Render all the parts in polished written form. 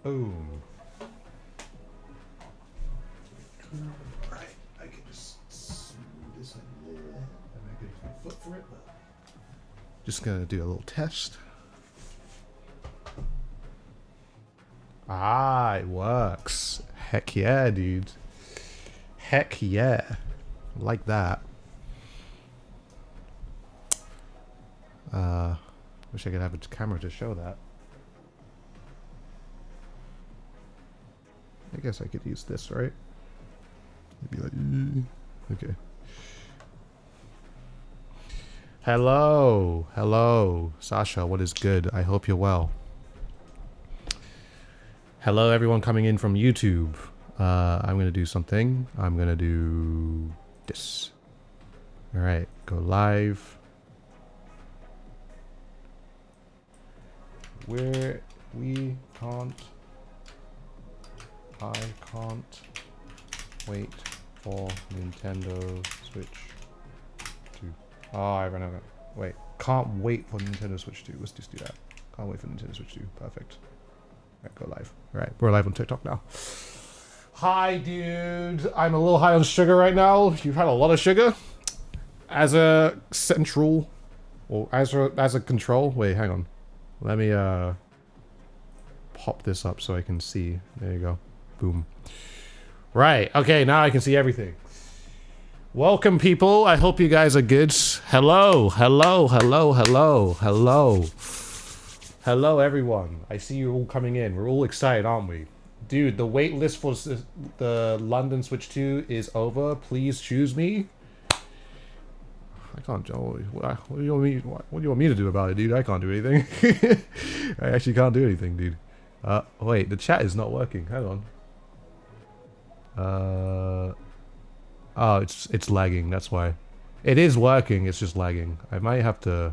Boom. Right, I can just smooth this a little bit. I might use my foot for it, but just gonna do a little test. Ah, it works. Heck yeah, dude. Heck yeah. Like that. Wish I could have a camera to show that. I guess I could use this, right? Maybe like, okay. Hello, hello, Sasha. What is good? I hope you're well. Hello, everyone coming in from YouTube. I'm gonna do something. I'm gonna do this. All right, go live. Where we can't. I can't wait for Nintendo Switch 2. Oh, I ran out of... Wait. Can't wait for Nintendo Switch 2. Let's just do that. Can't wait for Nintendo Switch 2. Perfect. Alright, go live. Alright, we're live on TikTok now. Hi, dude. I'm a little high on sugar right now. You've had a lot of sugar? As a central... Or as a control... Wait, hang on. Let me, pop this up so I can see. There you go. Boom. Right. Okay, now I can see everything. Welcome, people. I hope you guys are good. Hello. Hello. Hello. Hello. Hello. Hello, everyone. I see you all coming in. We're all excited, aren't we? Dude, the wait list for the London Switch 2 is over. Please choose me. I can't. What do you want me to do about it, dude? I can't do anything. I actually can't do anything, dude. Wait. The chat is not working. Hang on. Oh, it's lagging, that's why. It is working, it's just lagging. I might have to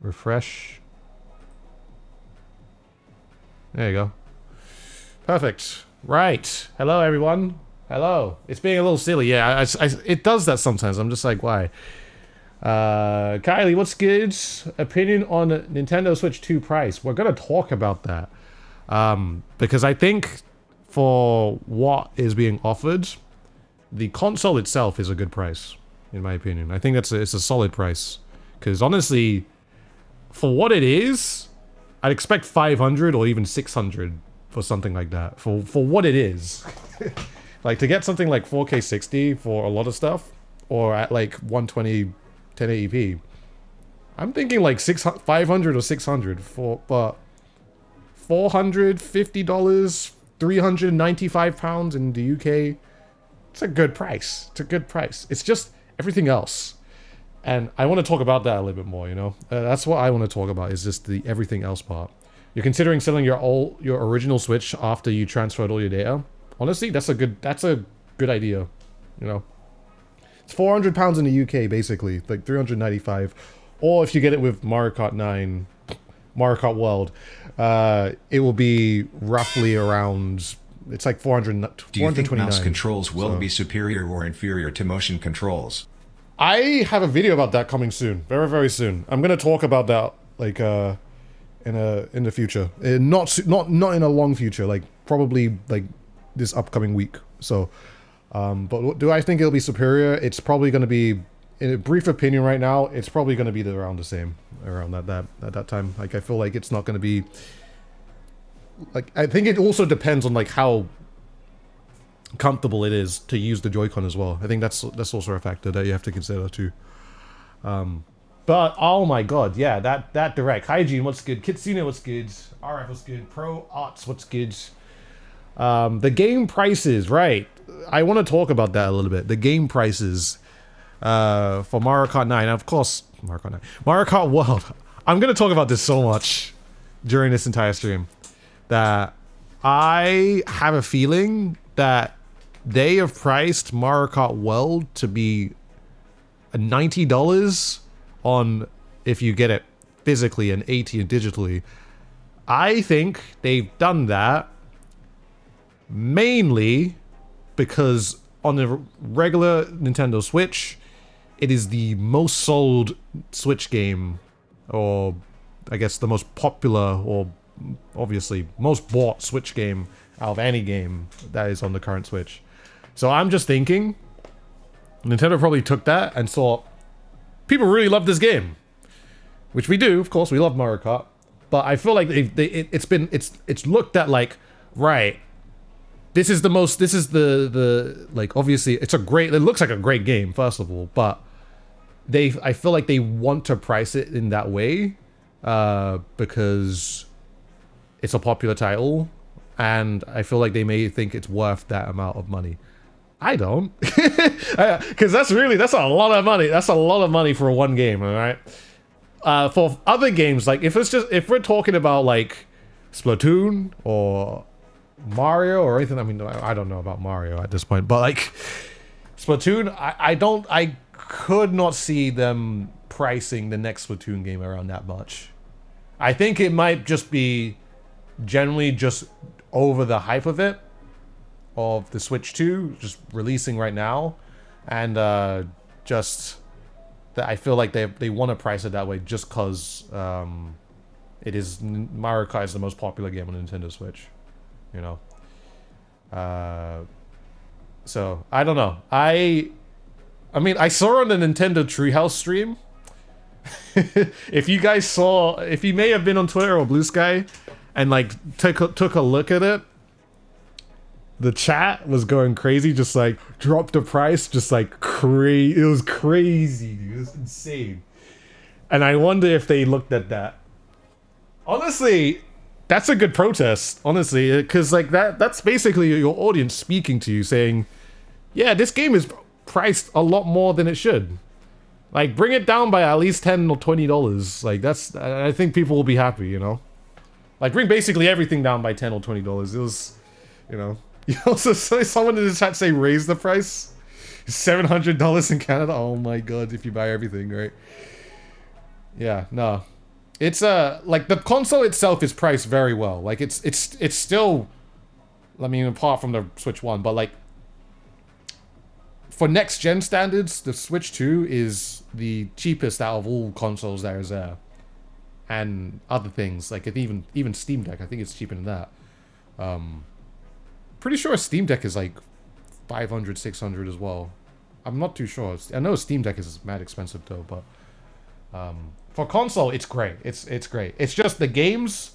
refresh. There you go. Perfect. Right. Hello, everyone. Hello. It's being a little silly. Yeah, it does that sometimes. I'm just like, why? Kylie, what's good? Opinion on Nintendo Switch 2 price. We're gonna talk about that. Because I think for what is being offered, the console itself is a good price, in my opinion. I think it's a solid price. Because honestly, for what it is, I'd expect 500 or even 600 for something like that. For what it is. Like, to get something like 4K 60 for a lot of stuff, or at like 120 1080p, I'm thinking like 500 or 600 for, but $450, £395 in the UK. It's a good price. It's a good price. It's just everything else, and I want to talk about that a little bit more. You know, that's what I want to talk about. Is just the everything else part. You're considering selling your original Switch after you transferred all your data. Honestly, that's a good idea. You know. It's £400 in the UK, basically, like 395. Or if you get it with Mario Kart 9, Mario Kart World, it will be roughly around. It's like 400. Do you think mouse controls will be superior or inferior to motion controls? I have a video about that coming soon, very very soon. I'm gonna talk about that like in the future, not in a long future, like probably like this upcoming week. So. But do I think it'll be superior? It's probably going to be, in a brief opinion right now, it's probably going to be around the same, around that time. Like, I feel like it's not going to be, like, I think it also depends on, like, how comfortable it is to use the Joy-Con as well. I think that's also a factor that you have to consider, too. But, oh my god, yeah, that direct. Hygiene, what's good? Kitsune, what's good? RF, what's good? Pro Arts, what's good? The game prices, right. I want to talk about that a little bit. The game prices for Mario Kart 9. Of course, Mario Kart 9. Mario Kart World. I'm going to talk about this so much during this entire stream that I have a feeling that they have priced Mario Kart World to be $90 on if you get it physically and $80 digitally. I think they've done that mainly because on the regular Nintendo Switch, it is the most sold Switch game, or I guess the most popular, or obviously most bought Switch game out of any game that is on the current Switch. So I'm just thinking, Nintendo probably took that and saw people really love this game, which we do, of course. We love Mario Kart, but I feel like it's looked at like, right, this is the like, obviously it looks like a great game, first of all, but I feel like they want to price it in that way because it's a popular title, and I feel like they may think it's worth that amount of money. I don't, because that's a lot of money. That's a lot of money for one game, all right? For other games, like if we're talking about like Splatoon or Mario or anything, I mean, I don't know about Mario at this point, but like Splatoon, I could not see them pricing the next Splatoon game around that much. I think it might just be generally just over the hype of it, of the Switch 2 just releasing right now, and just that I feel like they want to price it that way just because it is Mario Kart is the most popular game on Nintendo Switch, you know. So I don't know. I mean, I saw on the Nintendo Treehouse stream. If you may have been on Twitter or Blue Sky and like took a look at it, the chat was going crazy, just like dropped the price, just like crazy. It was crazy, dude. It was insane. And I wonder if they looked at that. Honestly, that's a good protest, honestly, because like that's basically your audience speaking to you, saying, yeah, this game is priced a lot more than it should. Like, bring it down by at least $10 or $20. Like, I think people will be happy, you know? Like, bring basically everything down by $10 or $20. It was, you know. You also saw someone in the chat say raise the price. $700 in Canada. Oh my god, if you buy everything, right? Yeah, no. It's like the console itself is priced very well. Like it's still, I mean, apart from the Switch 1, but like for next gen standards, the Switch 2 is the cheapest out of all consoles there is there. And other things, like even Steam Deck, I think it's cheaper than that. Pretty sure Steam Deck is like 500, 600 as well. I'm not too sure. I know Steam Deck is mad expensive though, but for console, it's great. It's great. It's just the games,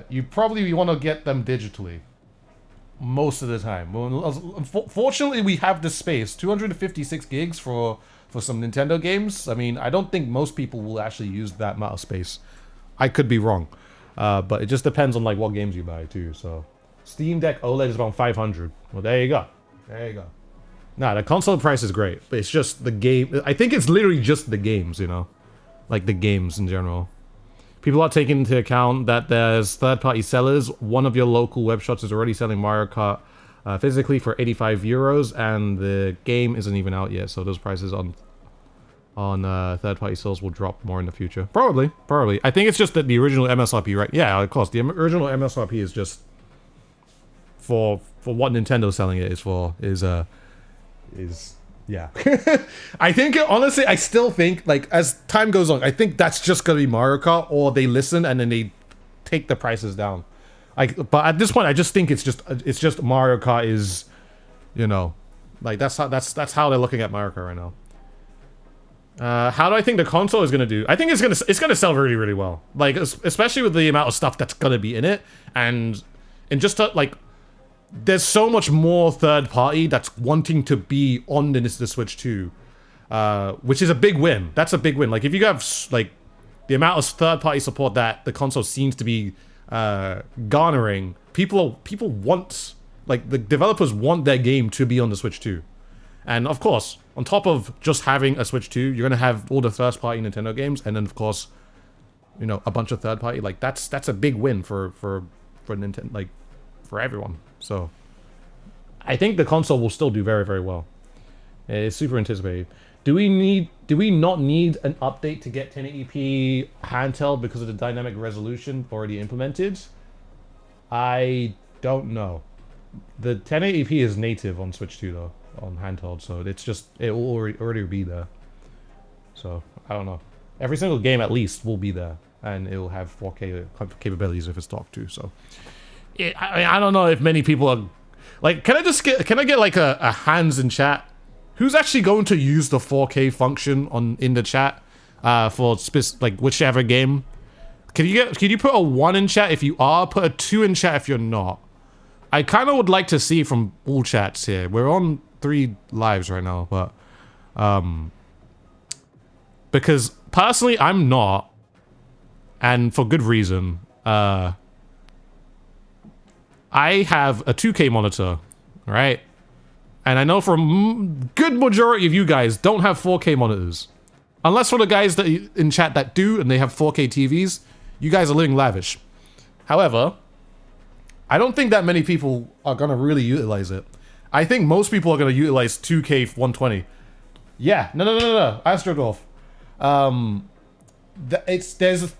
you probably want to get them digitally most of the time. Fortunately, we have the space, 256 gigs for some Nintendo games. I mean, I don't think most people will actually use that amount of space. I could be wrong, but it just depends on like what games you buy too. So Steam Deck OLED is around 500. Well, there you go. There you go. Nah, the console price is great, but it's just the game. I think it's literally just the games, you know, like the games in general. People are taking into account that there's third-party sellers. One of your local web shops is already selling Mario Kart physically for 85 euros, and the game isn't even out yet, so those prices on third-party sales will drop more in the future. Probably. I think it's just that the original MSRP, right? Yeah, of course, the original MSRP is just for what Nintendo's selling it is yeah. I think, honestly, I still think, like, as time goes on, I think that's just gonna be Mario Kart, or they listen and then they take the prices down. But at this point, I just think it's just Mario Kart is, you know, like that's how they're looking at Mario Kart right now. How do I think the console is gonna do? I think it's gonna sell really, really well. Like, especially with the amount of stuff that's gonna be in it, and just like, there's so much more third party that's wanting to be on the Switch 2, which is a big win. That's a big win. Like, if you have like the amount of third party support that the console seems to be garnering, people want, like, the developers want their game to be on the Switch 2. And of course, on top of just having a Switch 2, you're gonna have all the first party Nintendo games, and then of course, you know, a bunch of third party. Like, that's a big win for Nintendo, like, for everyone. So I think the console will still do very, very well. It's super anticipated. Do we not need an update to get 1080p handheld because of the dynamic resolution already implemented? I don't know. The 1080p is native on Switch 2 though. on handheld, so it will already be there. So I don't know. Every single game at least will be there, and it will have 4K capabilities if it's docked too. So I don't know if many people are like. Can I get like a hands in chat? Who's actually going to use the 4K function in the chat for like whichever game? Can you put a 1 in chat if you are? Put a 2 in chat if you're not. I kind of would like to see from all chats here. We're on 3 lives right now, but because personally I'm not, and for good reason. I have a 2K monitor, right? And I know for a good majority of you guys don't have 4K monitors. Unless for the guys that in chat that do and they have 4K TVs, you guys are living lavish. However, I don't think that many people are going to really utilize it. I think most people are going to utilize 2K 120. Yeah, no. Astrodolf.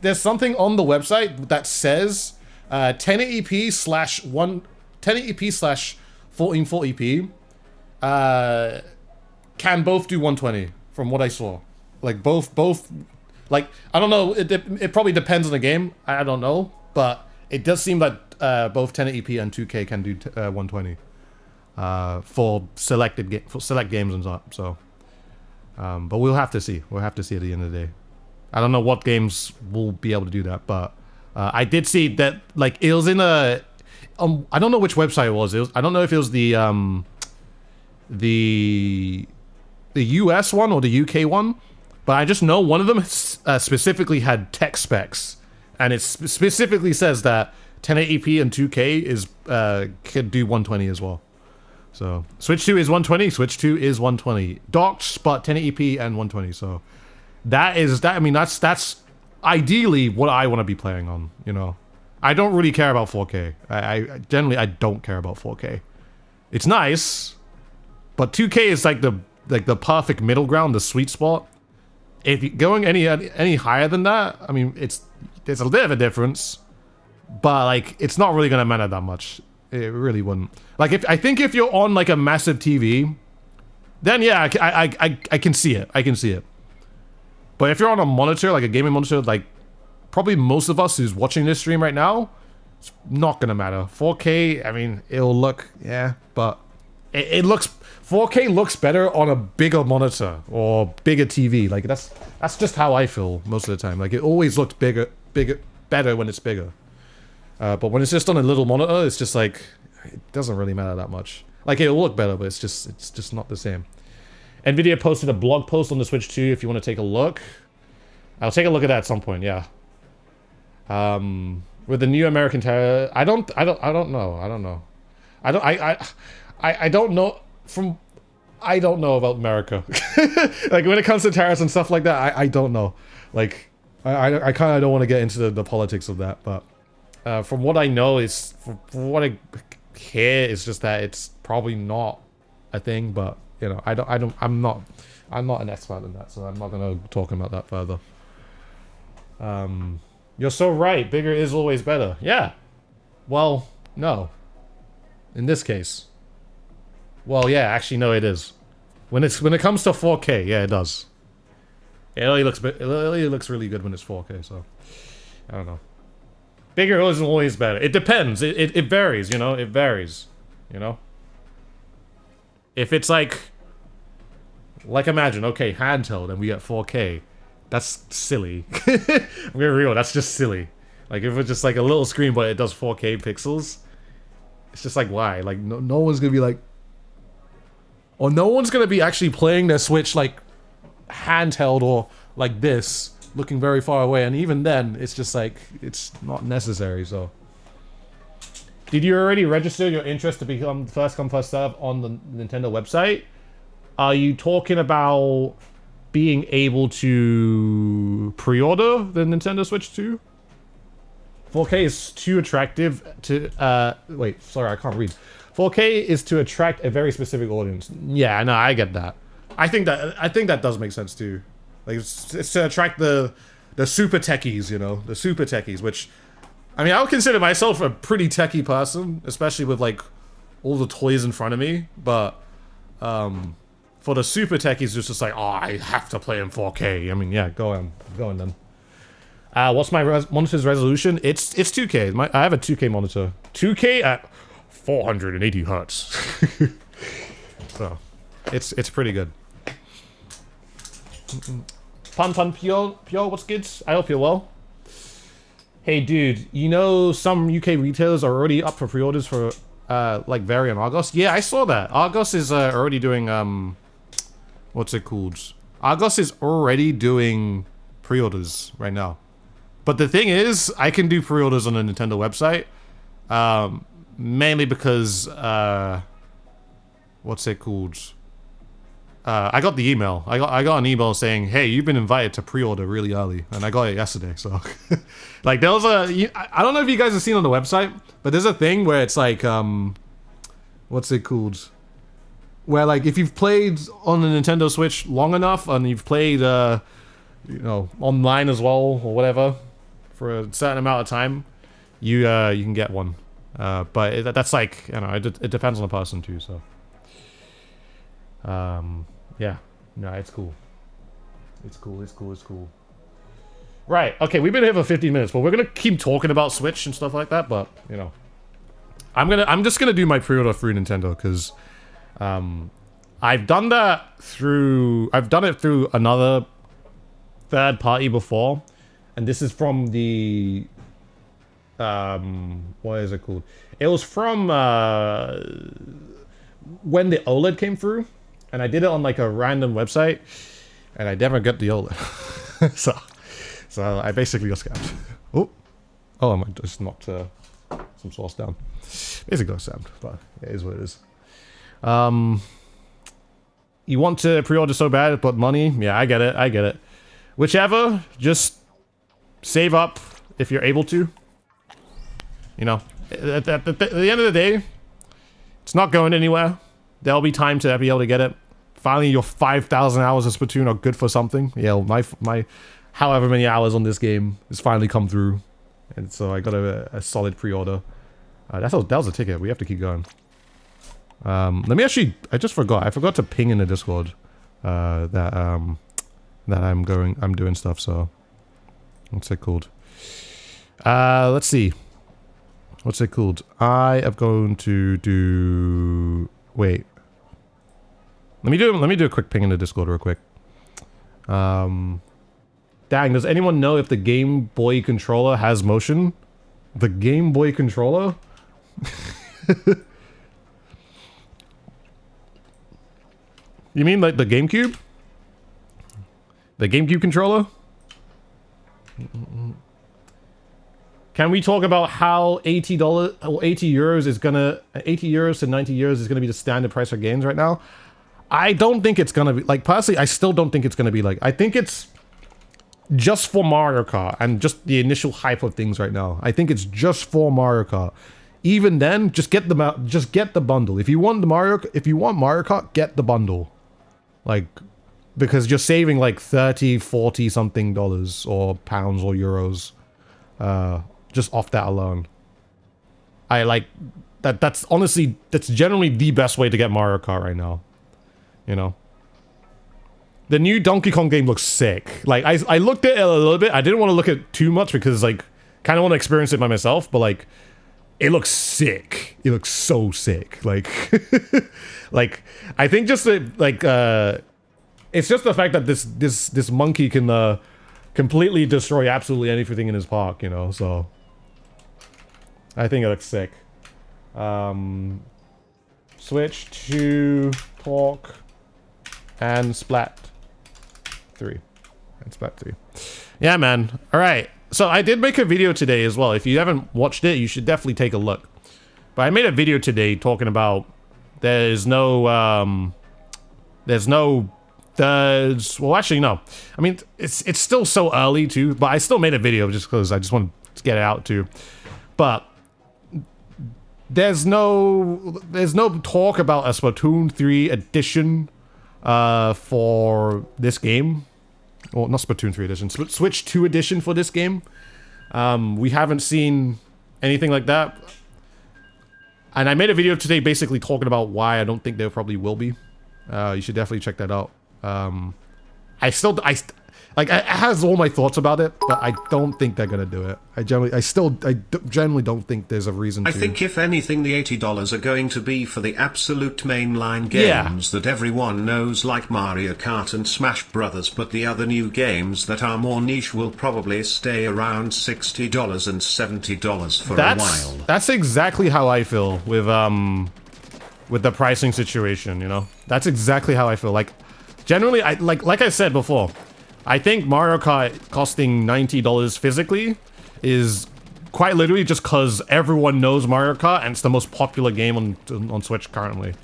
There's something on the website that says 1080p slash 1080p slash 1440p can both do 120 from what I saw. Like both like I don't know, it probably depends on the game. I don't know, but it does seem that both 1080p and 2K can do 120 for select games and stuff. So but we'll have to see. We'll have to see at the end of the day. I don't know what games will be able to do that, but I did see that like it was in a I don't know which website it was. I don't know if it was the US one or the UK one, but I just know one of them specifically had tech specs, and it specifically says that 1080p and 2K is could do 120 as well. So Switch 2 is 120, Switch 2 is 120 docked, but 1080p and 120. So that is that. I mean, that's ideally what I want to be playing on. You know, I don't really care about 4K. I generally I don't care about 4K. It's nice, but 2K is like the perfect middle ground, the sweet spot. If you're going any higher than that, I mean, there's a bit of a difference, but like it's not really gonna matter that much. It really wouldn't. Like I think if you're on like a massive TV, then yeah, I can see it. I can see it. But if you're on a monitor, like a gaming monitor, like probably most of us who's watching this stream right now, it's not gonna matter. 4K, I mean, it'll look, yeah, but it looks 4K looks better on a bigger monitor or bigger TV. Like that's just how I feel most of the time. Like it always looks better when it's bigger. But when it's just on a little monitor, it's just like it doesn't really matter that much. Like it'll look better, but it's just not the same. Nvidia posted a blog post on the Switch 2 if you want to take a look. I'll take a look at that at some point, yeah. With the new American tariff, I don't know. I don't know about America. Like when it comes to tariffs and stuff like that, I don't know. Like I kind of don't want to get into the politics of that, but from what I know, from what I hear, it's just that it's probably not a thing. But you know, I'm not an expert in that, so I'm not gonna talk about that further. You're so right. Bigger is always better. Yeah. Well, no. In this case. Well, yeah. Actually, no. It is. When it comes to 4K, yeah, it does. It only looks really good when it's 4K. So I don't know. Bigger isn't always better. It depends. It varies. You know. It varies. You know. If it's like imagine, okay, handheld, and we get 4K. That's silly. I'm gonna be real, that's just silly. Like, if it's just like a little screen, but it does 4K pixels, it's just like, why? Like, no one's gonna be like... Or no one's gonna be actually playing their Switch, like, handheld or like this, looking very far away, and even then, it's just like, it's not necessary, so... Did you already register your interest to become first come, first serve on the Nintendo website? Are you talking about being able to pre-order the Nintendo Switch 2? 4K is too attractive to wait, sorry, I can't read. 4K is to attract a very specific audience. Yeah, no, I get that. I think that does make sense too. Like it's to attract the super techies, you know, the super techies, which I mean, I would consider myself a pretty techie person, especially with like all the toys in front of me, but For the super techies, it's just like, oh, I have to play in 4K. I mean, yeah, go on then. What's my monitor's resolution? It's 2K. I have a 2K monitor. 2K at 480 hertz. So, it's pretty good. Pun Pure, what's good? I hope you're well. Hey, dude, you know some UK retailers are already up for pre-orders for like Very and Argos? Yeah, I saw that. Argos is already doing what's it called? Argos is already doing pre-orders right now. But the thing is, I can do pre-orders on the Nintendo website, mainly because what's it called? I got the email. I got an email saying, "Hey, you've been invited to pre-order really early," and I got it yesterday. So, like, there was I don't know if you guys have seen on the website, but there's a thing where it's like, what's it called? Where like if you've played on the Nintendo Switch long enough and you've played, you know, online as well or whatever for a certain amount of time, you can get one. But that's like, you know, it depends on the person too. So, yeah, no, it's cool. It's cool. Right, okay, we've been here for 15 minutes, but we're gonna keep talking about Switch and stuff like that. But you know, I'm just gonna do my pre-order through Nintendo because I've done it through another third party before, and this is from the what is it called? It was from when the OLED came through, and I did it on like a random website, and I never got the OLED. so I basically got scammed. Oh, I might just knocked some sauce down. Basically got scammed, but it is what it is. You want to pre-order so bad, but money? Yeah, I get it. Whichever, just save up if you're able to. You know, at the end of the day, it's not going anywhere. There'll be time to be able to get it. Finally, your 5,000 hours of Splatoon are good for something. Yeah, my however many hours on this game has finally come through. And so I got a solid pre-order. That was a ticket. We have to keep going. Let me actually, I forgot to ping in the Discord that I'm doing stuff, so what's it called? Let's see. What's it called? I am going to do, wait. Let me do a quick ping in the Discord real quick. Dang, does anyone know if the Game Boy controller has motion? The Game Boy controller? You mean like the GameCube? The GameCube controller? Can we talk about how $80 or 80 euros is gonna 80 euros to 90 euros is gonna be the standard price for games right now? I don't think it's gonna be like, personally, I still don't think it's gonna be like, I think it's just for Mario Kart and just the initial hype of things right now. I think it's just for Mario Kart. Even then, just get the bundle. If you want Mario Kart, get the bundle. Like, because you're saving like 30, 40 something dollars or pounds or euros just off that alone. I like that's honestly, that's generally the best way to get Mario Kart right now. You know? The new Donkey Kong game looks sick. Like, I looked at it a little bit. I didn't want to look at it too much because, like, kind of want to experience it by myself, but, like, it looks sick. It looks so sick. Like, like, I think just that, like, it's just the fact that this monkey can, completely destroy absolutely anything in his park, you know, so. I think it looks sick. Switch to Talk and Splat 3. And Splat 3. Yeah, man. Alright. So I did make a video today as well. If you haven't watched it, you should definitely take a look. But I made a video today talking about there's no thirds. Well, actually, no. I mean, it's still so early too, but I still made a video just because I just wanted to get it out too. But there's no talk about a Splatoon 3 edition for this game. Well, not Splatoon 3 edition, Switch 2 edition for this game. We haven't seen anything like that. And I made a video today basically talking about why I don't think there probably will be. You should definitely check that out. Like, I has all my thoughts about it, but I don't think they're gonna do it. I generally don't think there's a reason to. I think if anything, the $80 are going to be for the absolute mainline games that everyone knows, like Mario Kart and Smash Brothers, but the other new games that are more niche will probably stay around $60 and $70 for a while. That's exactly how I feel with the pricing situation, you know? That's exactly how I feel. Like, generally, like I said before, I think Mario Kart costing $90 physically is quite literally just because everyone knows Mario Kart and it's the most popular game on Switch currently.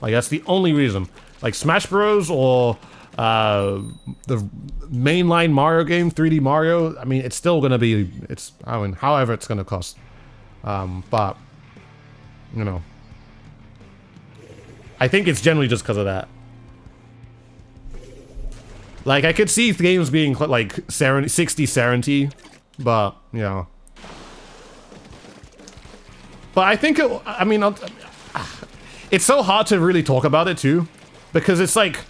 Like, that's the only reason. Like, Smash Bros. Or the mainline Mario game, 3D Mario, I mean, it's still gonna be, however it's gonna cost. But, you know, I think it's generally just because of that. Like, I could see games being like 60-70, but, you know. But I think it's so hard to really talk about it too, because it's like,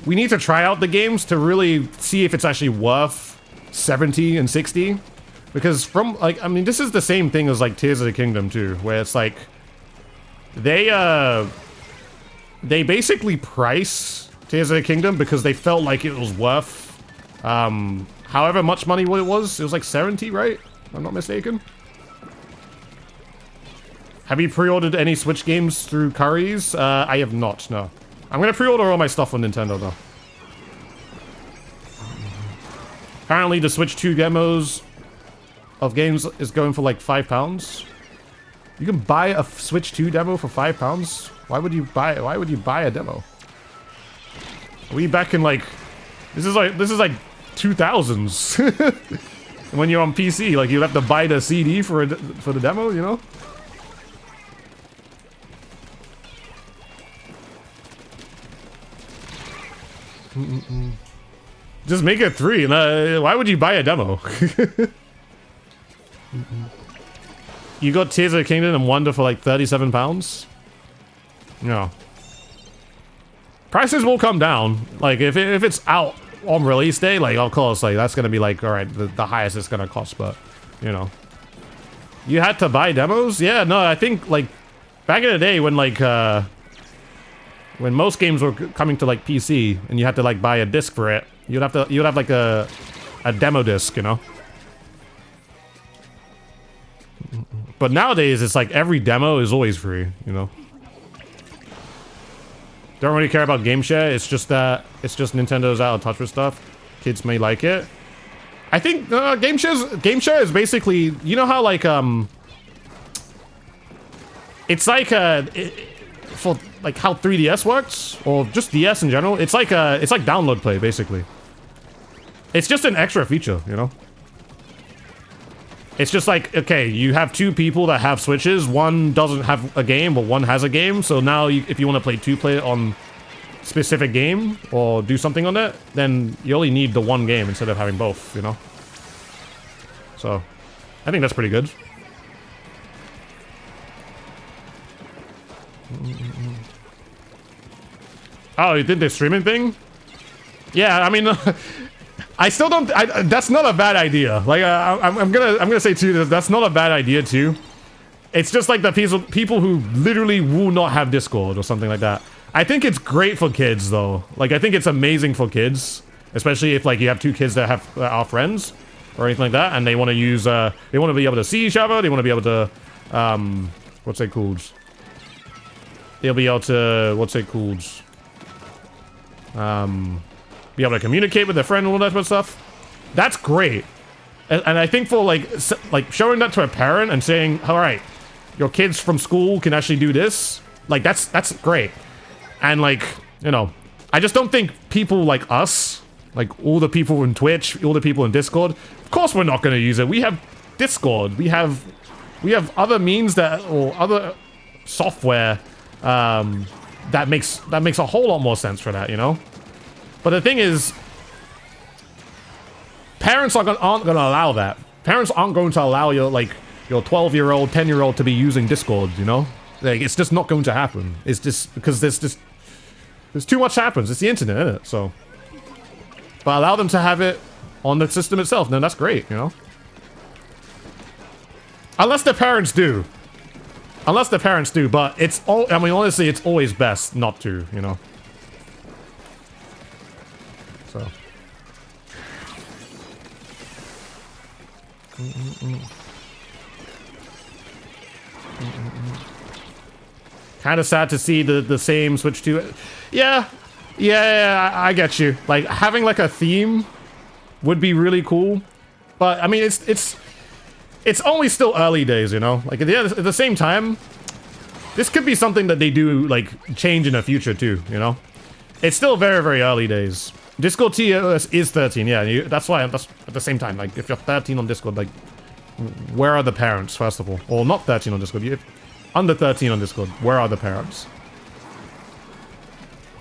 we need to try out the games to really see if it's actually worth 70 and 60. Because from, like, I mean, this is the same thing as like Tears of the Kingdom too, where it's like, they basically price Tears of the Kingdom because they felt like it was worth however much money what it was. It was like 70, right? If I'm not mistaken. Have you pre-ordered any Switch games through Currys? I have not, no. I'm gonna pre-order all my stuff on Nintendo though. Apparently the Switch 2 demos of games is going for like £5. You can buy a Switch 2 demo for £5? Why would you buy a demo? Are we back in like, this is like 2000s. When you're on PC, like you'd have to buy the CD for the demo, you know? Just make it 3. And, why would you buy a demo? You got Tears of the Kingdom and Wonder for like £37? No. Prices will come down. Like, if it's out on release day, like, of course, like, that's gonna be like, alright, the highest it's gonna cost, but, you know. You had to buy demos? Yeah, no, I think, like, back in the day when, like, when most games were coming to, like, PC, and you had to, like, buy a disc for it, you'd have, like, a demo disc, you know? But nowadays, it's like, every demo is always free, you know? Don't really care about game share. It's just that Nintendo's out of touch with stuff. Kids may like it. I think game share is basically, you know how like it's like for like how 3DS works or just DS in general. It's like download play basically. It's just an extra feature, you know. It's just like, okay, you have 2 people that have Switches. One doesn't have a game, but one has a game. So now, if you want to play 2-player on specific game or do something on it, then you only need the one game instead of having both, you know? So, I think that's pretty good. Oh, you did the streaming thing? Yeah, I mean... I still don't. That's not a bad idea. Like I'm gonna say too. That's not a bad idea too. It's just like the people who literally will not have Discord or something like that. I think it's great for kids though. Like I think it's amazing for kids, especially if like you have 2 kids that are friends or anything like that, and they want to use. They want to be able to see each other. They want to be able to. What's it called? They'll be able to. What's it called? Be able to communicate with their friend and all that sort of stuff. That's great. And I think for like showing that to a parent and saying, all right, your kids from school can actually do this. Like that's great. And like, you know, I just don't think people like us, like all the people in Twitch, all the people in Discord, of course we're not going to use it. We have Discord. We have other means or other software that makes a whole lot more sense for that, you know? But the thing is, parents aren't going to allow that. Parents aren't going to allow your 12-year-old, 10-year-old to be using Discord, you know? Like, it's just not going to happen. It's just because there's just There's too much happens. It's the internet, isn't it? So, but allow them to have it on the system itself. Then that's great, you know. Unless the parents do. Unless the parents do, but it's all. I mean, honestly, it's always best not to, you know. So. Kind of sad to see the same Switch 2. Yeah, I get you. Like having like a theme would be really cool, but I mean it's only still early days, you know. Like at the same time, this could be something that they do like change in the future too, you know. It's still very, very early days. Discord tier is 13, yeah. That's why. That's at the same time. Like if you're 13 on Discord, like where are the parents? First of all, or not 13 on Discord. If under 13 on Discord, where are the parents?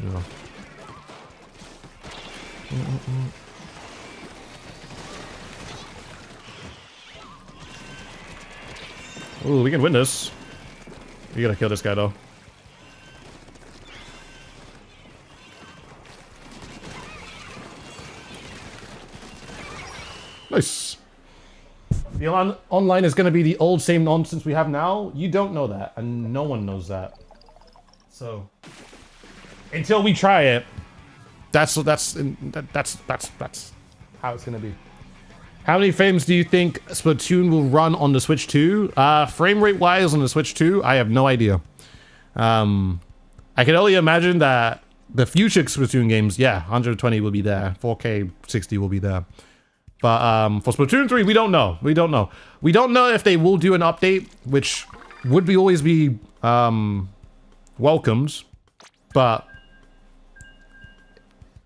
Yeah. Ooh, we can win this. We gotta kill this guy though. Nice. The online is gonna be the old same nonsense we have now. You don't know that, and no one knows that. So until we try it, that's how it's gonna be. How many frames do you think Splatoon will run on the Switch 2? Frame rate wise on the Switch 2, I have no idea. I can only imagine that the future Splatoon games, yeah, 120 will be there, 4K 60 will be there. But for Splatoon 3, we don't know. We don't know. We don't know if they will do an update, which would be always be welcomed, but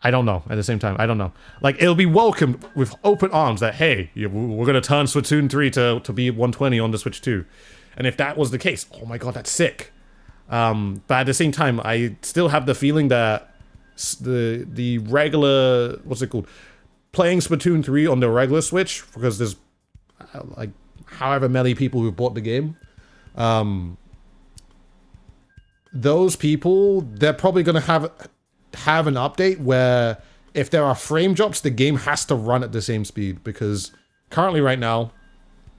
I don't know. At the same time, I don't know. Like it'll be welcomed with open arms that hey, we're gonna turn Splatoon 3 to be 120 on the Switch 2, and if that was the case, oh my god, that's sick. But at the same time, I still have the feeling that the regular, what's it called? Playing Splatoon 3 on the regular Switch, because there's like however many people who bought the game, those people, they're probably gonna have an update where if there are frame drops, the game has to run at the same speed, because currently right now,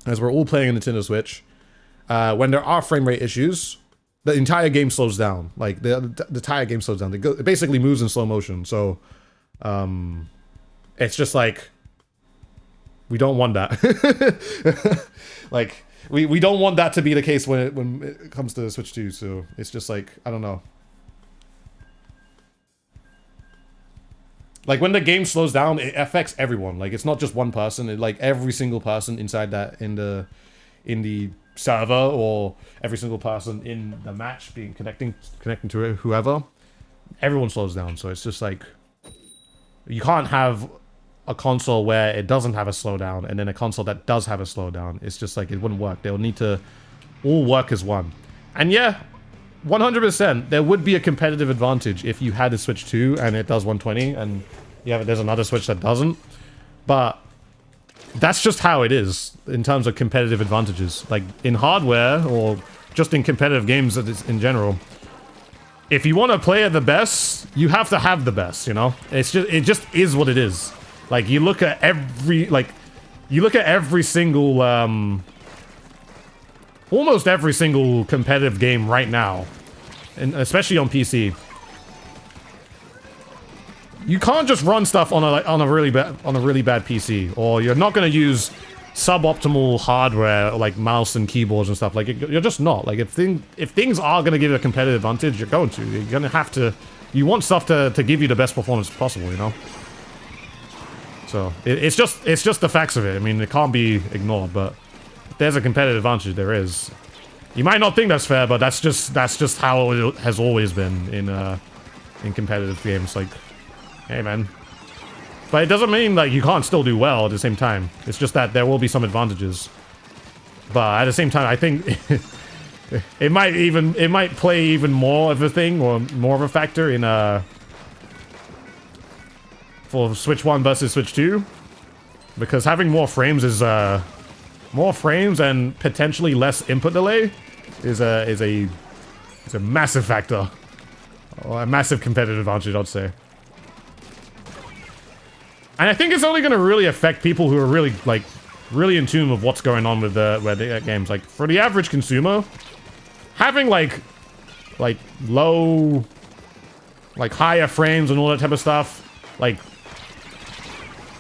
as we're all playing a Nintendo Switch, when there are frame rate issues, the entire game slows down. Like the entire game slows down. It basically moves in slow motion. So it's just like we don't want that. Like we don't want that to be the case when it comes to Switch 2. So it's just like, I don't know. Like when the game slows down, it affects everyone. Like it's not just one person. It, like every single person inside that in the server, or every single person in the match connecting to it, whoever, everyone slows down. So it's just like you can't have a console where it doesn't have a slowdown and then a console that does have a slowdown. It's just like it wouldn't work. They'll need to all work as one. And yeah, 100%, there would be a competitive advantage if you had a Switch 2 and it does 120, and yeah, there's another Switch that doesn't. But that's just how it is in terms of competitive advantages. Like in hardware, or just in competitive games in general, if you want to play at the best, you have to have the best, you know? It just is what it is. Like you look at every single almost every single competitive game right now, and especially on PC, you can't just run stuff on a really bad PC, or you're not going to use suboptimal hardware like mouse and keyboards and stuff. Like you're just not. Like if things are going to give you a competitive advantage, you're going to have to. You want stuff to give you the best performance possible, you know. So it's just the facts of it. I mean, it can't be ignored, but if there's a competitive advantage, there is. You might not think that's fair, but that's just how it has always been in competitive games. Like, hey man. But it doesn't mean like you can't still do well at the same time. It's just that there will be some advantages. But at the same time, I think it might play even more of a thing, or more of a factor in for Switch 1 versus Switch 2, because having more frames and potentially less input delay is a massive factor Or a massive competitive advantage, I'd say. And I think it's only going to really affect people who are really, like, really in tune with what's going on with the games. Like, for the average consumer, having, like, low, like, higher frames and all that type of stuff, like,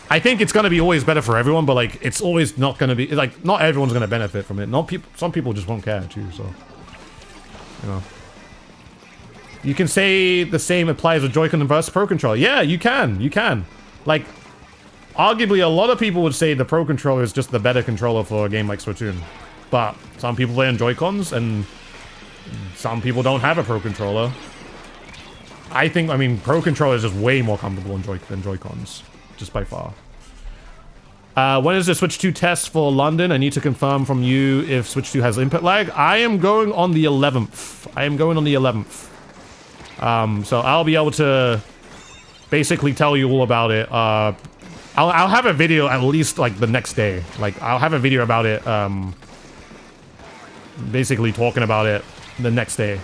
I think it's going to be always better for everyone, but, like, it's always not going to be, like, not everyone's going to benefit from it. Some people just won't care, too, so, you know. You can say the same applies with Joy-Con versus Pro Controller. Yeah, you can. Like, arguably, a lot of people would say the Pro Controller is just the better controller for a game like Splatoon. But some people play on Joy-Cons, and some people don't have a Pro Controller. I mean, Pro Controller is just way more comfortable than Joy-Cons. Just by far. When is the Switch 2 test for London? I need to confirm from you if Switch 2 has input lag. I am going on the 11th. So I'll be able to basically tell you all about it. I'll have a video at least, like, the next day. Like, I'll have a video about it, basically talking about it the next day.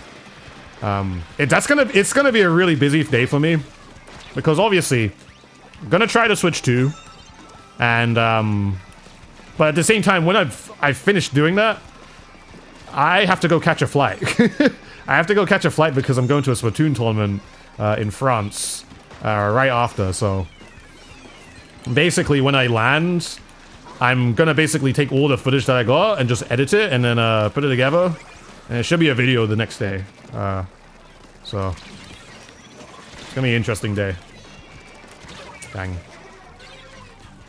It's gonna be a really busy day for me. Because, obviously, I'm gonna try to Switch 2. And, but at the same time, when I've finished doing that, I have to go catch a flight. I have to go catch a flight because I'm going to a Splatoon tournament, in France, right after, so... Basically, when I land, I'm gonna basically take all the footage that I got and just edit it and then put it together. And it should be a video the next day. So, it's gonna be an interesting day. Dang.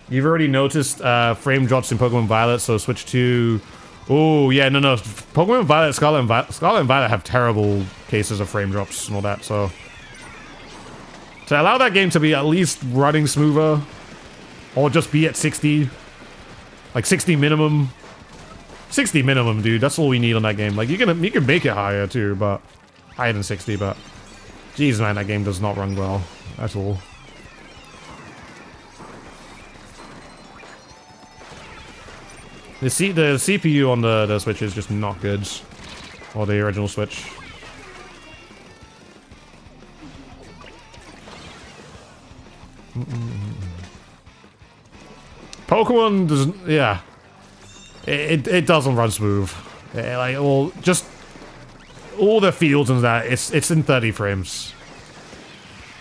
You've already noticed frame drops in Pokemon Violet, so Switch 2... Oh, yeah, no. Pokemon Violet, Scarlet and Violet have terrible cases of frame drops and all that, so... To allow that game to be at least running smoother... Or just be at 60. Like 60 minimum. 60 minimum, dude. That's all we need on that game. Like, you can make it higher too, but higher than 60, but jeez, man, that game does not run well at all. The CPU on the Switch is just not good. Or the original Switch. Pokemon doesn't, yeah. It doesn't run smooth. Like, well, just all the fields and that, it's in 30 frames.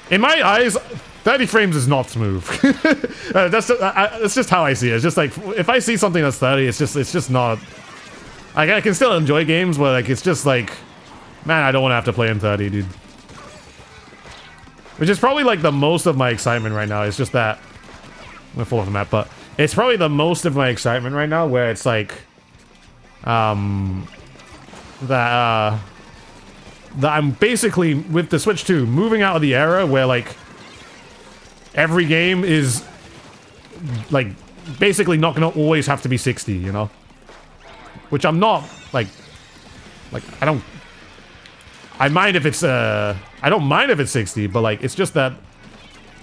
In my eyes, 30 frames is not smooth. That's just how I see it. It's just like, if I see something that's 30, it's just not... Like, I can still enjoy games, but like, it's just like, man, I don't want to have to play in 30, dude. Which is probably like the most of my excitement right now. It's just that... I'm gonna fall off the map, but... It's probably the most of my excitement right now, where it's like, that I'm basically, with the Switch 2, moving out of the era where, like, every game is, like, basically not gonna always have to be 60, you know? Which I'm not, like, I don't mind if it's, I don't mind if it's 60, but, like, it's just that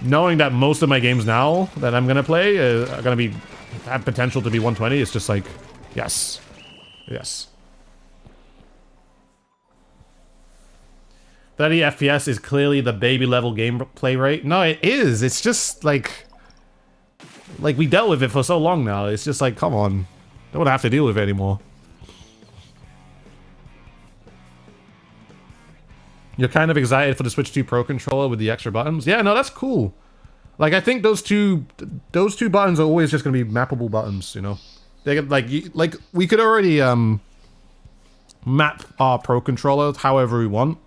knowing that most of my games now that I'm gonna play are gonna have potential to be 120, it's just like, yes. Yes. 30 FPS is clearly the baby level gameplay rate. No, it is. It's just like we dealt with it for so long now. It's just like, come on. Don't have to deal with it anymore. You're kind of excited for the Switch 2 Pro controller with the extra buttons? Yeah, no, that's cool. Like, I think those two buttons are always just gonna be mappable buttons, you know? They like we could already map our Pro controller however we want.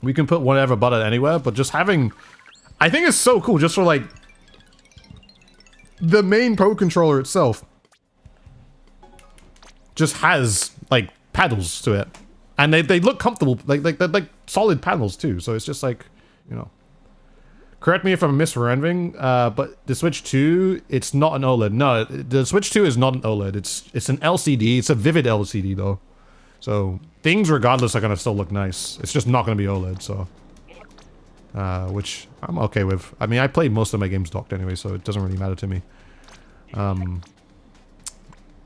We can put whatever button anywhere, but just having, I think it's so cool just for like the main Pro controller itself just has like paddles to it. And they look comfortable, like they're like solid panels too. So it's just like, you know. Correct me if I'm misremembering, but the Switch 2, it's not an OLED. No, the Switch 2 is not an OLED. It's an LCD. It's a vivid LCD though. So things regardless are gonna still look nice. It's just not gonna be OLED. So, which I'm okay with. I mean, I played most of my games docked anyway, so it doesn't really matter to me.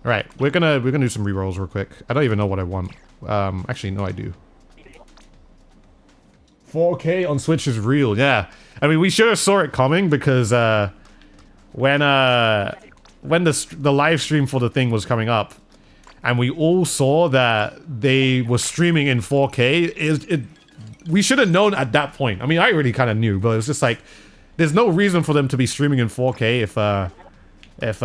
Right, we're gonna do some rerolls real quick. I don't even know what I want. Actually, no, I do. 4K on Switch is real, yeah. I mean, we should have saw it coming because when the live stream for the thing was coming up, and we all saw that they were streaming in 4K, we should have known at that point. I mean, I already kind of knew, but it was just like, there's no reason for them to be streaming in 4K if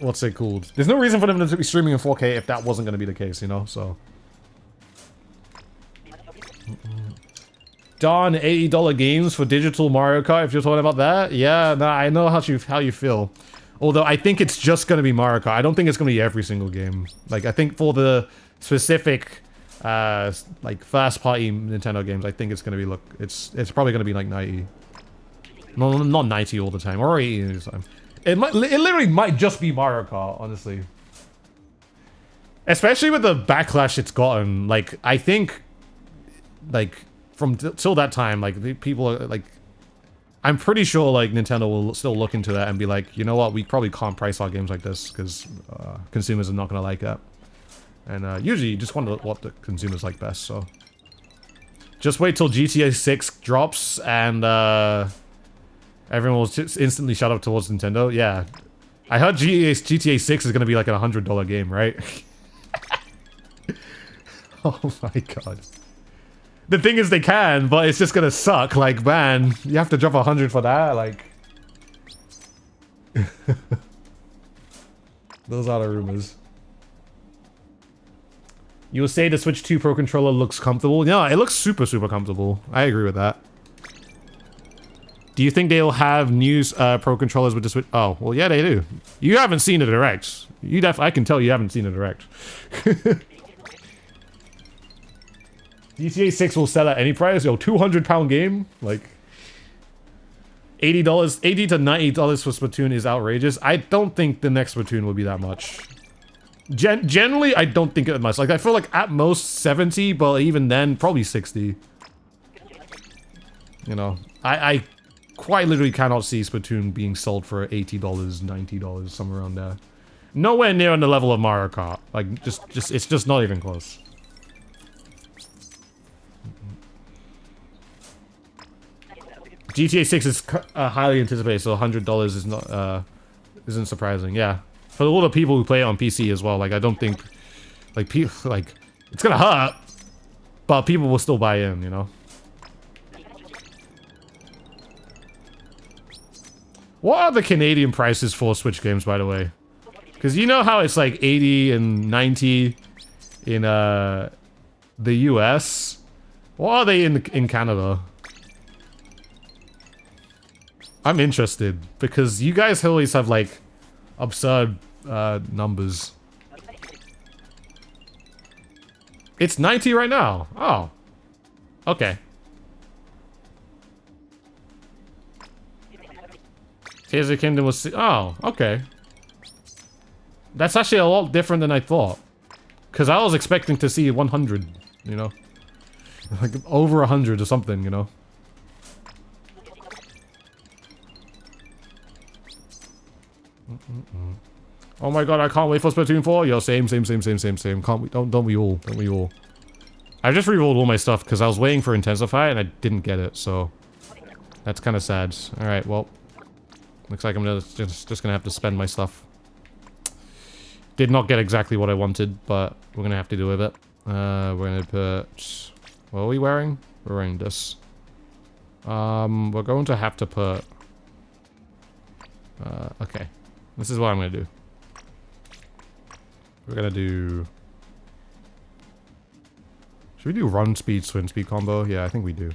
what's it called? There's no reason for them to be streaming in 4K if that wasn't going to be the case, you know, so. Darn $80 games for digital Mario Kart, if you're talking about that. Yeah, no, I know how you feel. Although I think it's just going to be Mario Kart. I don't think it's going to be every single game. Like, I think for the specific, like, first-party Nintendo games, I think it's going to be, it's probably going to be, like, 90. No, not 90 all the time, or 80 all the time. It literally might just be Mario Kart, honestly. Especially with the backlash it's gotten. Like, I think, like, from till that time, like, the people are, like, I'm pretty sure, like, Nintendo will still look into that and be like, you know what, we probably can't price our games like this, because consumers are not going to like that. And usually you just wonder what the consumers like best, so. Just wait till GTA 6 drops and everyone will just instantly shut up towards Nintendo. Yeah. I heard GTA 6 is going to be like a $100 game, right? Oh my god. The thing is they can, but it's just gonna suck. Like, man, you have to drop 100 for that, like... Those are the rumors. You'll say the Switch 2 Pro Controller looks comfortable? Yeah, it looks super, super comfortable. I agree with that. Do you think they'll have new Pro Controllers with the Switch? Oh, well, yeah, they do. You haven't seen the Direct. I can tell you haven't seen the Direct. GTA 6 will sell at any price. Yo, £200 game? Like, $80, $80 to $90 for Splatoon is outrageous. I don't think the next Splatoon will be that much. Generally, I don't think it much. Like, I feel like at most 70, but even then, probably 60. You know, I quite literally cannot see Splatoon being sold for $80, $90, somewhere around there. Nowhere near on the level of Mario Kart. Like, it's just not even close. GTA 6 is highly anticipated, so $100 is not isn't surprising. Yeah, for all the people who play it on PC as well. Like, I don't think like it's gonna hurt, but people will still buy in. You know. What are the Canadian prices for Switch games, by the way? Because you know how it's like 80 and 90 in the US. What are they in Canada? I'm interested, because you guys always have, like, absurd numbers. It's 90 right now. Oh. Okay. Tears of the Kingdom was... Oh, okay. That's actually a lot different than I thought. Because I was expecting to see 100, you know? Like, over 100 or something, you know? Oh my god, I can't wait for Splatoon 4. Yo, same. Can't we? Don't we all? Don't we all? I just re-rolled all my stuff because I was waiting for Intensify and I didn't get it, so that's kind of sad. All right, well, looks like I'm just gonna have to spend my stuff. Did not get exactly what I wanted, but we're gonna have to do with it. We're gonna put... What are we wearing? We're wearing this. We're going to have to put... okay. This is what I'm gonna do. We're gonna do... Should we do run speed, swim speed combo? Yeah, I think we do.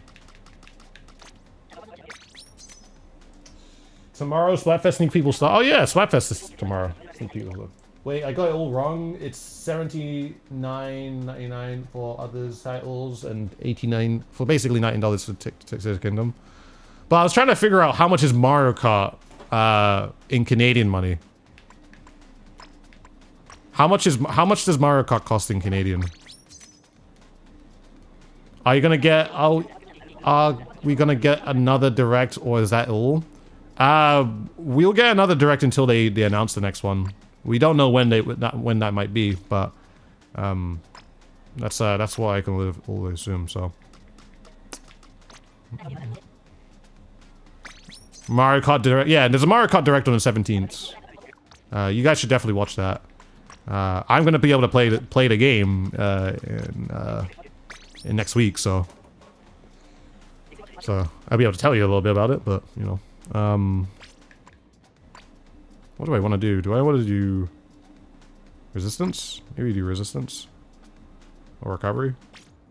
Tomorrow, Splatfest sneak people start. Oh yeah, Splatfest is tomorrow. Sneak people. Wait, I got it all wrong. It's $79.99 for others titles and $89 for basically $19 for Tears of the Kingdom. But I was trying to figure out how much is Mario Kart in Canadian money. How much does Mario Kart cost in Canadian? Are you gonna get... Are we gonna get another Direct, or is that all? We'll get another Direct until they announce the next one. We don't know when that might be, but that's what I can always assume. So Mario Kart Direct. Yeah, there's a Mario Kart Direct on the 17th. You guys should definitely watch that. I'm gonna be able to play the game in next week, so I'll be able to tell you a little bit about it. But you know, what do I want to do? Do I want to do resistance? Maybe do resistance or recovery.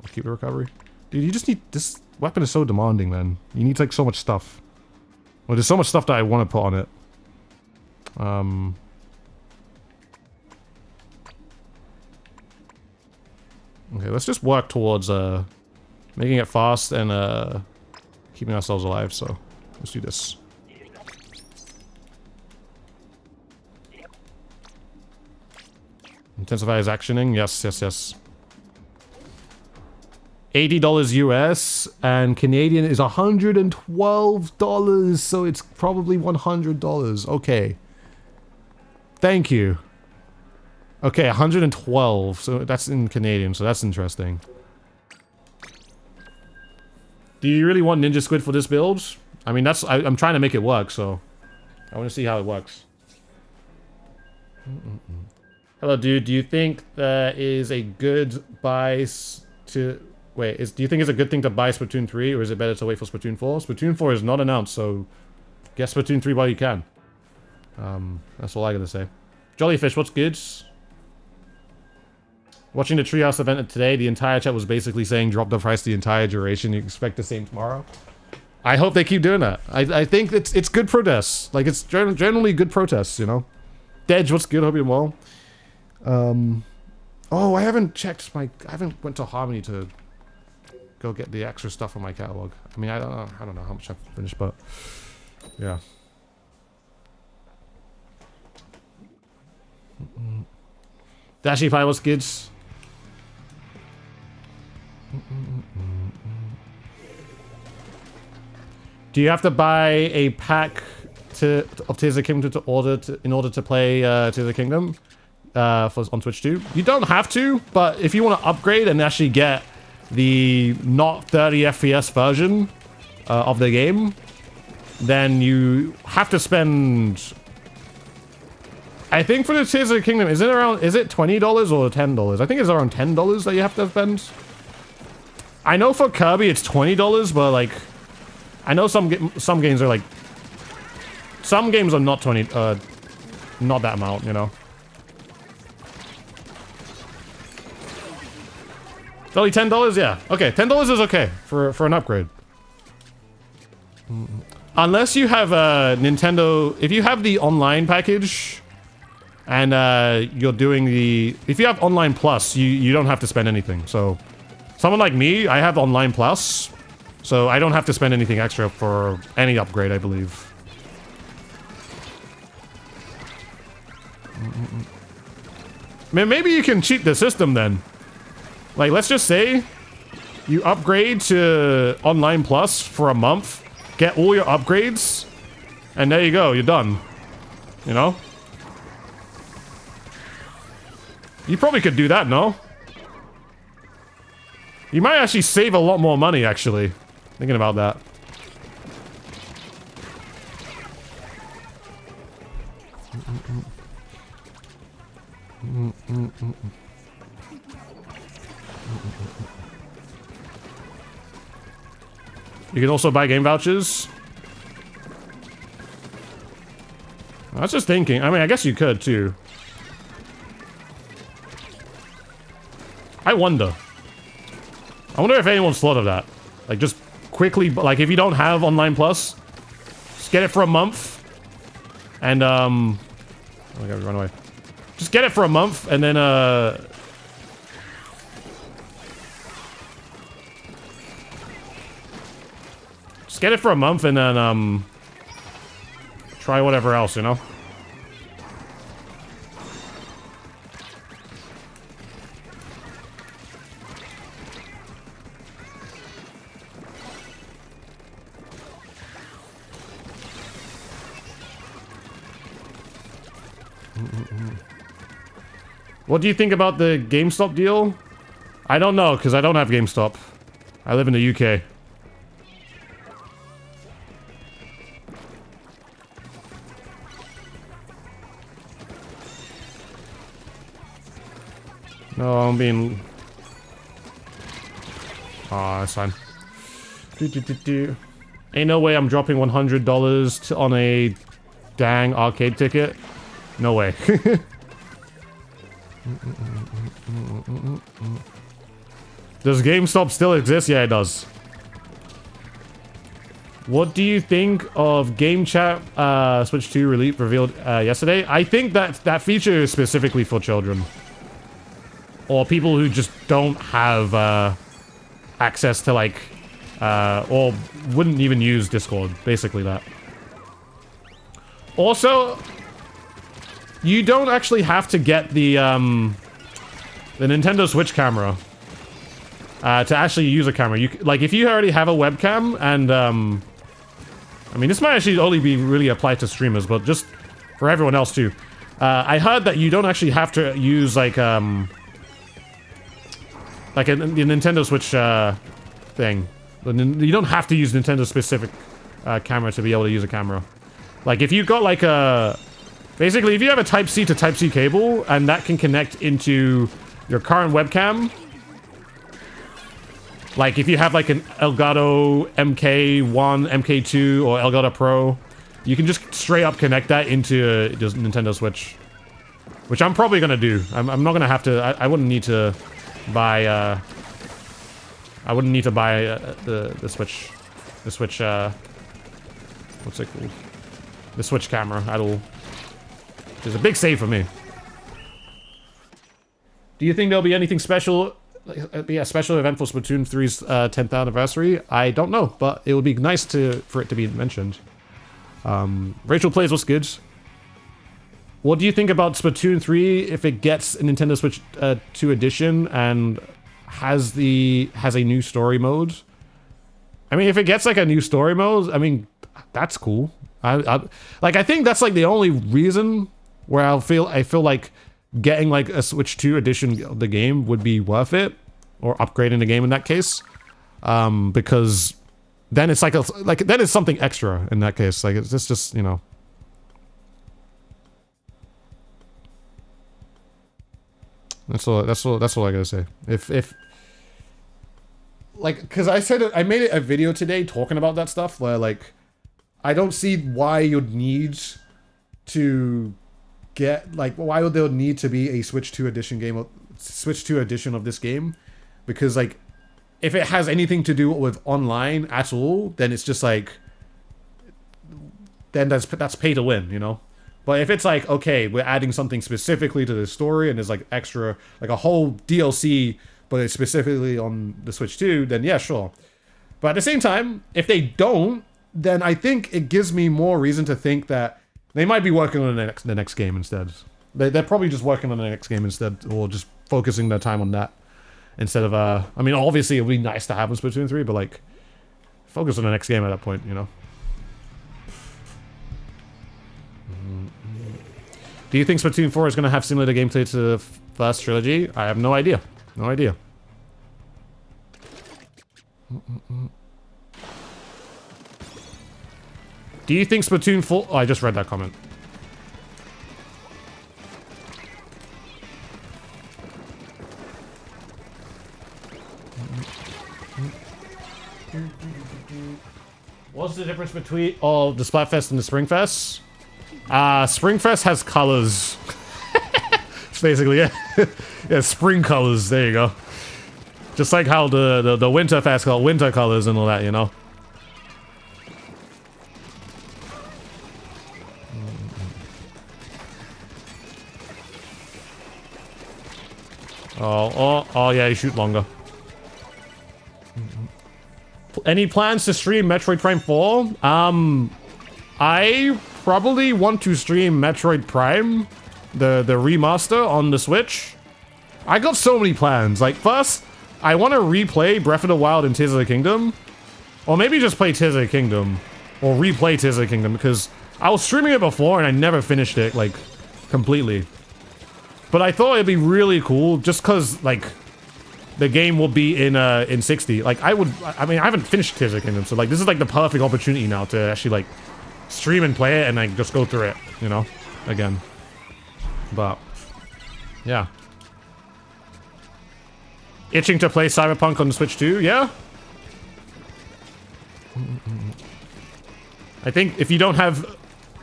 I'll keep the recovery. Dude, you just need this weapon is so demanding, man. You need like so much stuff. Well, there's so much stuff that I want to put on it. Okay, let's just work towards making it fast and keeping ourselves alive. So let's do this. Intensifies actioning. Yes, yes, yes. $80 US and Canadian is $112, so it's probably $100. Okay. Thank you. Okay, 112. So that's in Canadian, so that's interesting. Do you really want Ninja Squid for this build? I mean, I'm trying to make it work, so I want to see how it works. Hello, dude. Do you think that is a good buy to... Wait, do you think it's a good thing to buy Splatoon 3, or is it better to wait for Splatoon 4? Splatoon 4 is not announced, so get Splatoon 3 while you can. That's all I gotta say. Jollyfish, what's good? Watching the Treehouse event today, the entire chat was basically saying drop the price the entire duration. You expect the same tomorrow? I hope they keep doing that. I think it's good protests. Like, it's generally good protests, you know? Dedge, what's good? Hope you're well. Oh, I haven't went to Harmony to go get the extra stuff on my catalog. I mean, I don't know how much I've finished, but yeah. Dashy Pie, what's good? Do you have to buy a pack of Tears of the Kingdom in order to play Tears of the Kingdom on Twitch 2? You don't have to, but if you want to upgrade and actually get the not 30 FPS version of the game, then you have to spend... I think for the Tears of the Kingdom, is it $20 or $10? I think it's around $10 that you have to spend. I know for Kirby it's $20, but like, I know some games are like, some games are not not that amount, you know. It's only $10, yeah. Okay, $10 is okay for an upgrade. Unless you have a Nintendo, if you have the online package. And you're doing if you have Online Plus, you don't have to spend anything. So, someone like me, I have Online Plus, so I don't have to spend anything extra for any upgrade, I believe. Maybe you can cheat the system then. Like, let's just say you upgrade to Online Plus for a month, get all your upgrades, and there you go, you're done. You know? You probably could do that, no? You might actually save a lot more money, actually. Thinking about that. You can also buy game vouchers. I was just thinking. I mean, I guess you could, too. I wonder if anyone's thought of that. Like, just quickly, like, if you don't have Online Plus, just get it for a month. And, oh my god, run away. Just get it for a month, and then, just get it for a month, and then, try whatever else, you know? What do you think about the GameStop deal? I don't know, because I don't have GameStop. I live in the UK. No, I'm being... Ah, that's fine. Ain't no way I'm dropping $100 on a dang arcade ticket. No way. Does GameStop still exist? Yeah, it does. What do you think of Game Chat Switch 2 revealed yesterday? I think that feature is specifically for children. Or people who just don't have access to like... or wouldn't even use Discord. Basically that. Also, you don't actually have to get the Nintendo Switch camera to actually use a camera. Like, if you already have a webcam and... I mean, this might actually only be really applied to streamers, but just for everyone else too. I heard that you don't actually have to use like a Nintendo Switch thing. You don't have to use Nintendo specific camera to be able to use a camera. Like if you've got like a... Basically, if you have a Type-C to Type-C cable and that can connect into your current webcam... Like, if you have, like, an Elgato MK1, MK2, or Elgato Pro, you can just straight up connect that into just Nintendo Switch. Which I'm probably gonna do. I'm not gonna have to... I wouldn't need to buy, I wouldn't need to buy the Switch... The Switch, what's it called? The Switch camera at all. It's a big save for me. Do you think there'll be anything special... Be a special event for Splatoon 3's 10th anniversary? I don't know, but it would be nice for it to be mentioned. Rachel Plays, what's good? What do you think about Splatoon 3 if it gets a Nintendo Switch 2 edition and has a new story mode? I mean, if it gets like a new story mode, I mean, that's cool. I think that's like the only reason where I feel like getting like a Switch 2 edition of the game would be worth it, or upgrading the game in that case, because then it's like then it's something extra in that case. Like it's just you know. That's all I gotta say. If like, cause I made a video today talking about that stuff where like I don't see why you'd need to get like why would there need to be a Switch 2 edition game, Switch 2 edition of this game, because like if it has anything to do with online at all, then it's just like then that's pay to win, you know. But if it's like, okay, we're adding something specifically to the story and there's like extra, like a whole DLC, but it's specifically on the Switch 2, then yeah, sure. But at the same time, if they don't, then I think it gives me more reason to think that they might be working on the next game instead. They're probably just working on the next game instead, or just focusing their time on that instead of I mean, obviously it would be nice to have in Splatoon 3, but like focus on the next game at that point, you know. Do you think Splatoon 4 is going to have similar gameplay to the first trilogy? I have no idea. No idea. Do you think Splatoon 4... Oh, I just read that comment. What's the difference between the Splatfest and the Springfest? Springfest has colors. It's basically it. Yeah, spring colors. There you go. Just like how the Winterfest got winter colors and all that, you know. Oh yeah, you shoot longer. Any plans to stream Metroid Prime 4? I probably want to stream Metroid Prime, the remaster on the Switch. I got so many plans. Like, first, I want to replay Breath of the Wild and Tears of the Kingdom. Or maybe just play Tears of the Kingdom. Or replay Tears of the Kingdom, because I was streaming it before and I never finished it, like, completely. But I thought it'd be really cool, just because, like, the game will be in 60. Like, I mean, I haven't finished Tears of the Kingdom, so, like, this is, like, the perfect opportunity now to actually, like, stream and play it and, like, just go through it, you know, again. But, yeah. Itching to play Cyberpunk on the Switch too? Yeah? I think if you don't have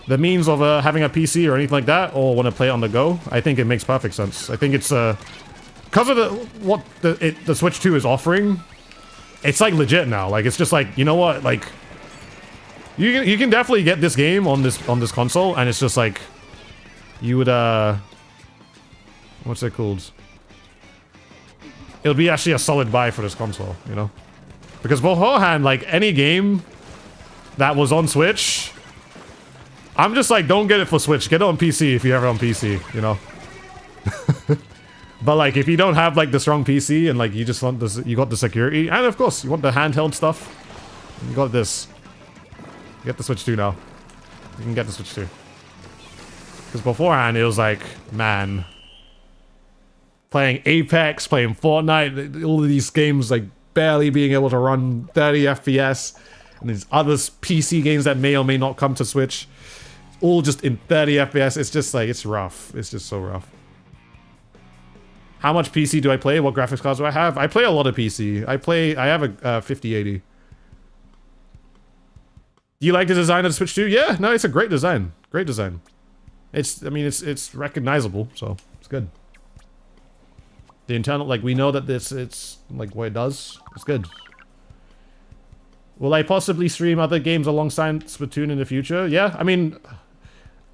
the means of having a PC or anything like that, or want to play it on the go, I think it makes perfect sense. I think it's because of what the Switch 2 is offering, it's like legit now. Like it's just like, you know what, like you can definitely get this game on this console, and it's just like you would what's it called? It'll be actually a solid buy for this console, you know? Because beforehand, like any game that was on Switch, I'm just like, don't get it for Switch. Get it on PC if you have it on PC, you know? But like, if you don't have like the strong PC and like you just want this, you got the security, and of course, you want the handheld stuff, you got this. You get the Switch 2 now. You can get the Switch 2. Because beforehand, it was like, man, playing Apex, playing Fortnite, all of these games like barely being able to run 30 FPS, and these other PC games that may or may not come to Switch, all just in 30 FPS. It's just like, it's rough. It's just so rough. How much PC do I play? What graphics cards do I have? I play a lot of PC. I have a 5080. Do you like the design of the Switch 2? Yeah, no, it's a great design. Great design. I mean, it's recognizable, so it's good. The internal, like, we know that it's like what it does. It's good. Will I possibly stream other games alongside Splatoon in the future? Yeah, I mean,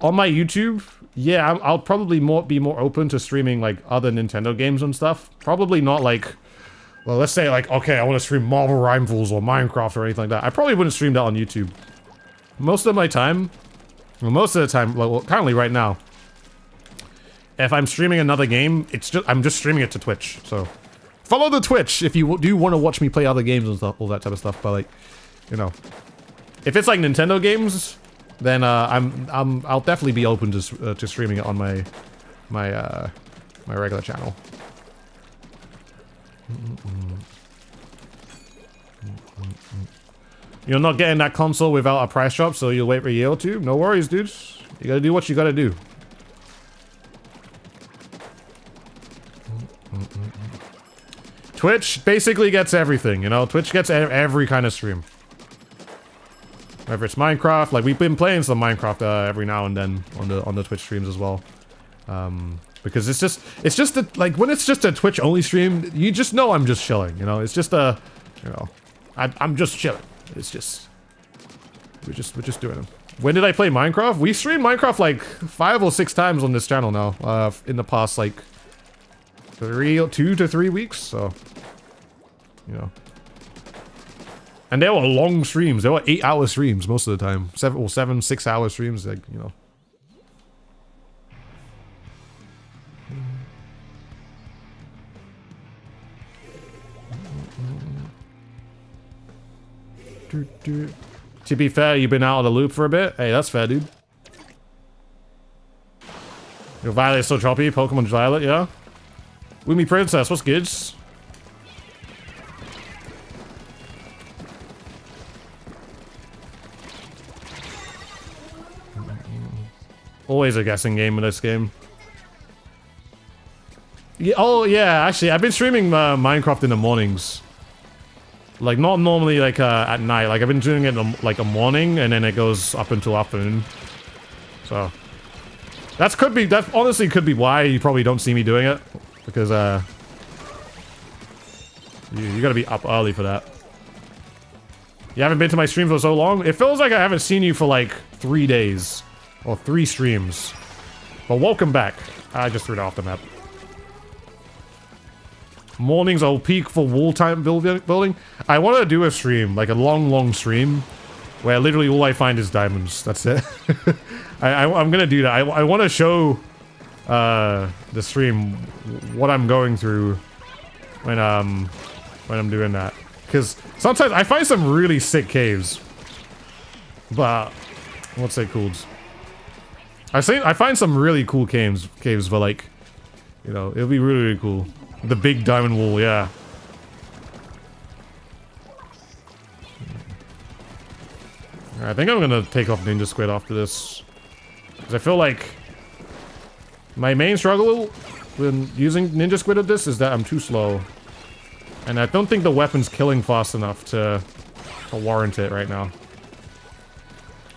on my YouTube, yeah, I'll probably be more open to streaming like other Nintendo games and stuff. Probably not like, well, let's say like, okay, I want to stream Marvel Rivals or Minecraft or anything like that. I probably wouldn't stream that on YouTube. Most of the time, well, currently right now, if I'm streaming another game, I'm just streaming it to Twitch. So follow the Twitch if you do want to watch me play other games and stuff, all that type of stuff. But like, you know, if it's like Nintendo games, then I'll definitely be open to streaming it on my regular channel. You're not getting that console without a price drop, so you'll wait for a year or two? No worries, dude. You gotta do what you gotta do. Twitch basically gets everything, you know? Twitch gets every kind of stream. Whether it's Minecraft, like we've been playing some Minecraft every now and then on the Twitch streams as well. Because it's just like when it's just a Twitch only stream, you just know I'm just chilling, you know? It's just you know, I'm just chilling. It's just we're just doing it. When did I play Minecraft? We streamed Minecraft like 5 or 6 times on this channel now. In the past like 2 to 3 weeks, so you know. And they were long streams. They were 8-hour streams most of the time. 6-hour streams, like, you know. To be fair, you've been out of the loop for a bit. Hey, that's fair, dude. Your Violet's so choppy. Pokemon Violet, yeah. Woomy Princess, what's good? Always a guessing game in this game. Yeah, oh yeah, actually, I've been streaming Minecraft in the mornings. Like, not normally like at night. Like, I've been doing it in like a morning, and then it goes up until afternoon. So that honestly could be why you probably don't see me doing it, because you gotta be up early for that. You haven't been to my stream for so long. It feels like I haven't seen you for like 3 days. Or 3 streams. But welcome back. I just threw it off the map. Mornings I'll peak for wall time building. I want to do a stream, like a long stream, where literally all I find is diamonds. That's it. I'm gonna do that. I want to show the stream what I'm going through when I'm doing that. Because sometimes I find some really sick caves. But what's it called? I find some really cool caves, but like, you know, it'll be really cool. The big diamond wall, yeah. I think I'm gonna take off Ninja Squid after this. Because I feel like my main struggle when using Ninja Squid at this is that I'm too slow. And I don't think the weapon's killing fast enough to warrant it right now.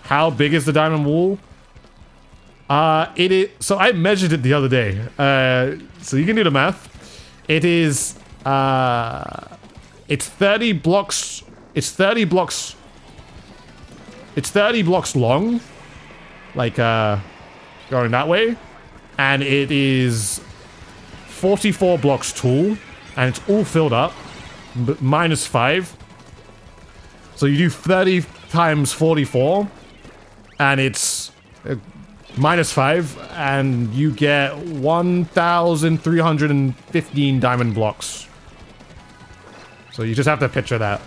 How big is the diamond wool? It is... So I measured it the other day. So you can do the math. It is... It's 30 blocks... It's 30 blocks... It's 30 blocks long. Like, going that way. And it is 44 blocks tall. And it's all filled up. Minus 5. So you do 30 times 44. And it's minus 5. And you get 1,315 diamond blocks. So you just have to picture that.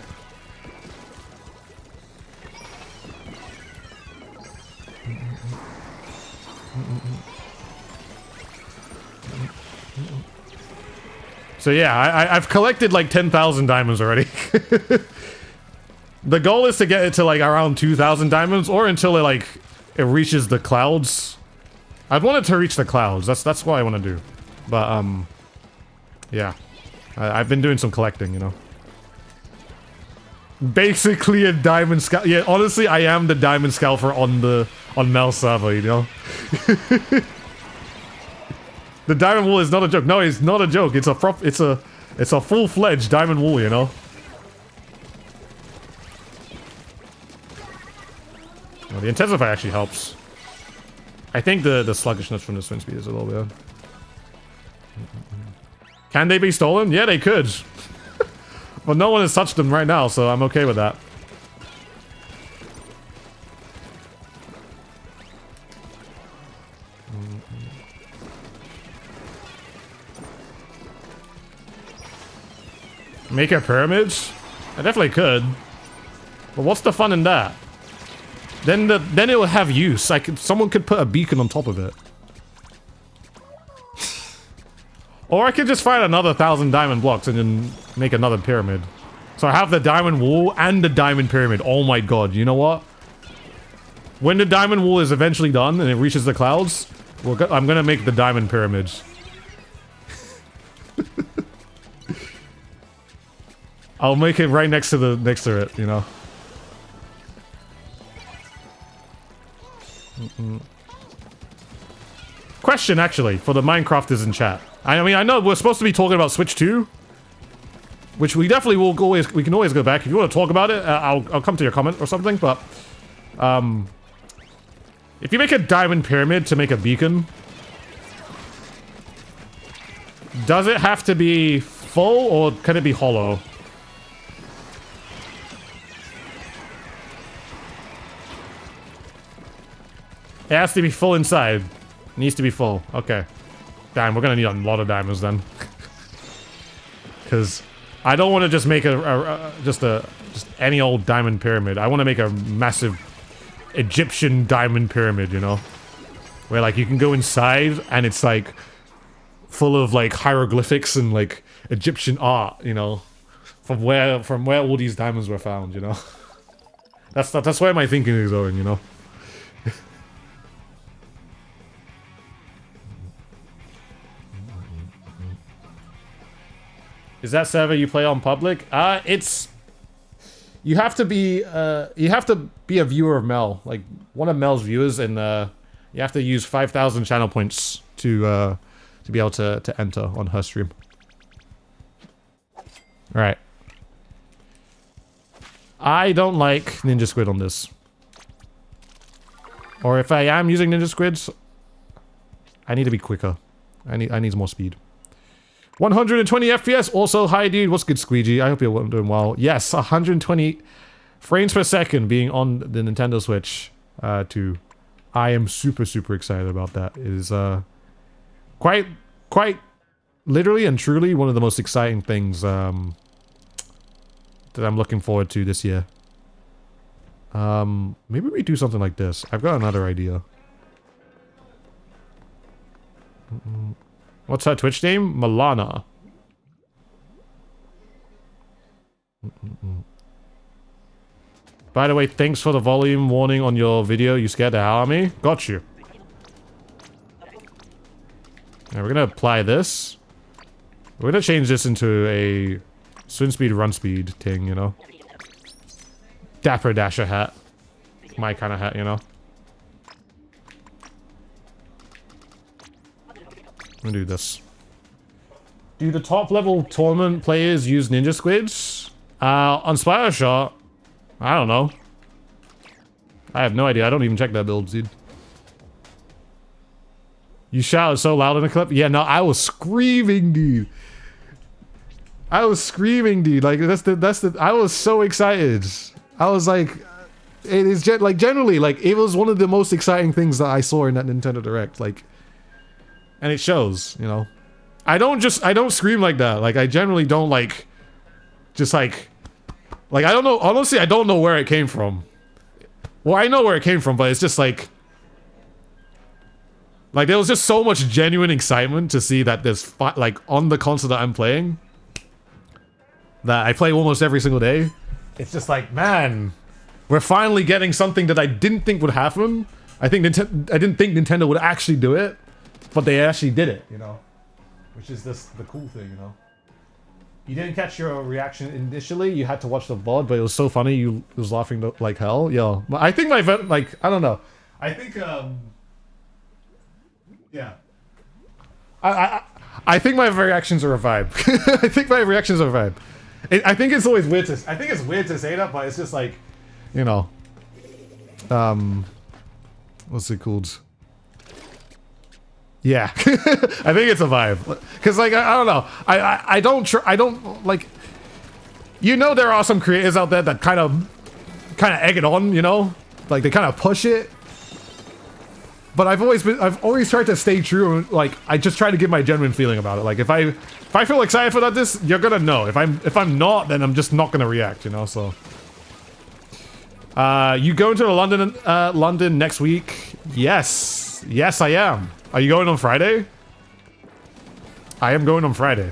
So yeah, I've collected like 10,000 diamonds already. The goal is to get it to like around 2,000 diamonds, or until it reaches the clouds. I'd want it to reach the clouds. That's what I want to do. But yeah, I've been doing some collecting, you know. Basically a diamond scout. Yeah, honestly, I am the diamond scalper on Mel server, you know. The diamond wool is not a joke. No, it's not a joke. It's a full-fledged diamond wool, you know. Well, the intensify actually helps. I think the sluggishness from the swing speed is a little bit. Can they be stolen? Yeah, they could. But no one has touched them right now, so I'm okay with that. Make a pyramid? I definitely could. But what's the fun in that? Then it will have use. Someone could put a beacon on top of it. Or I could just find another 1,000 diamond blocks and then make another pyramid. So I have the diamond wool and the diamond pyramid. Oh my god, you know what? When the diamond wool is eventually done and it reaches the clouds, I'm gonna make the diamond pyramids. I'll make it right next to it, you know. Question, actually, for the Minecrafters in chat. I mean, I know we're supposed to be talking about Switch 2, which we definitely we can always go back. If you want to talk about it, I'll come to your comment or something, but... if you make a diamond pyramid to make a beacon... Does it have to be full, or can it be hollow? It has to be full inside. It needs to be full. Okay. Damn, we're gonna need a lot of diamonds then. Because I don't want to just make just any old diamond pyramid. I want to make a massive Egyptian diamond pyramid, you know? Where like you can go inside and it's like full of like hieroglyphics and like Egyptian art, you know? From where all these diamonds were found, you know? That's where my thinking is going, you know? Is that server you play on public? It's... You have to be a viewer of Mel. Like, one of Mel's viewers, and you have to use 5,000 channel points to be able to enter on her stream. Alright. I don't like Ninja Squid on this. Or if I am using Ninja Squids, I need to be quicker. I need more speed. 120 FPS. Also, hi dude, what's good, Squeegee? I hope you're doing well. Yes, 120 frames per second being on the Nintendo Switch 2. I am super excited about that. It is quite literally and truly one of the most exciting things that I'm looking forward to this year. Maybe we do something like this. I've got another idea. What's her Twitch name? Milana. By the way, thanks for the volume warning on your video. You scared the hell out of me? Got you. Now we're gonna apply this. We're gonna change this into a Swim speed, run speed thing, you know. Dapper Dasher hat. My kind of hat, you know. I'm gonna do this. Do the top level tournament players use ninja squids? On Splattershot? I don't know. I have no idea. I don't even check that build, dude. You shouted so loud in the clip? Yeah, no, I was screaming, dude. I was screaming, dude. Like, I was so excited. I was like, it is generally, like, it was one of the most exciting things that I saw in that Nintendo Direct. Like, and it shows, you know. I don't scream like that. Like, I generally don't, like, just, like, I don't know, honestly, I don't know where it came from. Well, I know where it came from, but it's just, like, there was just so much genuine excitement to see that there's, like, on the console that I'm playing, that I play almost every single day. It's just like, man, we're finally getting something that I didn't think would happen. I didn't think Nintendo would actually do it, but they actually did it, you know? Which is the cool thing, you know? You didn't catch your reaction initially, you had to watch the VOD, but it was so funny, you was laughing like hell. Yo, I think I don't know. I think, yeah. I think my reactions are a vibe. I think my reactions are a vibe. I think it's always weird to say that, but it's just like, you know, what's it called? Yeah, I think it's a vibe. Cause like I don't know, I don't like, you know, there are some creators out there that kind of egg it on, you know, like they kind of push it. But I've always tried to stay true. Like, I just try to give my genuine feeling about it. Like, if I feel excited for this, you're gonna know. If I'm not, then I'm just not gonna react, you know. So, you going to London next week? Yes, I am. Are you going on Friday? I am going on Friday.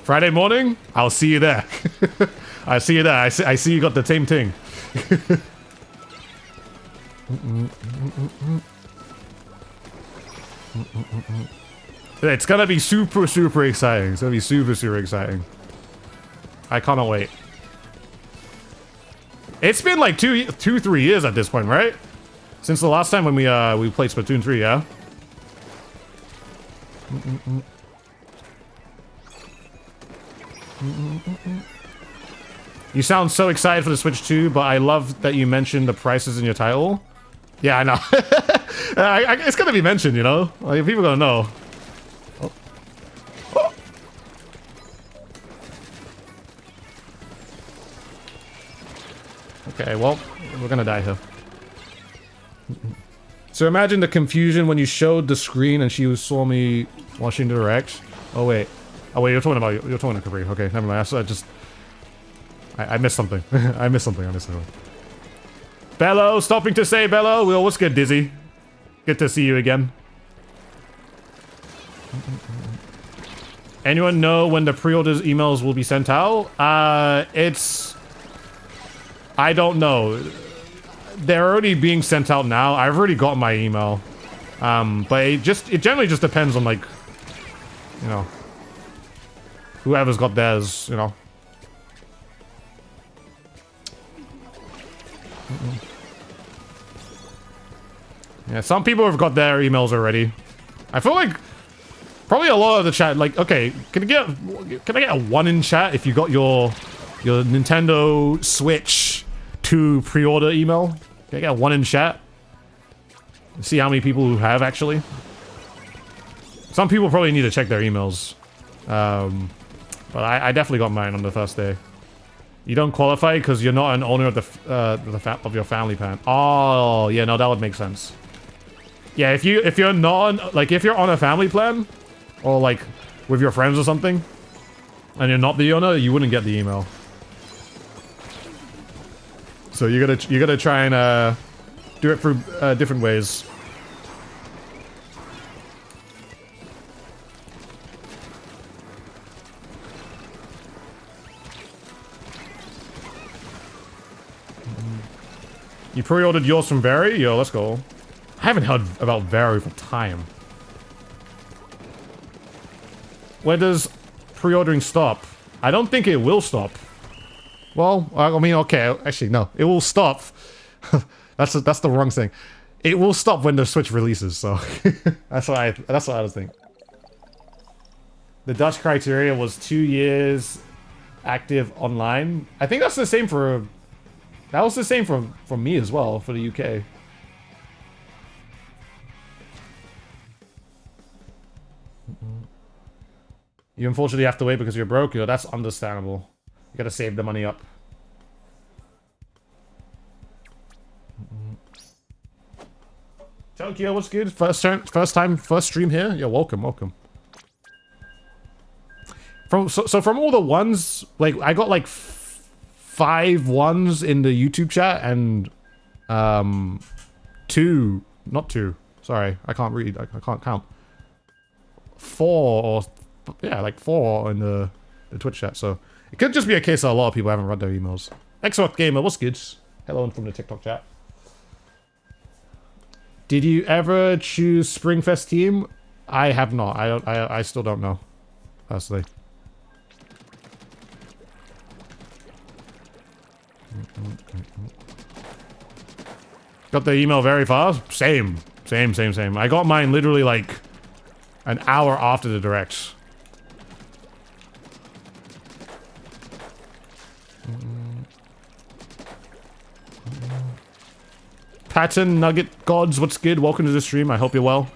Friday morning? I'll see you there. I see you there. I see you got the same thing. It's gonna be super exciting. It's gonna be super exciting. I cannot wait. It's been like 3 years at this point, right? Since the last time when we played Splatoon 3, yeah? You sound so excited for the Switch 2, but I love that you mentioned the prices in your title. Yeah, I know. It's gonna be mentioned, you know? Like, people gonna know. Oh. Oh. Okay, well, we're gonna die here. So imagine the confusion when you showed the screen and she saw me watching the Direct. Oh wait, you're talking to Capri. Okay, never mind. I missed something. I missed something on this one. Bello, stopping to say Bello. Well, what's good, Dizzy? Good to see you again. Anyone know when the pre-orders emails will be sent out? I don't know. They're already being sent out now. I've already got my email. But it generally just depends on, like, you know, whoever's got theirs, you know. Yeah, some people have got their emails already. I feel like probably a lot of the chat, like, okay, can I get a 1 in chat if you got your Nintendo Switch 2 pre-order email? Can I get a 1 in chat? See how many people who have, actually. Some people probably need to check their emails. But I definitely got mine on the first day. You don't qualify because you're not an owner of of your family plan. Oh, yeah, no, that would make sense. Yeah, if you're not, like, if you're on a family plan, or like with your friends or something, and you're not the owner, you wouldn't get the email. So you gotta try and do it through different ways. You pre-ordered yours from Barry? Yo, let's go. I haven't heard about Barry for time. Where does pre-ordering stop? I don't think it will stop. Well, I mean, okay, actually, no. It will stop. That's the wrong thing. It will stop when the Switch releases, so... that's what I was thinking. The Dutch criteria was 2 years active online. I think that's the same for... That was the same for me as well, for the UK. You unfortunately have to wait because you're broke. Yo, that's understandable. You gotta save the money up. Tokyo, what's good? First stream here? You're welcome. From all the ones, like, I got like 5 ones in the YouTube chat and 2, not 2. Sorry, I can't read. I can't count. 4 or yeah, like 4 in the Twitch chat. So it could just be a case that a lot of people haven't read their emails. Xbox Gamer, what's good? Hello, and from the TikTok chat. Did you ever choose Springfest team? I have not. I still don't know, personally. Got the email very fast? Same. I got mine literally like an hour after the direct. Patton Nugget Gods, what's good? Welcome to the stream. I hope you're well.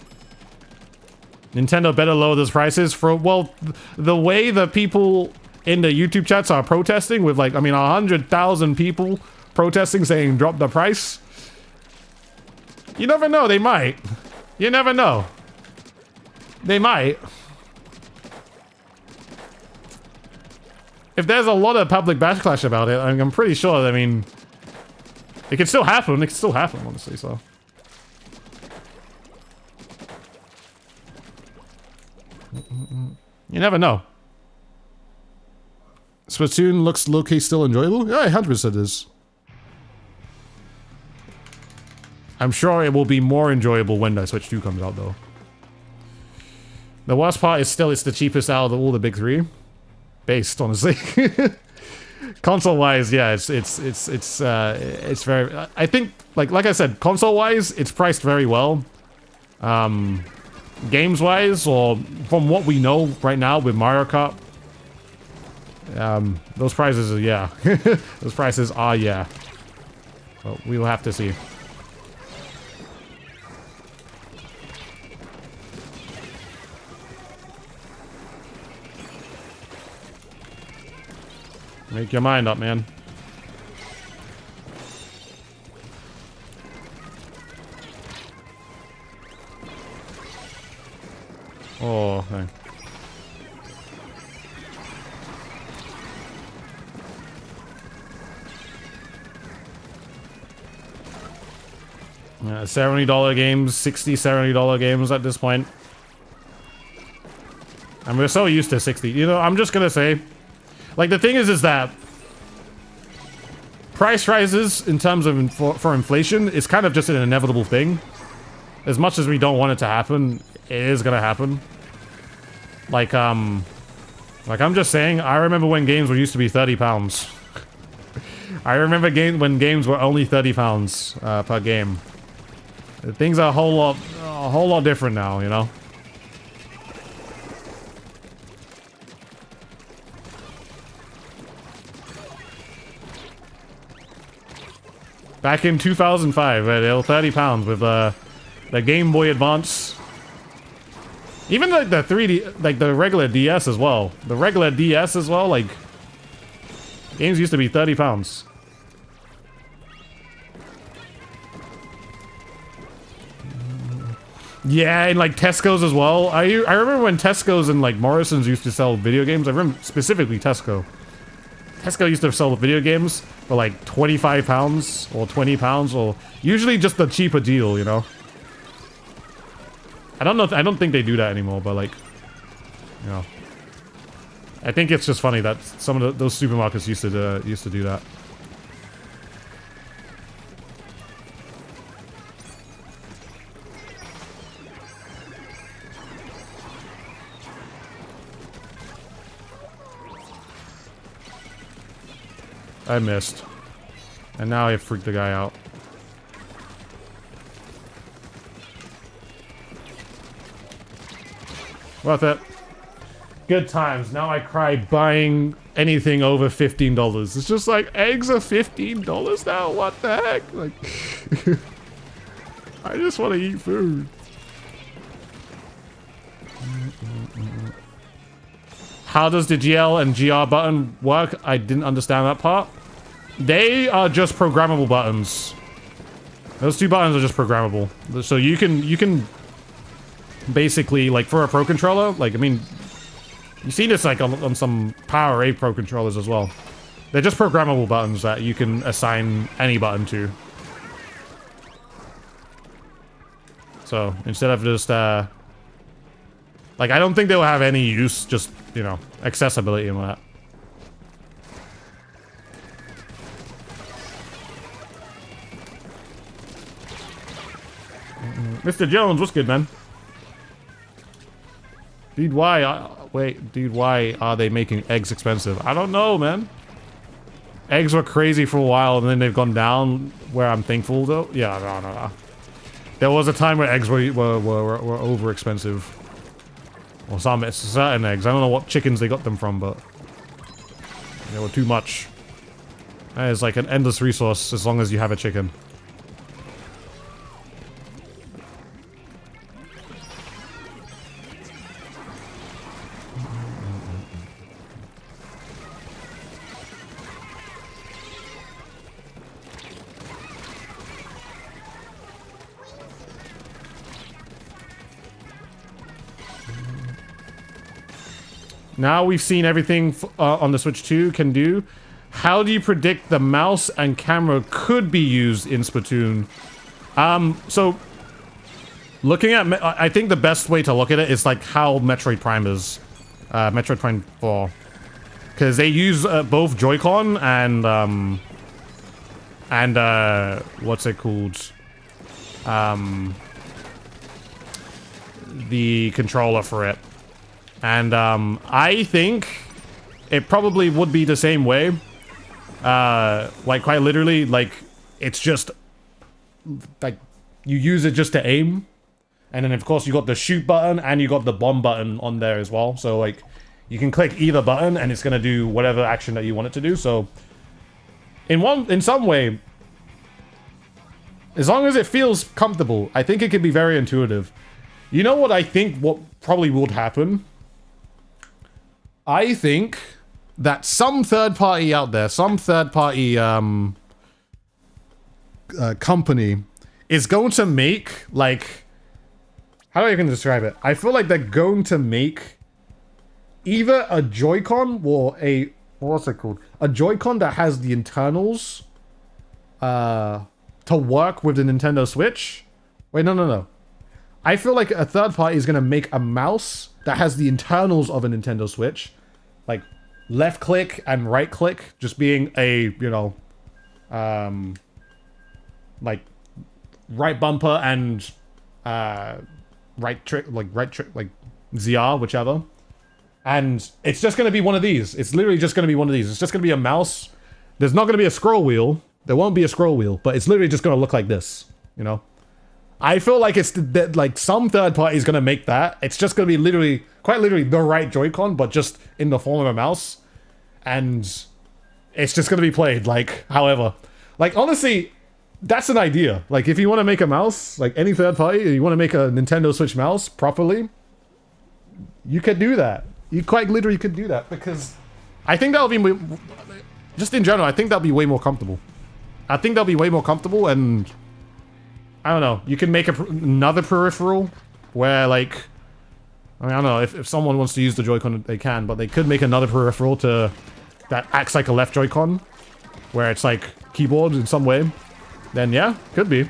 Nintendo better lower those prices for, well, the way the people in the YouTube chats are protesting with, like, I mean, 100,000 people protesting saying drop the price. You never know, they might. You never know. They might. If there's a lot of public backlash about it, I'm pretty sure, I mean, it can still happen. It can still happen, honestly, so. You never know. Splatoon looks low-key still enjoyable? Yeah, 100% is. I'm sure it will be more enjoyable when the Switch 2 comes out, though. The worst part is still it's the cheapest out of all the big 3. Based, honestly. Console-wise, yeah, it's very... I think, like I said, console-wise, it's priced very well. Games-wise, or from what we know right now with Mario Kart, those prices are, yeah. Those prices are, yeah. Well, we will have to see. Make your mind up, man. Oh, okay. Yeah, $70 games, $60, $70 games at this point. And we're so used to 60. You know, I'm just gonna say, like, the thing is that price rises in terms of for inflation is kind of just an inevitable thing. As much as we don't want it to happen, it is gonna happen. Like I'm just saying, I remember when games were used to be £30. I remember when games were only £30 per game. Things are a whole lot different now, you know. Back in 2005, they were £30 with the Game Boy Advance. Even like the 3D, like the regular DS as well. The regular DS as well, like, games used to be £30. Yeah, and like Tesco's as well. I remember when Tesco's and like Morrison's used to sell video games. I remember specifically Tesco. Tesco used to sell video games for like £25 or £20 or usually just the cheaper deal, you know. I don't think they do that anymore, but like, you know, I think it's just funny that some of those supermarkets used to do that. I missed. And now I freaked the guy out. Worth it. Good times. Now I cry buying anything over $15. It's just like, eggs are $15 now? What the heck? Like, I just want to eat food. How does the GL and GR button work? I didn't understand that part. They are just programmable buttons. Those two buttons are just programmable. So you can basically, like, for a Pro controller, like, I mean, you see this, like, on some Power A Pro controllers as well. They're just programmable buttons that you can assign any button to. So, instead of just, like, I don't think they'll have any use, just, you know, accessibility and that. Mr. Jones, what's good, man? Dude, why? Wait, dude, why are they making eggs expensive? I don't know, man. Eggs were crazy for a while, and then they've gone down. Where I'm thankful, though. Yeah, no. There was a time where eggs were over expensive. Or some certain eggs. I don't know what chickens they got them from, but they were too much. That is like an endless resource as long as you have a chicken. Now we've seen everything on the Switch 2 can do. How do you predict the mouse and camera could be used in Splatoon? So looking at, I think the best way to look at it is like how Metroid Prime is, Metroid Prime 4, because they use both Joy-Con and what's it called? The controller for it. And, I think it probably would be the same way. Like, quite literally, like, it's just, like, you use it just to aim. And then, of course, you got the shoot button and you got the bomb button on there as well. So, like, you can click either button and it's gonna do whatever action that you want it to do. So, in some way, as long as it feels comfortable, I think it can be very intuitive. You know what I think what probably would happen? I think that some third party out there, some third party company is going to make, like, how do I even describe it? I feel like they're going to make either a Joy-Con or a, what's it called? A Joy-Con that has the internals to work with the Nintendo Switch. Wait, no. I feel like a third party is going to make a mouse that has the internals of a Nintendo Switch. Like, left click and right click just being a, you know, like, right bumper and, right trick, like, ZR, whichever. And it's just going to be one of these. It's literally just going to be one of these. It's just going to be a mouse. There's not going to be a scroll wheel. There won't be a scroll wheel, but it's literally just going to look like this, you know? I feel like it's like some third party is going to make that. It's just going to be literally, quite literally the right Joy-Con, but just in the form of a mouse. And it's just going to be played, like, however. Like, honestly, that's an idea. Like, if you want to make a mouse, like any third party, you want to make a Nintendo Switch mouse properly, you could do that. You quite literally could do that, because I think that'll be, just in general, I think that'll be way more comfortable. I think that'll be way more comfortable, and I don't know, you can make another peripheral where, like, I mean, I don't know, if someone wants to use the Joy-Con, they can, but they could make another peripheral that acts like a left Joy-Con, where it's like keyboard in some way. Then yeah, could be.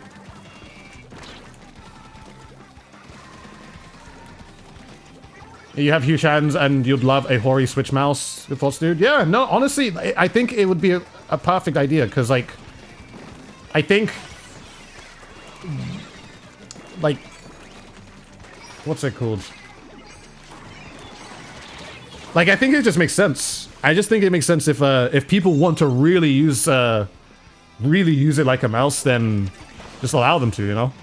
You have huge hands and you'd love a Hori Switch mouse, your thoughts, dude? Yeah, no, honestly, I think it would be a perfect idea, because, like, I think, like, what's it called? Like, I think it just makes sense. I just think it makes sense if people want to really use it like a mouse, then just allow them to, you know?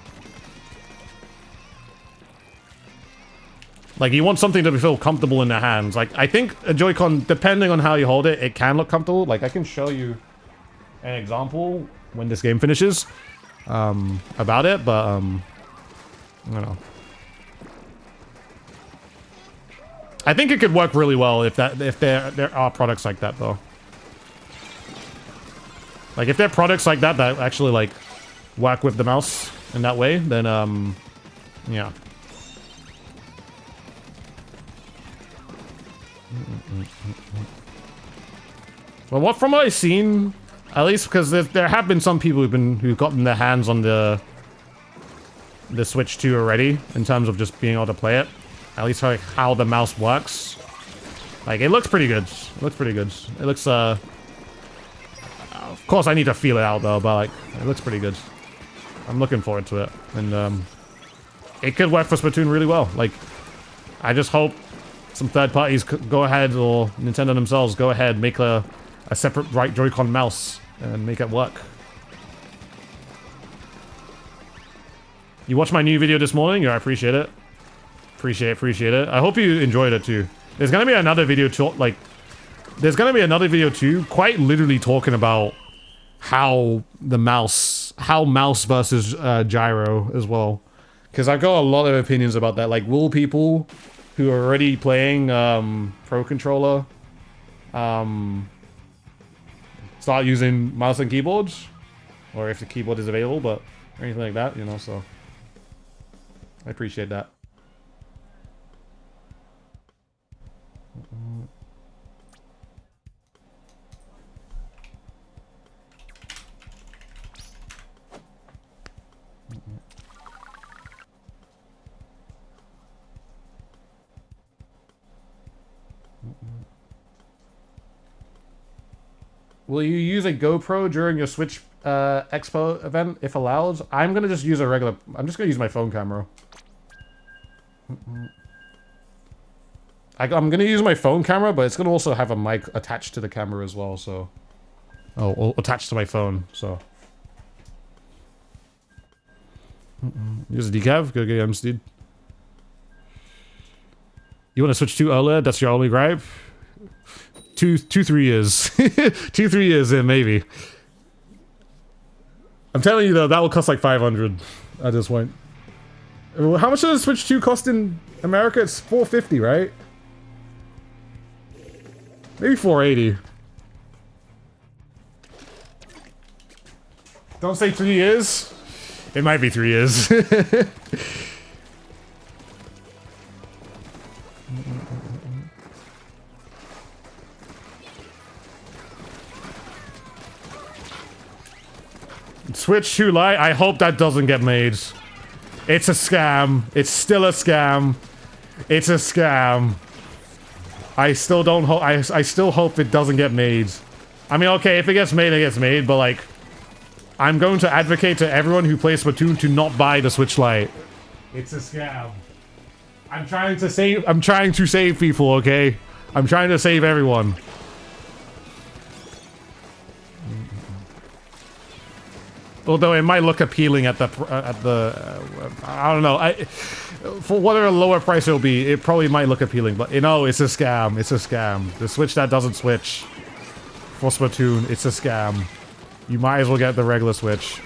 Like, you want something to feel comfortable in their hands. Like, I think a Joy-Con, depending on how you hold it, it can look comfortable. Like, I can show you an example when this game finishes about it, but, I don't know. I think it could work really well if there are products like that, though. Like, if there are products like that that actually, like, work with the mouse in that way, then, yeah. Well, from what I've seen, at least, because there have been some people who've gotten their hands on the Switch 2 already, in terms of just being able to play it. At least like how the mouse works. Like, it looks pretty good. It looks pretty good. It looks, of course I need to feel it out though, but like, it looks pretty good. I'm looking forward to it. And, it could work for Splatoon really well. Like, I just hope some third parties go ahead, or Nintendo themselves go ahead, make a separate right Joy-Con mouse and make it work. You watched my new video this morning? Yeah, I appreciate it. Appreciate it. I hope you enjoyed it too. There's gonna be another video too, quite literally talking about how mouse versus gyro as well. Because I've got a lot of opinions about that. Like, will people who are already playing Pro Controller start using mouse and keyboards? Or if the keyboard is available, but or anything like that, you know, so I appreciate that. Will you use a GoPro during your Switch Expo event, if allowed? I'm gonna just use I'm just gonna use my phone camera. I'm gonna use my phone camera, but it's gonna also have a mic attached to the camera as well, so... Oh, attached to my phone, so... Use a decav? Good games, dude. You wanna switch to OLED? That's your only gripe? 3 years. 3 years in, maybe. I'm telling you though, that will cost like 500 at this point. How much does the Switch 2 cost in America? It's $450, right? Maybe $480. Don't say 3 years. It might be 3 years. Switch 2 Lite, I hope that doesn't get made. It's a scam. It's still a scam. It's a scam. I still don't hope. I still hope it doesn't get made. I mean, okay, if it gets made, it gets made, but like, I'm going to advocate to everyone who plays Splatoon to not buy the Switch Lite. It's a scam. I'm trying to save people, okay? I'm trying to save everyone. Although it might look appealing at the I don't know. For whatever lower price it'll be, it probably might look appealing. But you know, it's a scam. It's a scam. The Switch that doesn't switch for Splatoon, it's a scam. You might as well get the regular Switch.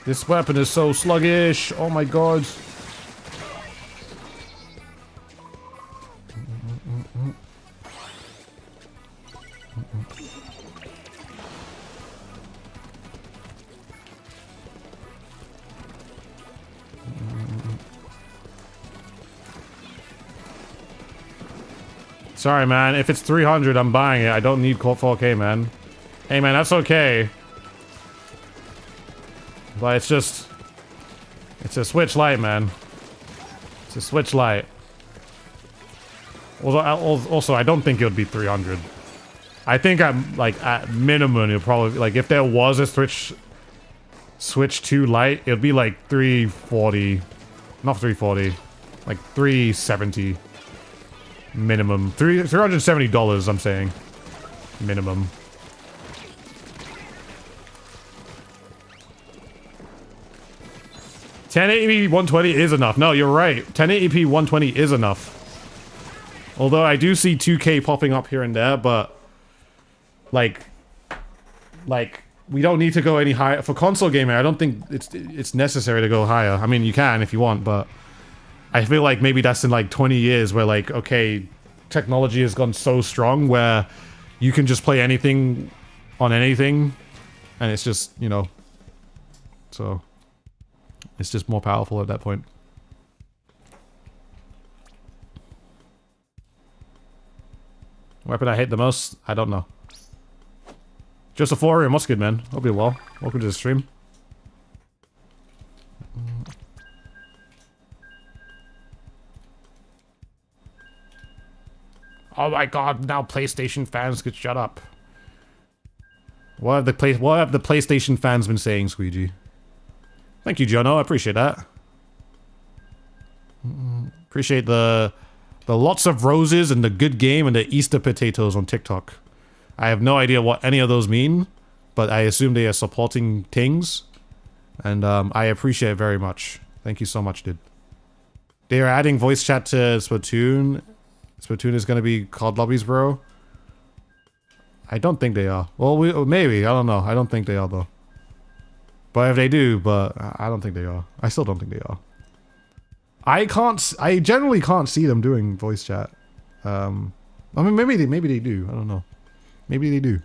This weapon is so sluggish. Oh my god. Sorry, man. If it's 300, I'm buying it. I don't need 4K, man. Hey, man, that's okay. But it's just... It's a Switch Lite, man. It's a Switch Lite. Also, I don't think it would be 300. I think I'm like at minimum it'll probably like if there was a Switch 2 Lite, it'd be like 340, not 340, like 370 minimum. $370. I'm saying minimum. $1080p 120 is enough. No, you're right. 1080p 120 is enough. Although I do see 2K popping up here and there, but like we don't need to go any higher for console gaming. I don't think it's necessary to go higher. I mean, you can if you want, but I feel like maybe that's in like 20 years where like okay, technology has gone so strong where you can just play anything on anything, and it's just, you know, so it's just more powerful at that point. Weapon I hate the most? I don't know. Josephorium, what's good, man? Hope you're well. Welcome to the stream. Oh my god, now PlayStation fans could shut up. What have the PlayStation fans been saying, Squeegee? Thank you, Jono. I appreciate that. Appreciate the lots of roses and the good game and the Easter potatoes on TikTok. I have no idea what any of those mean, but I assume they are supporting things. And I appreciate it very much. Thank you so much, dude. They are adding voice chat to Splatoon. Splatoon is going to be COD lobbies, bro. I don't think they are. Well, maybe. I don't know. I don't think they are, though. But if they do, but I don't think they are. I still don't think they are. I generally can't see them doing voice chat. I mean, maybe they do. I don't know. Maybe they do.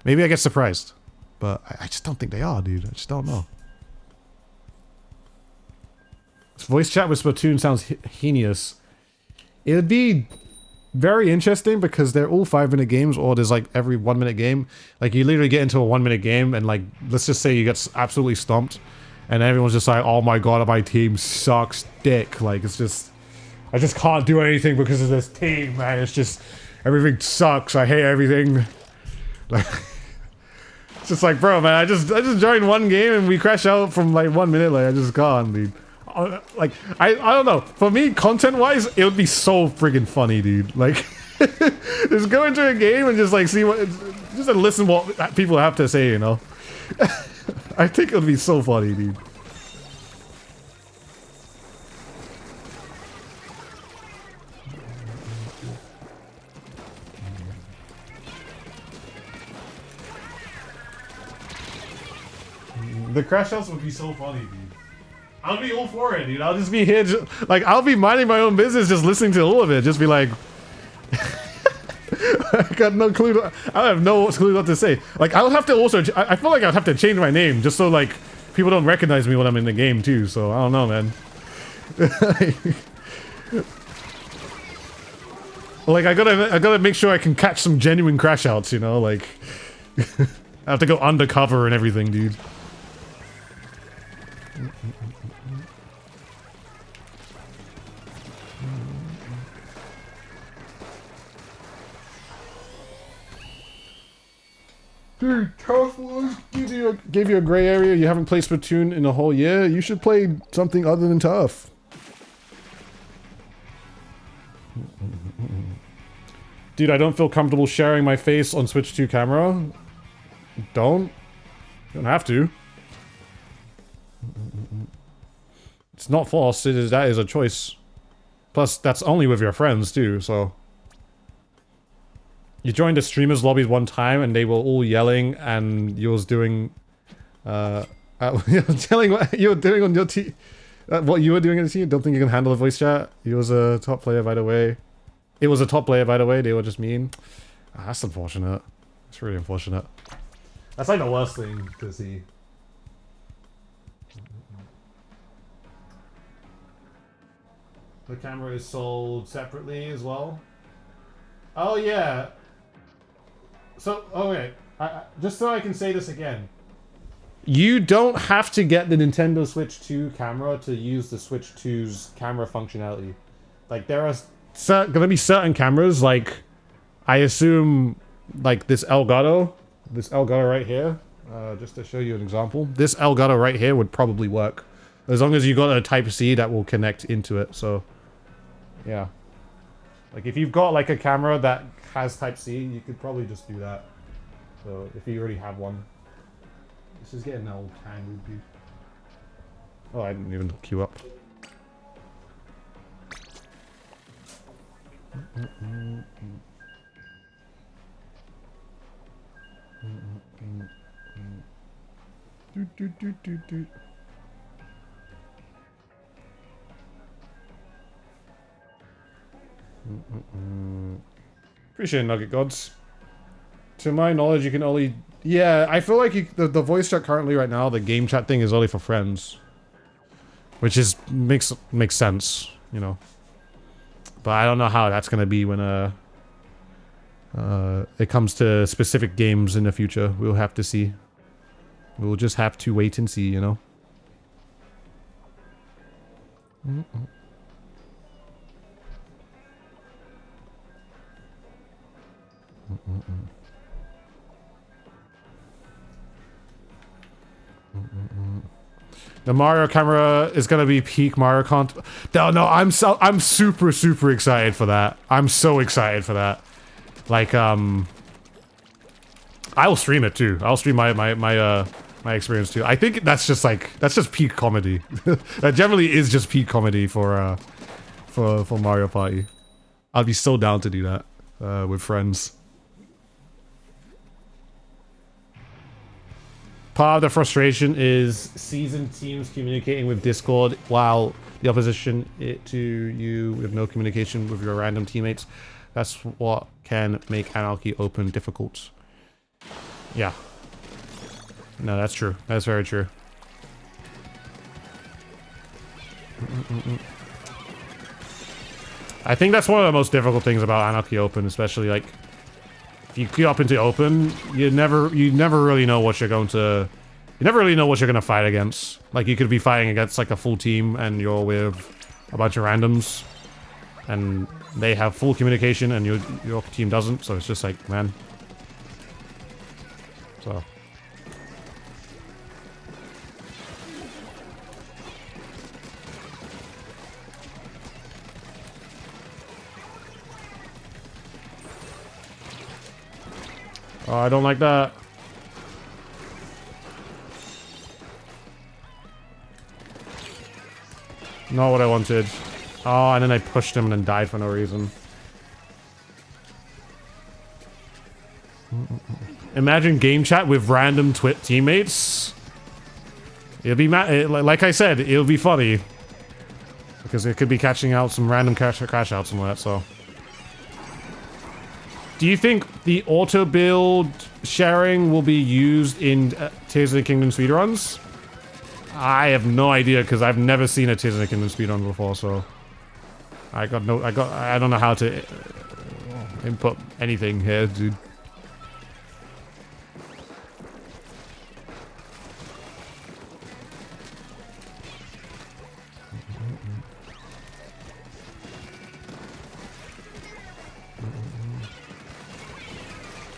Maybe I get surprised. But I just don't think they are, dude. I just don't know. Voice chat with Splatoon sounds heinous. It would be very interesting because they're all 5-minute games, or there's like every 1-minute game. Like you literally get into a 1-minute game and like, let's just say you get absolutely stomped and everyone's just like, oh my god, my team sucks dick. Like it's just, I just can't do anything because of this team, man. It's just, everything sucks. I hate everything. Like, it's just like, bro, man, I just joined one game and we crash out from like 1 minute. Like I just can't, dude. Like, I don't know. For me, content-wise, it would be so friggin' funny, dude. Like, just go into a game and just like see what, just listen what people have to say, you know? I think it would be so funny, dude. The crash outs would be so funny, dude. I'll be all for it, dude. I'll just be here, like, I'll be minding my own business, just listening to all of it. Just be like, I got no clue. I have no clue what to say. Like, I'll have to also, I feel like I'll have to change my name just so, like, people don't recognize me when I'm in the game, too. So, I don't know, man. Like, I gotta make sure I can catch some genuine crash outs, you know? Like, I have to go undercover and everything, dude. Dude, tough ones gave you a gray area. You haven't played Splatoon in a whole year. You should play something other than tough. Dude, I don't feel comfortable sharing my face on Switch 2 camera. Don't. You don't have to. It's not false. That is a choice. Plus, that's only with your friends too, so. You joined the streamers lobbies one time and they were all yelling and you was doing telling what you were doing on your team, what you were doing on the team. Don't think you can handle a voice chat. He was a top player, by the way. It was a top player, by the way. They were just mean. That's unfortunate. It's really unfortunate. That's like the worst thing to see. The camera is sold separately as well. Oh yeah. So, okay, just so I can say this again. You don't have to get the Nintendo Switch 2 camera to use the Switch 2's camera functionality. Like, there are gonna be certain cameras, like, I assume, like, this Elgato right here, just to show you an example. This Elgato right here would probably work. As long as you got a Type-C that will connect into it, so, yeah. Like, if you've got, like, a camera that has Type-C, you could probably just do that. So, if you already have one. This is getting old tangled, dude. Oh, I didn't even queue up. Appreciate it, Nugget Gods. To my knowledge, you can only... Yeah, I feel like the voice chat currently right now, the game chat thing is only for friends. Which is... makes sense, you know. But I don't know how that's gonna be when it comes to specific games in the future. We'll have to see. We'll just have to wait and see, you know. The Mario camera is gonna be peak Mario content. No, I'm super excited for that. I'm so excited for that. Like, I will stream it too. I'll stream my experience too. I think that's just peak comedy. That generally is just peak comedy for Mario Party. I'll be so down to do that with friends. Part of the frustration is seasoned teams communicating with Discord while the opposition to you with no communication with your random teammates. That's what can make Anarchy Open difficult. Yeah. No, that's true. That's very true. I think that's one of the most difficult things about Anarchy Open, especially like if you queue up into Open, you never really know what you're going to... You never really know what you're going to fight against. Like, you could be fighting against, like, a full team, and you're with a bunch of randoms. And they have full communication, and your team doesn't, so it's just like, man. So... Oh, I don't like that. Not what I wanted. Oh, and then I pushed him and then died for no reason. Imagine game chat with random teammates. It'll be like I said, it'll be funny. Because it could be catching out some random crash outs and all that, so... Do you think the auto build sharing will be used in Tears of the Kingdom speedruns? I have no idea because I've never seen a Tears of the Kingdom speedrun before, so I don't know how to input anything here, dude.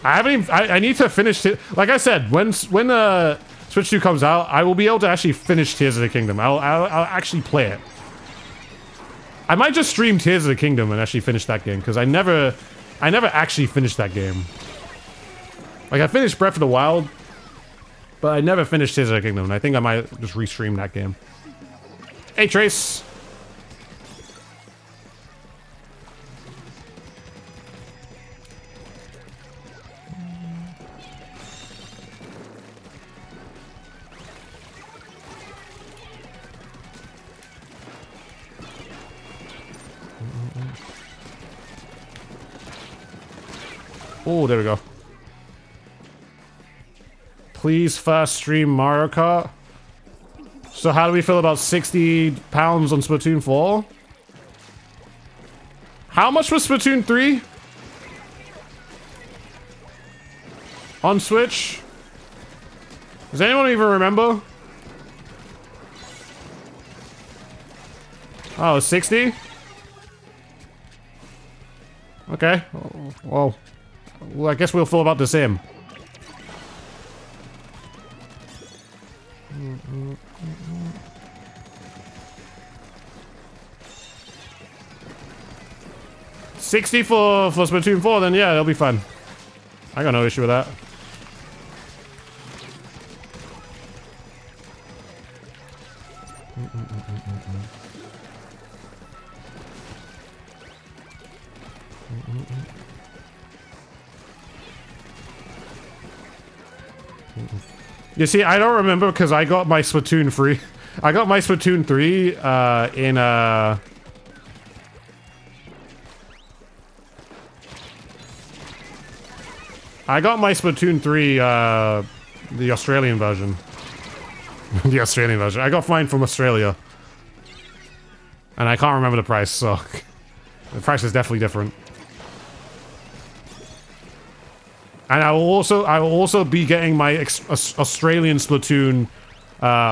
I need to finish it. Like I said, when Switch 2 comes out, I will be able to actually finish Tears of the Kingdom. I'll actually play it. I might just stream Tears of the Kingdom and actually finish that game, because I never actually finished that game. Like, I finished Breath of the Wild, but I never finished Tears of the Kingdom, and I think I might just restream that game. Hey, Trace! Oh, there we go. Please fast stream Mario Kart. So how do we feel about £60 on Splatoon 4? How much was Splatoon 3? On Switch? Does anyone even remember? Oh, 60? Okay. Well, I guess we'll feel about the same. $60 for Splatoon 4, then yeah, it'll be fun. I got no issue with that. You see, I don't remember because I got my Splatoon 3. I got my Splatoon 3 in I got my Splatoon 3 the Australian version. The Australian version. I got mine from Australia. And I can't remember the price, so the price is definitely different. And I will also be getting my Australian Splatoon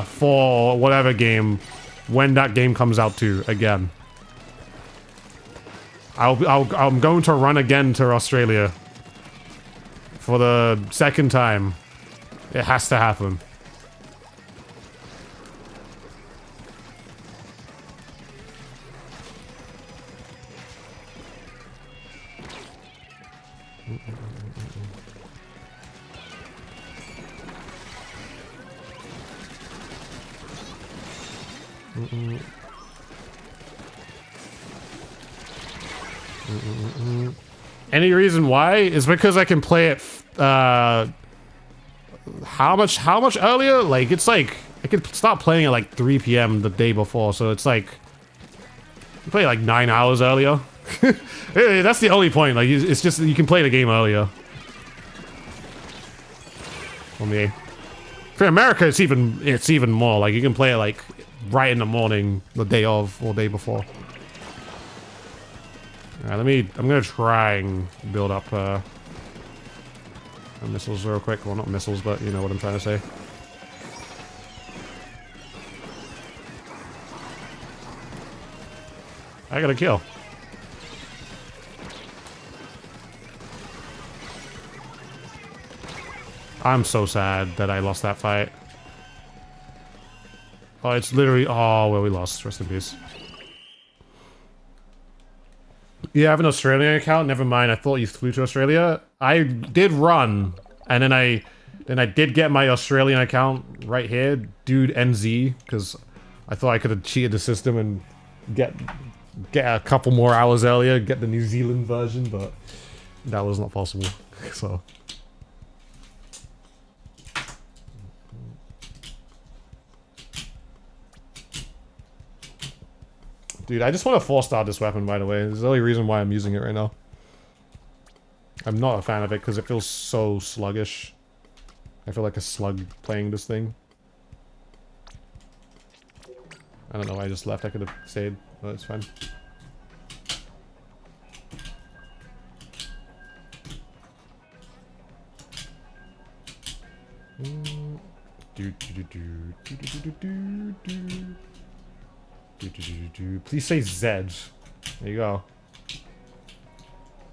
for whatever game when that game comes out too again. I'm going to run again to Australia for the second time. It has to happen. Any reason why? Is because I can play it how much earlier? Like, it's like I could start playing at like 3 p.m. the day before, so it's like you play like 9 hours earlier. That's the only point. Like, it's just you can play the game earlier. For me, for America, it's even more. Like, you can play it like right in the morning, the day of, or day before. Alright, I'm gonna try and build up missiles real quick. Well, not missiles, but you know what I'm trying to say. I got a kill. I'm so sad that I lost that fight. Oh, it's literally... Oh, well, we lost. Rest in peace. You have an Australian account? Never mind, I thought you flew to Australia. I did run, and then I did get my Australian account right here, Dude NZ, because I thought I could have cheated the system and get a couple more hours earlier, get the New Zealand version, but that was not possible, so... Dude, I just want to 4-star this weapon, by the way. This is the only reason why I'm using it right now. I'm not a fan of it because it feels so sluggish. I feel like a slug playing this thing. I don't know why I just left. I could have stayed, but it's fine. Please say Zed. There you go.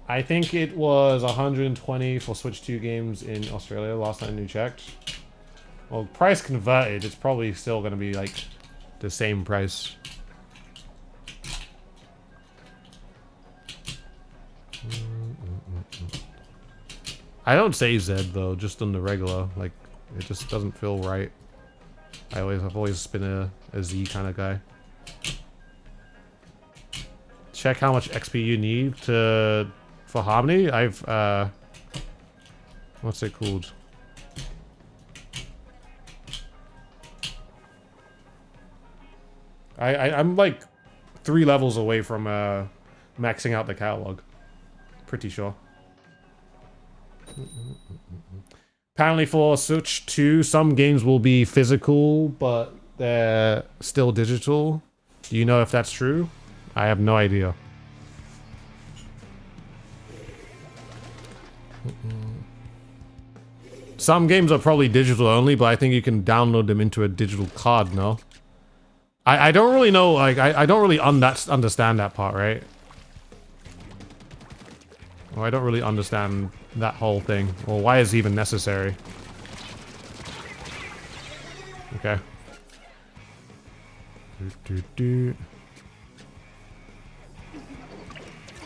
I think it was 120 for Switch 2 games in Australia last time you checked. Well, price converted, it's probably still going to be like the same price. I don't say Zed though, just on the regular. Like, it just doesn't feel right. I've always been a Z kind of guy. Check how much XP you need for Harmony. I've what's it called? I'm like 3 levels away from maxing out the catalog. Pretty sure. Apparently for Switch 2, some games will be physical, but they're still digital. Do you know if that's true? I have no idea. Some games are probably digital only, but I think you can download them into a digital card, no? I don't really know, like, I don't really understand that part, right? Well, I don't really understand that whole thing. Well, why is it even necessary? Okay.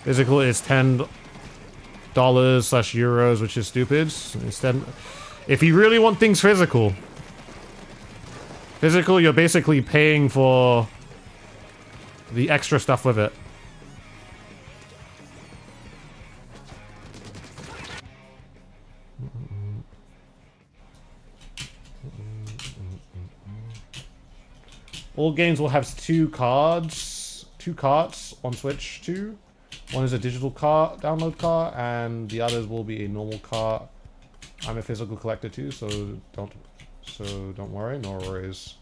Physical is $10 slash euros, which is stupid. Instead, if you really want things physical, you're basically paying for the extra stuff with it. All games will have two carts on Switch 2. One is a digital cart, download cart, and the others will be a normal cart. I'm a physical collector too, so don't worry, no worries.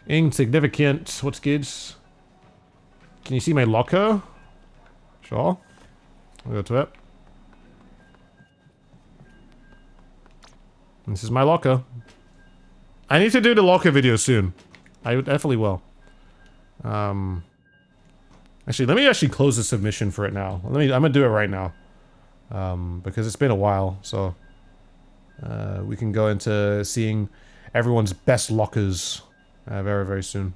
Insignificant. What's good? Can you see my locker? Sure. I'll go to it. This is my locker. I need to do the locker video soon. I definitely will. Actually, let me actually close the submission for it now. I'm gonna do it right now. Because it's been a while, so we can go into seeing everyone's best lockers very, very soon.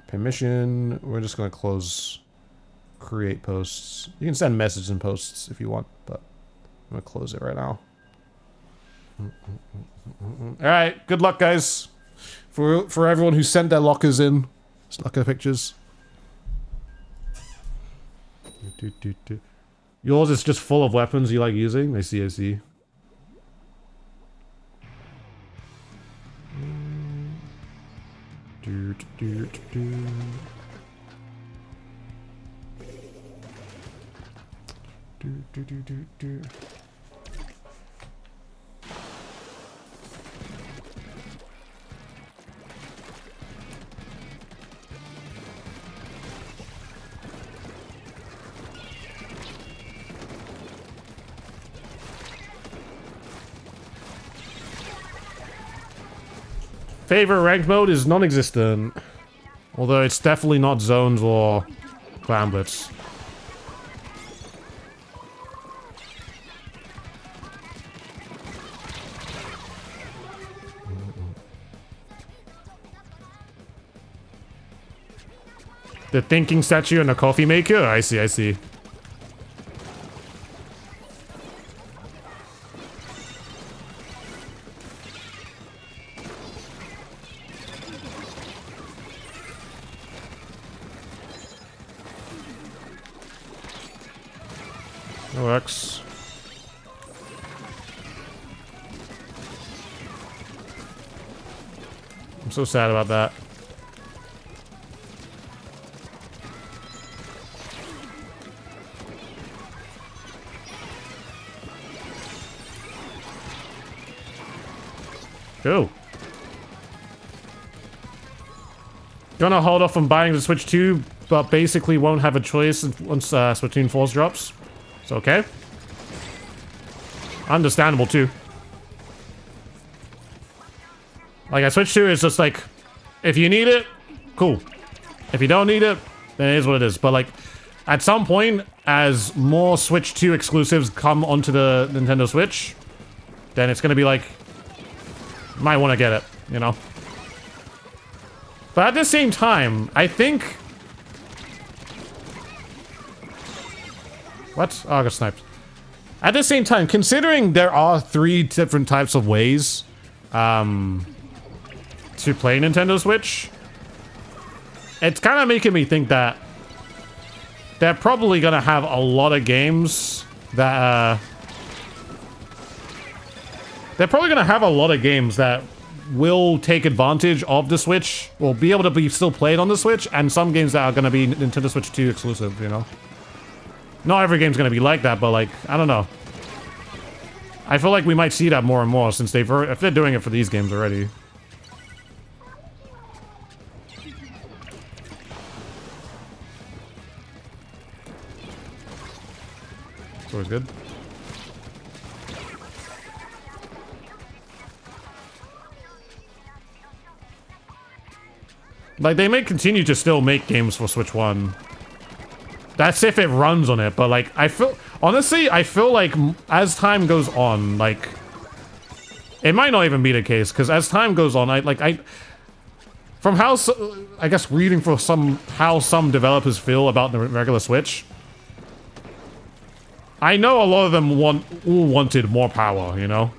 Permission. We're just gonna close create posts. You can send messages and posts if you want, but I'm gonna close it right now. Alright, good luck guys. For everyone who sent their lockers in. Locker pictures. Yours is just full of weapons you like using? I see, I see. Favorite ranked mode is non-existent. Although it's definitely not zones or clan blitz. The thinking statue and the coffee maker? I see, I see. That works. I'm so sad about that. Cool. You wanna hold off on buying the Switch 2, but basically won't have a choice once Splatoon 4 drops? It's okay. Understandable too. Like, a Switch 2 is just like, if you need it, cool. If you don't need it, then it is what it is. But like, at some point, as more Switch 2 exclusives come onto the Nintendo Switch, then it's gonna be like, might want to get it, you know? But at the same time, I think... What? Oh, I got sniped. At the same time, considering there are 3 different types of ways to play Nintendo Switch, it's kind of making me think that they're probably gonna have a lot of games that they're probably gonna have a lot of games that will take advantage of the Switch, will be able to be still played on the Switch, and some games that are gonna be Nintendo Switch 2 exclusive, you know? Not every game's gonna be like that, but like, I don't know. I feel like we might see that more and more since if they're doing it for these games already. It's always good. Like, they may continue to still make games for Switch 1. That's if it runs on it, but like, honestly, I feel like as time goes on, like, it might not even be the case, because as time goes on, from how, I guess reading for how some developers feel about the regular Switch, I know a lot of them all wanted more power, you know?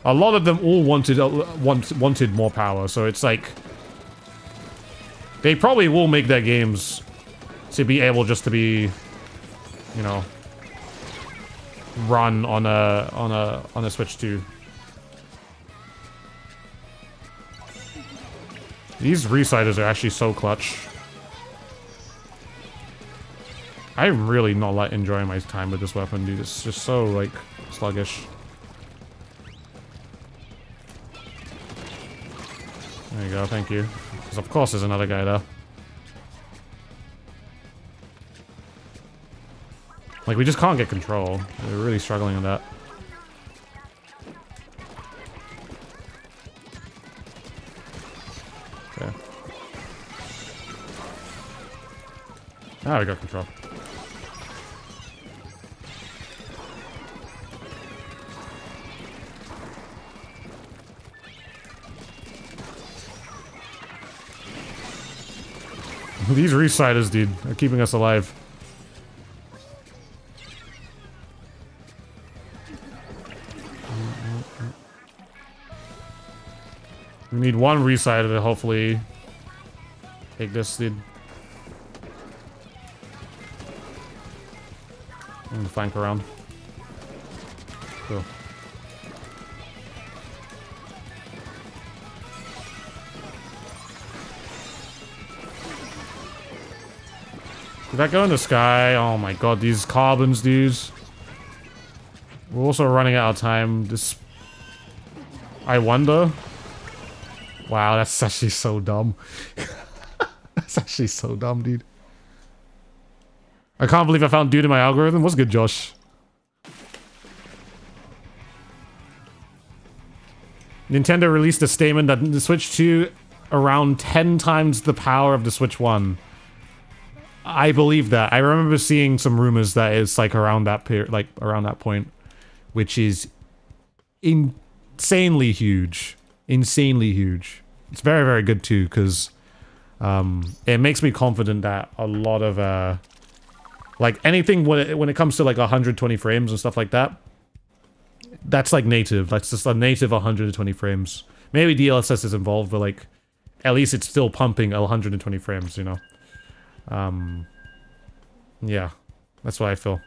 A lot of them all wanted more power, so it's like, they probably will make their games to be able just to be, you know, run on a Switch 2. These residers are actually so clutch. I'm really not like enjoying my time with this weapon, dude. It's just so like sluggish. There you go, thank you. Because of course there's another guy there. Like, we just can't get control. We're really struggling with that. Okay. Ah, we got control. These residers, dude, are keeping us alive. We need one resider to hopefully take this, dude. I'm gonna flank around. Cool. Did that go in the sky? Oh my god, these carbons, dudes. We're also running out of time. This... I wonder... Wow, that's actually so dumb. That's actually so dumb, dude. I can't believe I found dude in my algorithm. What's good, Josh? Nintendo released a statement that the Switch 2 around 10 times the power of the Switch 1. I believe that. I remember seeing some rumors that it's like around that period, like around that point, which is insanely huge. Insanely huge. It's very, very good too, because it makes me confident that a lot of like anything when it comes to like 120 frames and stuff like that, that's like native. That's just a native 120 frames. Maybe DLSS is involved, but like at least it's still pumping 120 frames, you know. Yeah, that's what I feel.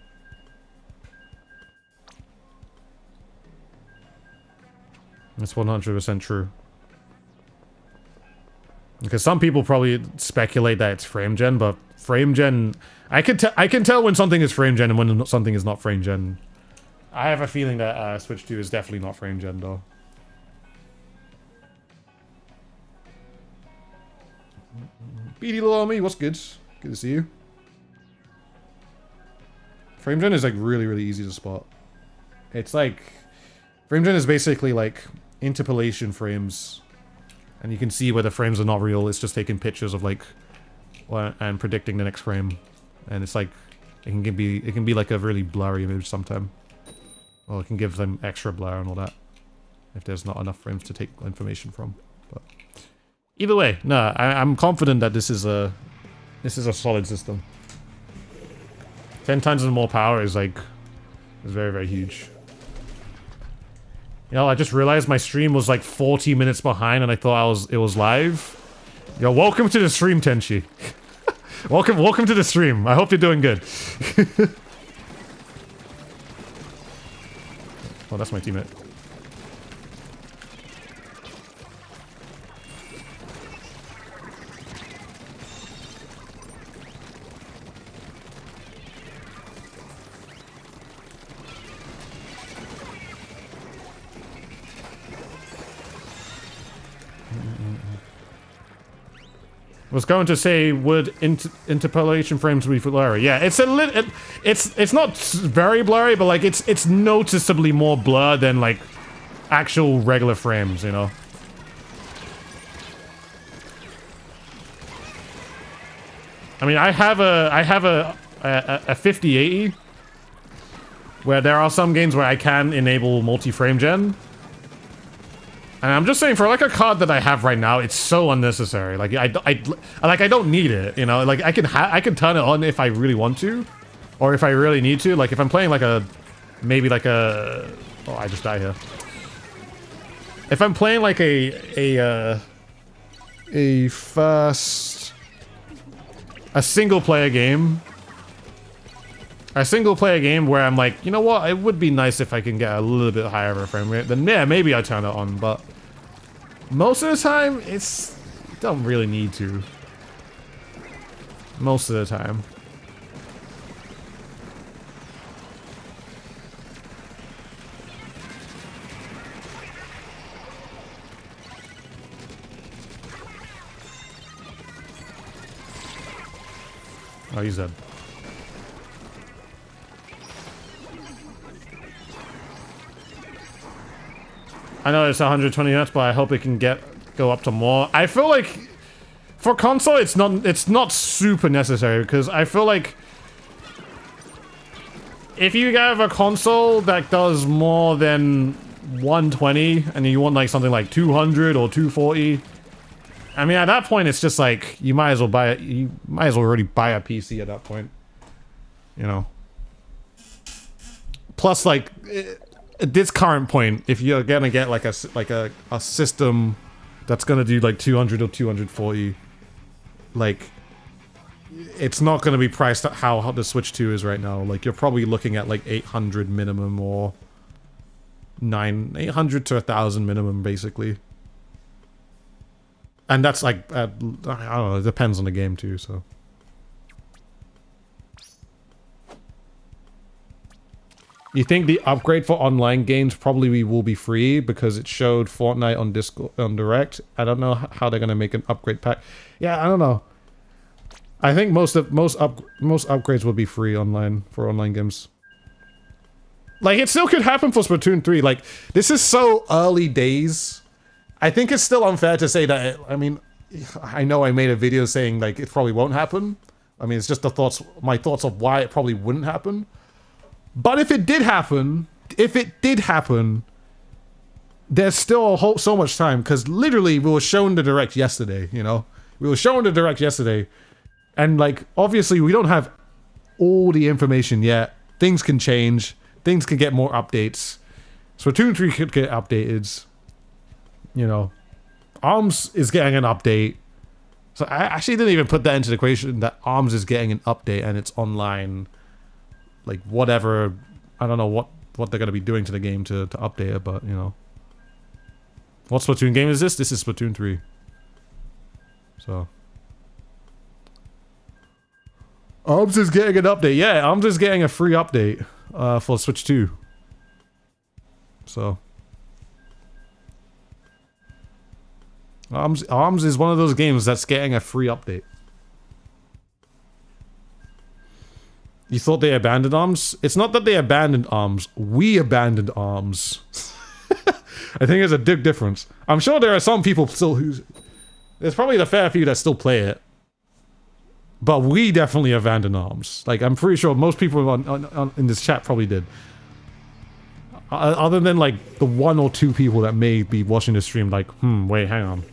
That's 100% true. Because some people probably speculate that it's frame gen, but frame gen... I can tell when something is frame gen and when something is not frame gen. I have a feeling that Switch 2 is definitely not frame gen, though. BD Little Me, what's good? Good to see you. Frame gen is like really, really easy to spot. It's like... Frame gen is basically like interpolation frames. And you can see where the frames are not real. It's just taking pictures of like... and predicting the next frame. And it's like... It can be like a really blurry image sometimes. Well, it can give them extra blur and all that. If there's not enough frames to take information from. But either way, no, I'm confident that this is a solid system. 10 times more power is like... is very, very huge. You know, I just realized my stream was like 40 minutes behind and I thought it was live. Yo, welcome to the stream, Tenchi. welcome to the stream. I hope you're doing good. Oh, that's my teammate. Was going to say, would interpolation frames be blurry? Yeah, it's a it's not very blurry, but like it's noticeably more blur than like actual regular frames, you know. I mean, I have a 5080 where there are some games where I can enable multi-frame gen. And I'm just saying, for like a card that I have right now, it's so unnecessary. Like I don't need it, you know. Like I can turn it on if I really want to, or if I really need to. Like if I'm playing like a, maybe like a, oh, I just died here. If I'm playing like a single player game. A single player game where I'm like, you know what, it would be nice if I can get a little bit higher of a frame rate, then yeah, maybe I turn it on, but most of the time, don't really need to. Most of the time. Oh, he's dead. I know it's 120 Hz, but I hope it can go up to more. I feel like for console, it's not super necessary, because I feel like if you have a console that does more than 120 and you want like something like 200 or 240, I mean at that point it's just like you might as well already buy a PC at that point, you know. Plus, like at this current point, if you're gonna get like a system that's gonna do like 200 or 240, like it's not gonna be priced at how the Switch 2 is right now. Like you're probably looking at like 800 minimum, or 800 to 1,000 minimum, basically. And that's like I don't know. It depends on the game too. So. You think the upgrade for online games probably will be free because it showed Fortnite on Discord on Direct? I don't know how they're gonna make an upgrade pack. Yeah, I don't know. I think most upgrades will be free online for online games. Like it still could happen for Splatoon 3. Like this is so early days. I think it's still unfair to say that. I mean, I know I made a video saying like it probably won't happen. I mean, it's just my thoughts of why it probably wouldn't happen. But if it did happen, there's still so much time, because literally we were shown the Direct yesterday, you know? We were shown the Direct yesterday, and like, obviously we don't have all the information yet. Things can change, things can get more updates. Splatoon 3 could get updated, you know. ARMS is getting an update. So I actually didn't even put that into the equation, that ARMS is getting an update and it's online. Like whatever, I don't know what they're gonna be doing to the game to update it, but you know. What Splatoon game is this? This is Splatoon 3. So. ARMS is getting an update. Yeah, ARMS is getting a free update for Switch 2. So. ARMS is one of those games that's getting a free update. You thought they abandoned ARMS? It's not that they abandoned ARMS. We abandoned ARMS. I think there's a big difference. I'm sure there are some people still there's probably the fair few that still play it. But we definitely abandoned ARMS. Like, I'm pretty sure most people in this chat probably did. Other than, like, the 1 or 2 people that may be watching the stream like, wait, hang on.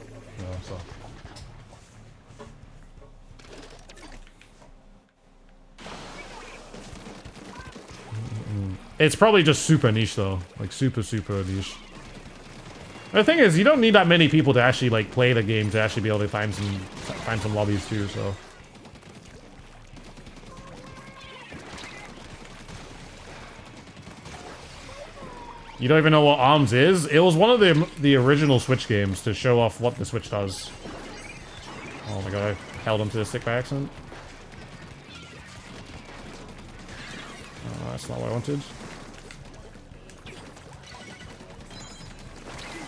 It's probably just super niche though, like super niche. The thing is, you don't need that many people to actually like play the game to actually be able to find some lobbies too. So. You don't even know what ARMS is? It was one of the original Switch games to show off what the Switch does. Oh my god, I held onto the stick by accident. Oh, that's not what I wanted.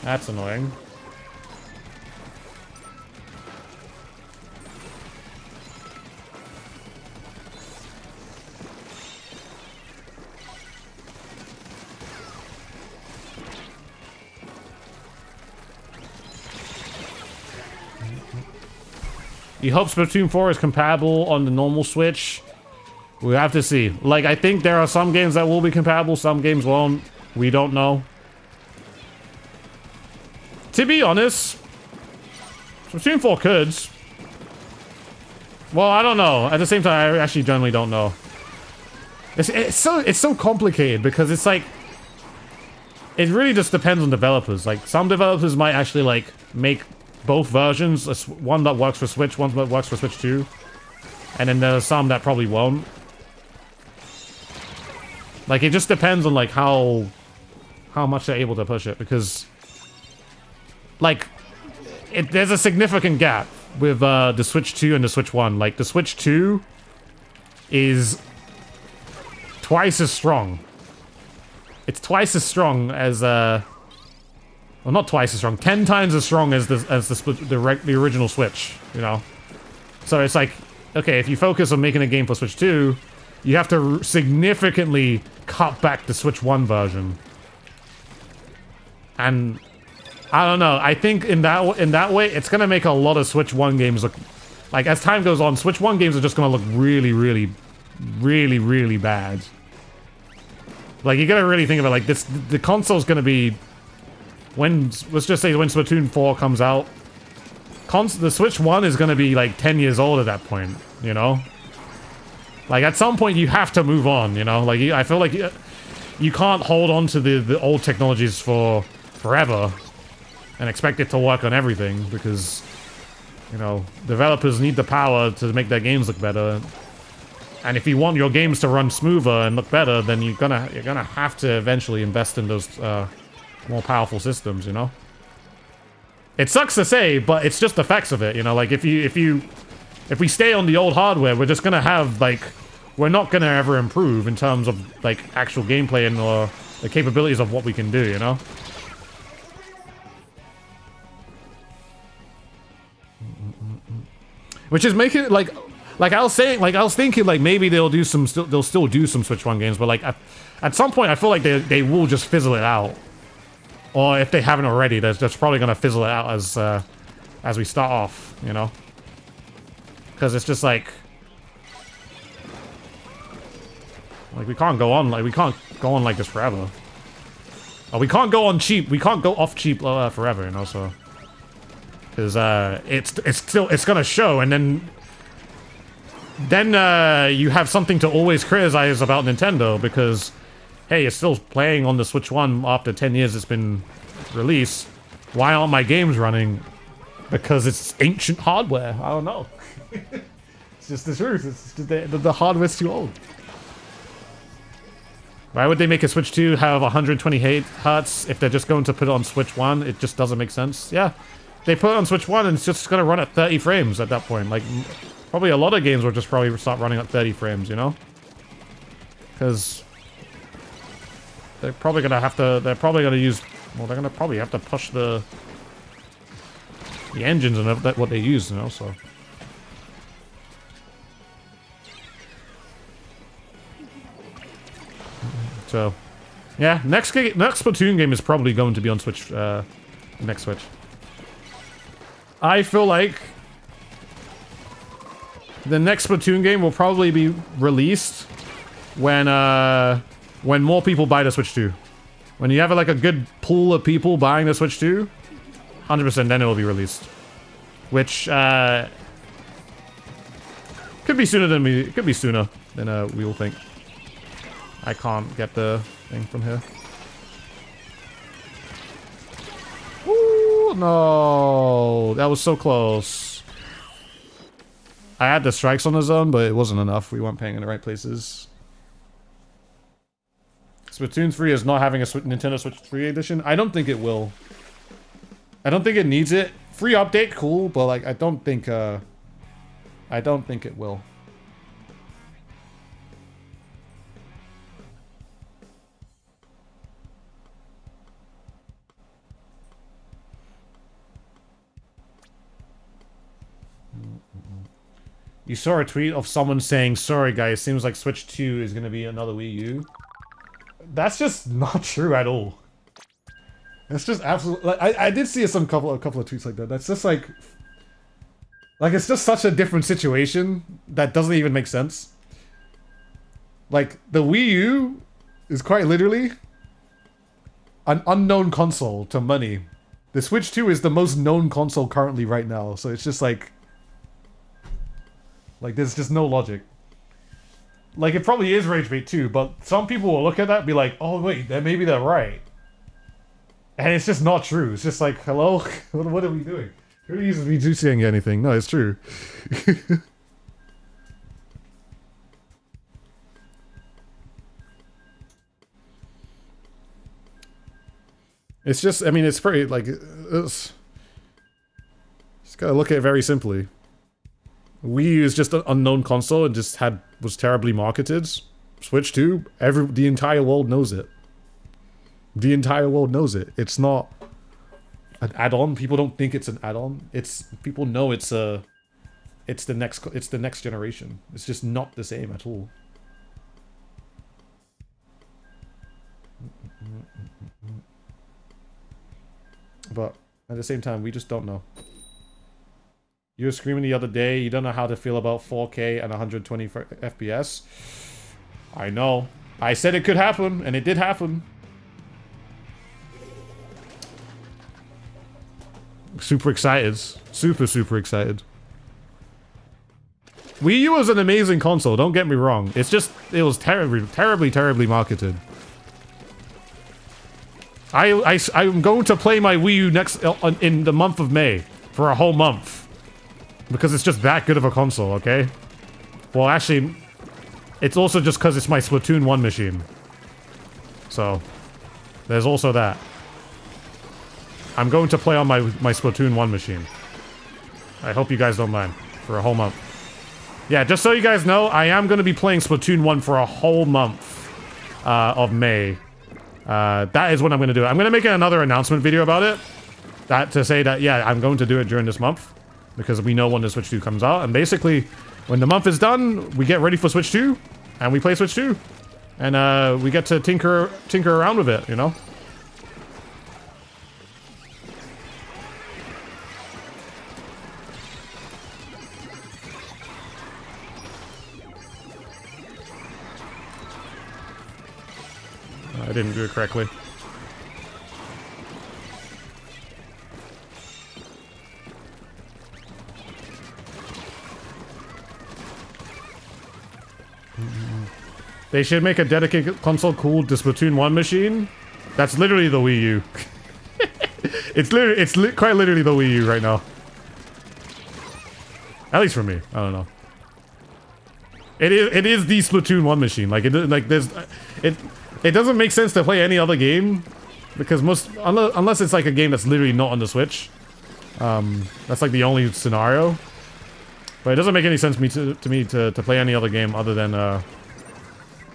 That's annoying. You hope Splatoon 4 is compatible on the normal Switch. We have to see. Like, I think there are some games that will be compatible, some games won't. We don't know. To be honest, Splatoon 4 could. Well, I don't know. At the same time, I actually generally don't know. It's so complicated because it's like... It really just depends on developers. Like, some developers might actually, like, make both versions. One that works for Switch, one that works for Switch 2. And then there's some that probably won't. Like, it just depends on, like, how much they're able to push it. Because, like, there's a significant gap with the Switch 2 and the Switch 1. Like, the Switch 2 is twice as strong. It's twice as strong as, well, not twice as strong, 10 times as strong as the original Switch, you know? So it's like, okay, if you focus on making a game for Switch 2, you have to significantly cut back the Switch 1 version. And I don't know, I think in that way, it's gonna make a lot of Switch 1 games look... Like, as time goes on, Switch 1 games are just gonna look really, really, really, really bad. Like, you gotta really think about it, like, the console's gonna be... let's just say when Splatoon 4 comes out, the Switch 1 is gonna be, like, 10 years old at that point, you know? Like, at some point, you have to move on, you know? Like, I feel like you can't hold on to the old technologies for forever and expect it to work on everything, because, you know, developers need the power to make their games look better. And if you want your games to run smoother and look better, then you're gonna have to eventually invest in those more powerful systems, you know? It sucks to say, but it's just the facts of it, you know? Like, if we stay on the old hardware, we're just gonna have, like... We're not gonna ever improve in terms of, like, actual gameplay and or the capabilities of what we can do, you know? Which is making it, like I was saying, like, I was thinking, like, maybe they'll still do some Switch 1 games, but, like, at some point, I feel like they will just fizzle it out. Or if they haven't already, they're just probably gonna fizzle it out as we start off, you know? Because it's just like we can't go on like this forever. We can't go on cheap. We can't go off cheap forever, you know. So because it's gonna show, and then you have something to always criticize about Nintendo because, hey, it's still playing on the Switch 1 after 10 years it's been released. Why aren't my games running? Because it's ancient hardware. I don't know. It's just the truth. It's just the hardware's too old. Why would they make a Switch 2 have 128 Hz if they're just going to put it on Switch 1? It just doesn't make sense. Yeah, they put it on Switch 1 and it's just going to run at 30 frames at that point. Like, probably a lot of games will just probably start running at 30 frames, you know? Because they're probably going to use... Well, they're going to probably have to push the engines and what they use, you know, so... So, yeah, next Splatoon game is probably going to be on Switch, next Switch. I feel like the next Splatoon game will probably be released when more people buy the Switch 2. When you have like a good pool of people buying the Switch 2, 100% then it will be released. Which could be sooner than we will think. I can't get the thing from here. Ooh, no. That was so close. I had the strikes on the zone, but it wasn't enough. We weren't paying in the right places. Splatoon 3 is not having a Nintendo Switch 3 edition. I don't think it will. I don't think it needs it. Free update, cool, but like I don't think it will. You saw a tweet of someone saying, sorry guys, seems like Switch 2 is gonna be another Wii U. That's just not true at all. It's just absolutely... Like, I did see couple of tweets like that. That's just like... Like, it's just such a different situation that doesn't even make sense. Like, the Wii U is quite literally an unknown console to many. The Switch 2 is the most known console currently right now, so it's just like there's just no logic. Like, it probably is Rage Bait 2, but some people will look at that and be like, oh wait, then maybe they're right. And it's just not true. It's just like, hello? What are we doing? Who uses me to saying anything? No, it's true. It's just, I mean, it's pretty, like, just gotta look at it very simply. Wii U is just an unknown console and just was terribly marketed. Switch 2, the entire world knows it. The entire world knows it. It's not an add-on. People don't think it's an add-on. People know it's the next generation. It's just not the same at all. But at the same time, we just don't know. You were screaming the other day, you don't know how to feel about 4K and 120 FPS. I know. I said it could happen, and it did happen. Super excited. Super excited. Wii U was an amazing console, don't get me wrong. It's just, it was terribly marketed. I'm going to play my Wii U in the month of May for a whole month because it's just that good of a console. Okay. Well, actually, it's also just because it's my Splatoon 1 machine. So, there's also that. I'm going to play on my Splatoon 1 machine. I hope you guys don't mind for a whole month. Yeah, just so you guys know, I am going to be playing Splatoon 1 for a whole month of May. That is what I'm going to do. I'm going to make another announcement video about it. To say that, yeah, I'm going to do it during this month. Because we know when the Switch 2 comes out. And basically, when the month is done, we get ready for Switch 2. And we play Switch 2. And we get to tinker around with it, you know? I didn't do it correctly. They should make a dedicated console called the Splatoon 1 machine. That's literally the Wii U. it's quite literally the Wii U right now. At least for me. I don't know. It is the Splatoon 1 machine. Like it doesn't make sense to play any other game because unless it's like a game that's literally not on the Switch. That's like the only scenario. But it doesn't make any sense to me to play any other game other than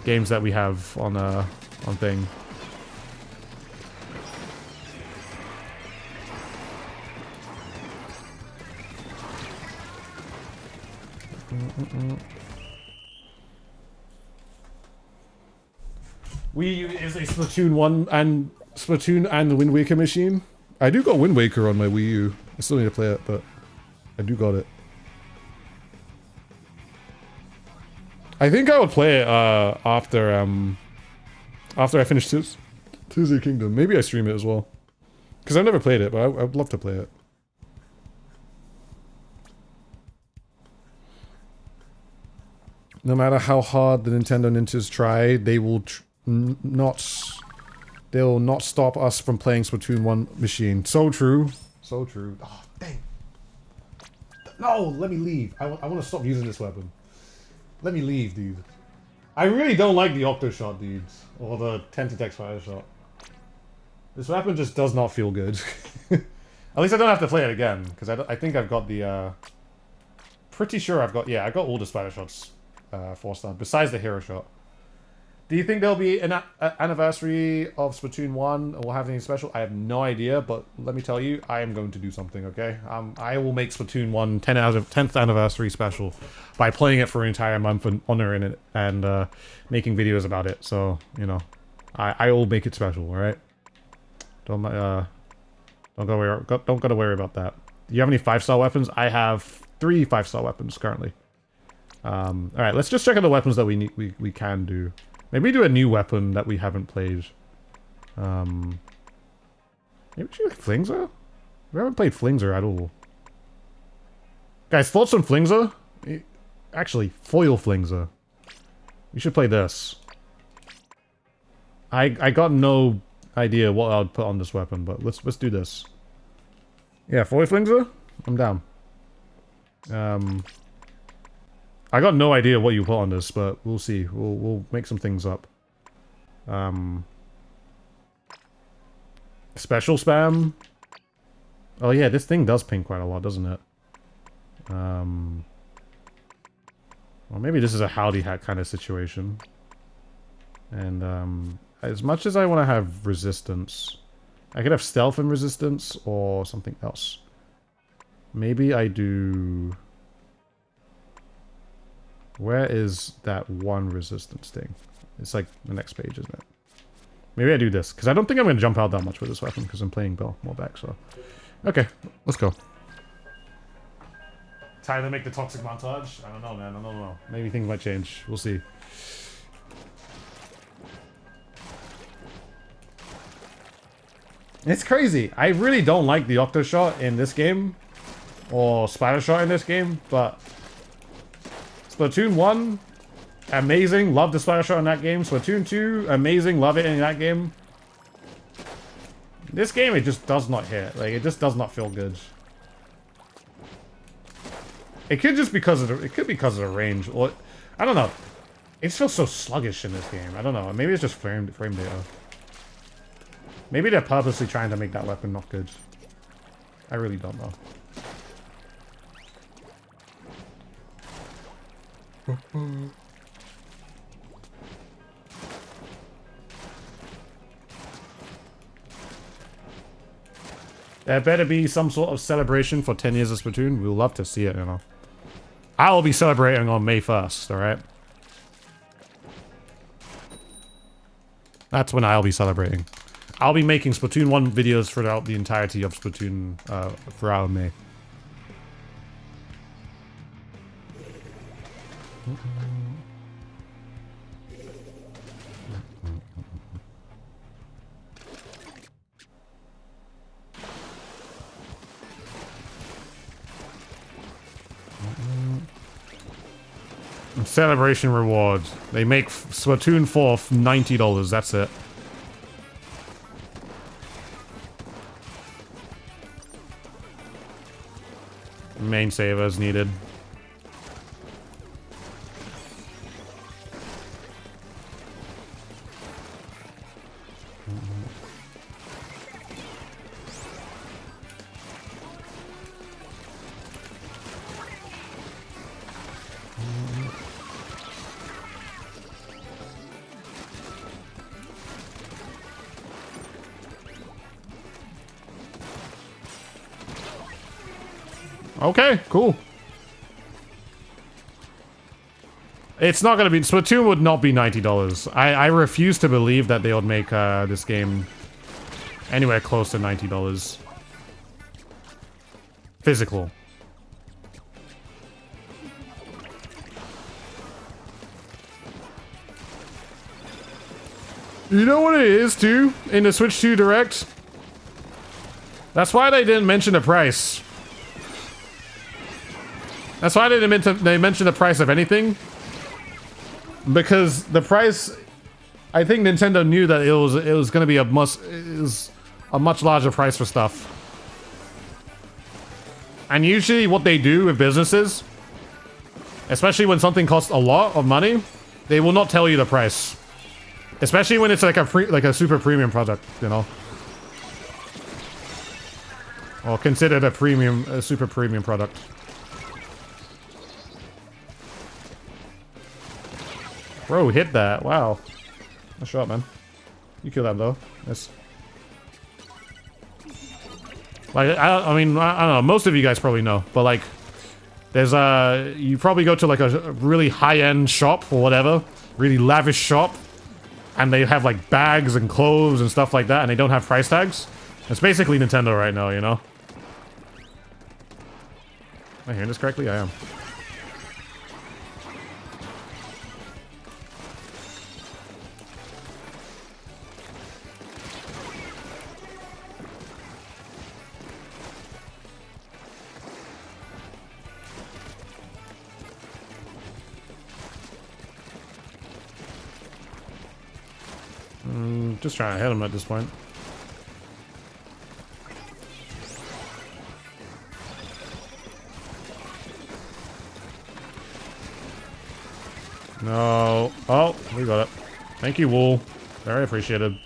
games that we have on thing. Wii U is a Splatoon and the Wind Waker machine. I do got Wind Waker on my Wii U. I still need to play it, but I do got it. I think I would play it after I finish Tears of the Kingdom. Maybe I stream it as well. Because I've never played it, but I would love to play it. No matter how hard the Nintendo Ninjas try, they will not stop us from playing Splatoon 1 machine. So true. So true. Oh, dang. No, let me leave. I want to stop using this weapon. Let me leave, dude. I really don't like the Octo Shot, dudes. Or the Tentatek Spider Shot. This weapon just does not feel good. At least I don't have to play it again. Because I think I've got the, pretty sure I've got... Yeah, I got all the Spider Shots 4-star. Besides the Hero Shot. Do you think there'll be an anniversary of Splatoon 1 or have anything special? I have no idea, but let me tell you, I am going to do something, okay? I will make Splatoon 1 10th anniversary special by playing it for an entire month and honoring it and making videos about it. So, you know, I will make it special, alright? Don't gotta worry about that. Do you have any 5-star weapons? I have 3 5-star weapons currently. All right, let's just check out the weapons that we can do. Maybe do a new weapon that we haven't played. Maybe we should do Flingser? We haven't played Flingser at all. Guys, thoughts on Flingser? Actually, foil Flingser. We should play this. I got no idea what I would put on this weapon, but let's do this. Yeah, foil Flingser? I'm down. I got no idea what you put on this, but we'll see. We'll make some things up. Special spam. Oh yeah, this thing does ping quite a lot, doesn't it? Well, maybe this is a howdy hat kind of situation. And as much as I want to have resistance, I could have stealth and resistance or something else. Maybe I do... Where is that one resistance thing? It's like the next page, isn't it? Maybe I do this, because I don't think I'm going to jump out that much with this weapon, because I'm playing Bill more back, so... Okay, let's go. Time to make the toxic montage? I don't know, man. I don't know. Maybe things might change. We'll see. It's crazy. I really don't like the Octo Shot in this game. Or Spider Shot in this game, but... Splatoon 1, amazing. Love the Spider Shot in that game. Splatoon 2, amazing. Love it in that game. This game, it just does not hit. Like, it just does not feel good. It could just because of the, it could be because of the range. Or, I don't know. It feels so sluggish in this game. I don't know. Maybe it's just frame data. Maybe they're purposely trying to make that weapon not good. I really don't know. There better be some sort of celebration for 10 years of Splatoon. We'll love to see it, you know. I will be celebrating on May 1st, alright? That's when I'll be celebrating. I'll be making Splatoon 1 videos throughout the entirety of Splatoon throughout May. Celebration rewards. They make Splatoon 4 $90. That's it. Main savers needed. Okay, cool. It's not gonna be... Splatoon would not be $90. I refuse to believe that they would make this game anywhere close to $90. Physical. You know what it is, too? In the Switch 2 Direct? That's why they didn't mention the price. That's why they mention the price of anything. Because the price, I think Nintendo knew that it was going to be a much larger price for stuff. And usually what they do with businesses, especially when something costs a lot of money, they will not tell you the price. Especially when it's like a super premium product, you know. Or considered a super premium product. Bro, hit that. Wow. Nice shot, man. You killed that, though. Yes. Like, I mean, I don't know. Most of you guys probably know. But, like, there's you probably go to, like, a really high-end shop or whatever. Really lavish shop. And they have, like, bags and clothes and stuff like that. And they don't have price tags. It's basically Nintendo right now, you know? Am I hearing this correctly? I am. Just trying to hit him at this point. No. Oh, we got it. Thank you, Wool. Very appreciated.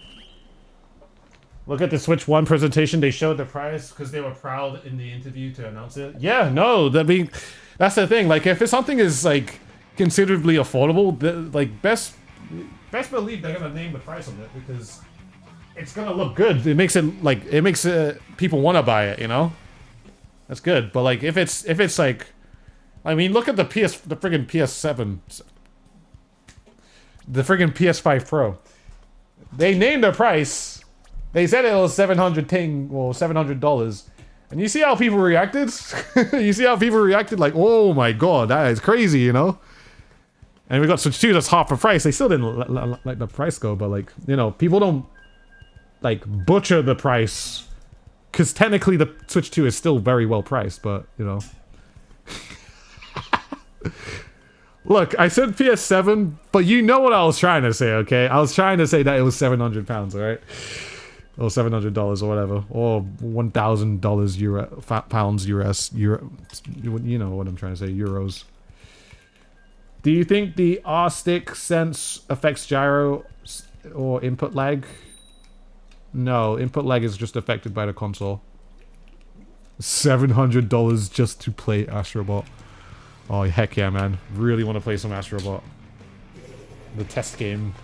Look at the Switch 1 presentation. They showed the price because they were proud in the interview to announce it. Yeah, no, that's the thing. Like, if something is like considerably affordable, like best believe they're gonna name the price on it because it's gonna look good. It makes people want to buy it. You know, that's good. But like, if it's like, I mean, look at the friggin' PS7. The friggin' PS5 Pro. They named the price. They said it was $700, and you see how people reacted. You see how people reacted, like, "Oh my god, that is crazy," you know. And we got Switch 2 that's half the price. They still didn't let the price go, but like, you know, people don't like butcher the price because technically the Switch 2 is still very well priced, but you know. Look, I said PS7, but you know what I was trying to say, okay? I was trying to say that it was £700, alright? Or $700 or whatever. Or $1,000 pounds US. Euro, you know what I'm trying to say, euros. Do you think the R-Stick sense affects gyro or input lag? No, input lag is just affected by the console. $700 just to play Astrobot. Oh, heck yeah, man. Really want to play some Astrobot. The test game.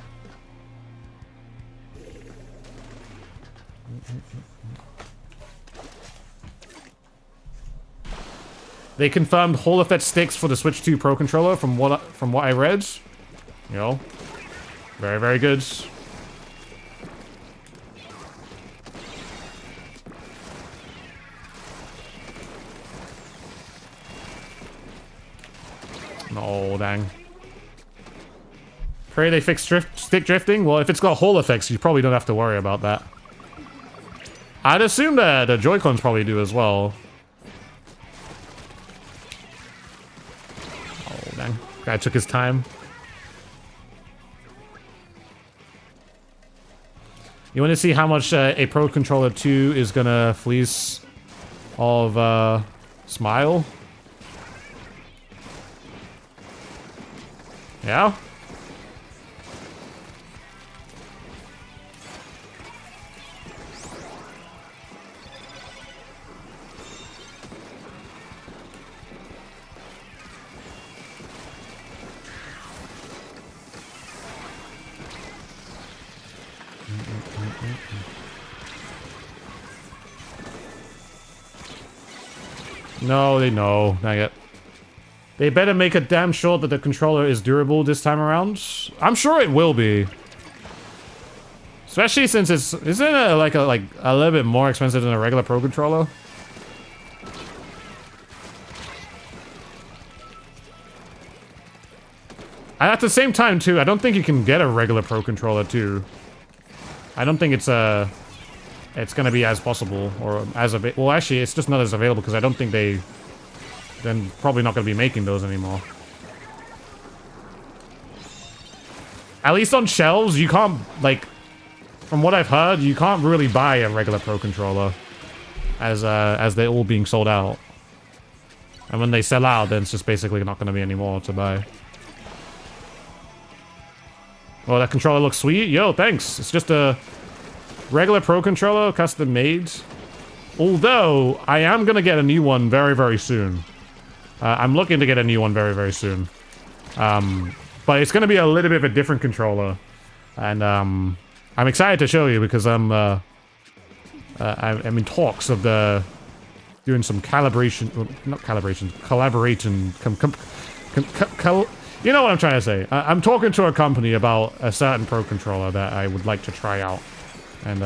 They confirmed Hall effect sticks for the Switch 2 Pro controller from what I read. You know, very, very good. Oh, dang. Pray they fix stick drifting? Well, if it's got Hall effects, you probably don't have to worry about that. I'd assume that the Joy-Cons probably do as well. Oh, dang. Guy took his time. You want to see how much a Pro Controller 2 is gonna fleece of Smile? Yeah? No, they know. Not yet. They better make it damn sure that the controller is durable this time around. I'm sure it will be. Especially since isn't it like a little bit more expensive than a regular Pro controller? And at the same time too, I don't think you can get a regular Pro controller too. I don't think it's gonna be as possible or as well, actually it's just not as available because I don't think they're probably not going to be making those anymore. At least on shelves, you can't, like, from what I've heard, you can't really buy a regular Pro controller as they're all being sold out. And when they sell out, then it's just basically not going to be any more to buy. Oh, that controller looks sweet. Yo, thanks. It's just a regular Pro controller, custom made. Although, I am going to get a new one very, very soon. I'm looking to get a new one very, very soon. But it's going to be a little bit of a different controller. And I'm excited to show you because I'm in talks of doing some collaboration. You know what I'm trying to say. I'm talking to a company about a certain Pro controller that I would like to try out. And,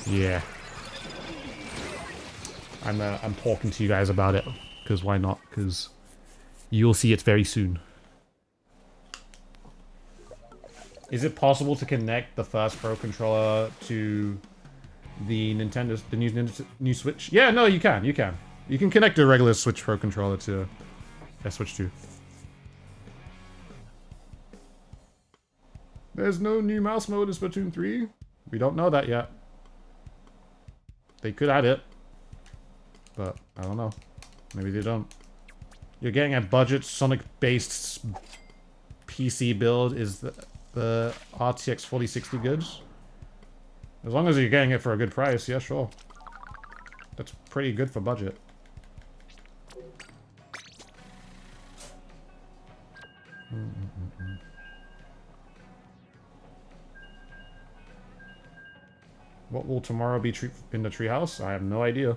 yeah. I'm talking to you guys about it. because why not? Because you'll see it very soon. Is it possible to connect the first Pro controller to the new Switch? Yeah, no, you can. You can connect a regular Switch Pro controller to a Switch 2. There's no new mouse mode in Splatoon 3. We don't know that yet. They could add it, but I don't know. Maybe they don't. You're getting a budget Sonic-based PC build. Is the RTX 4060 good? As long as you're getting it for a good price, yeah, sure. That's pretty good for budget. What will tomorrow be in the treehouse? I have no idea.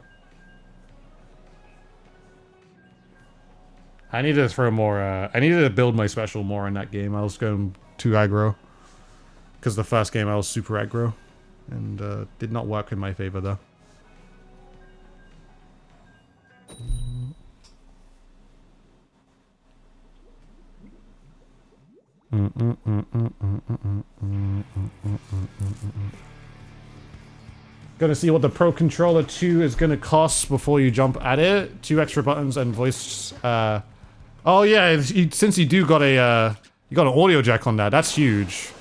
I need to throw more, I needed to build my special more in that game. I was going too aggro. Because the first game I was super aggro. And did not work in my favor though. Gonna see what the Pro Controller 2 is gonna cost before you jump at it. 2 extra buttons and voice. Oh yeah, since you do got a you got an audio jack on that, that's huge.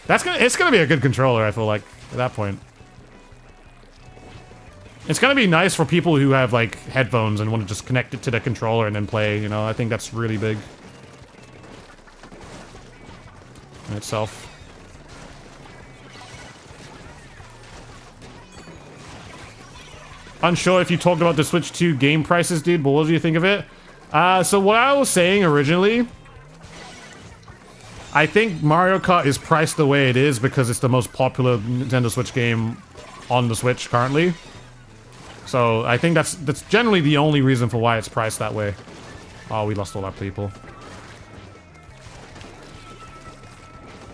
It's gonna be a good controller, I feel like, at that point. It's gonna be nice for people who have like headphones and want to just connect it to the controller and then play, you know. I think that's really big in itself. Unsure if you talked about the Switch 2 game prices, dude, but what do you think of it? So what I was saying originally, I think Mario Kart is priced the way it is because it's the most popular Nintendo Switch game on the Switch currently. So I think that's generally the only reason for why it's priced that way. Oh, we lost all our people.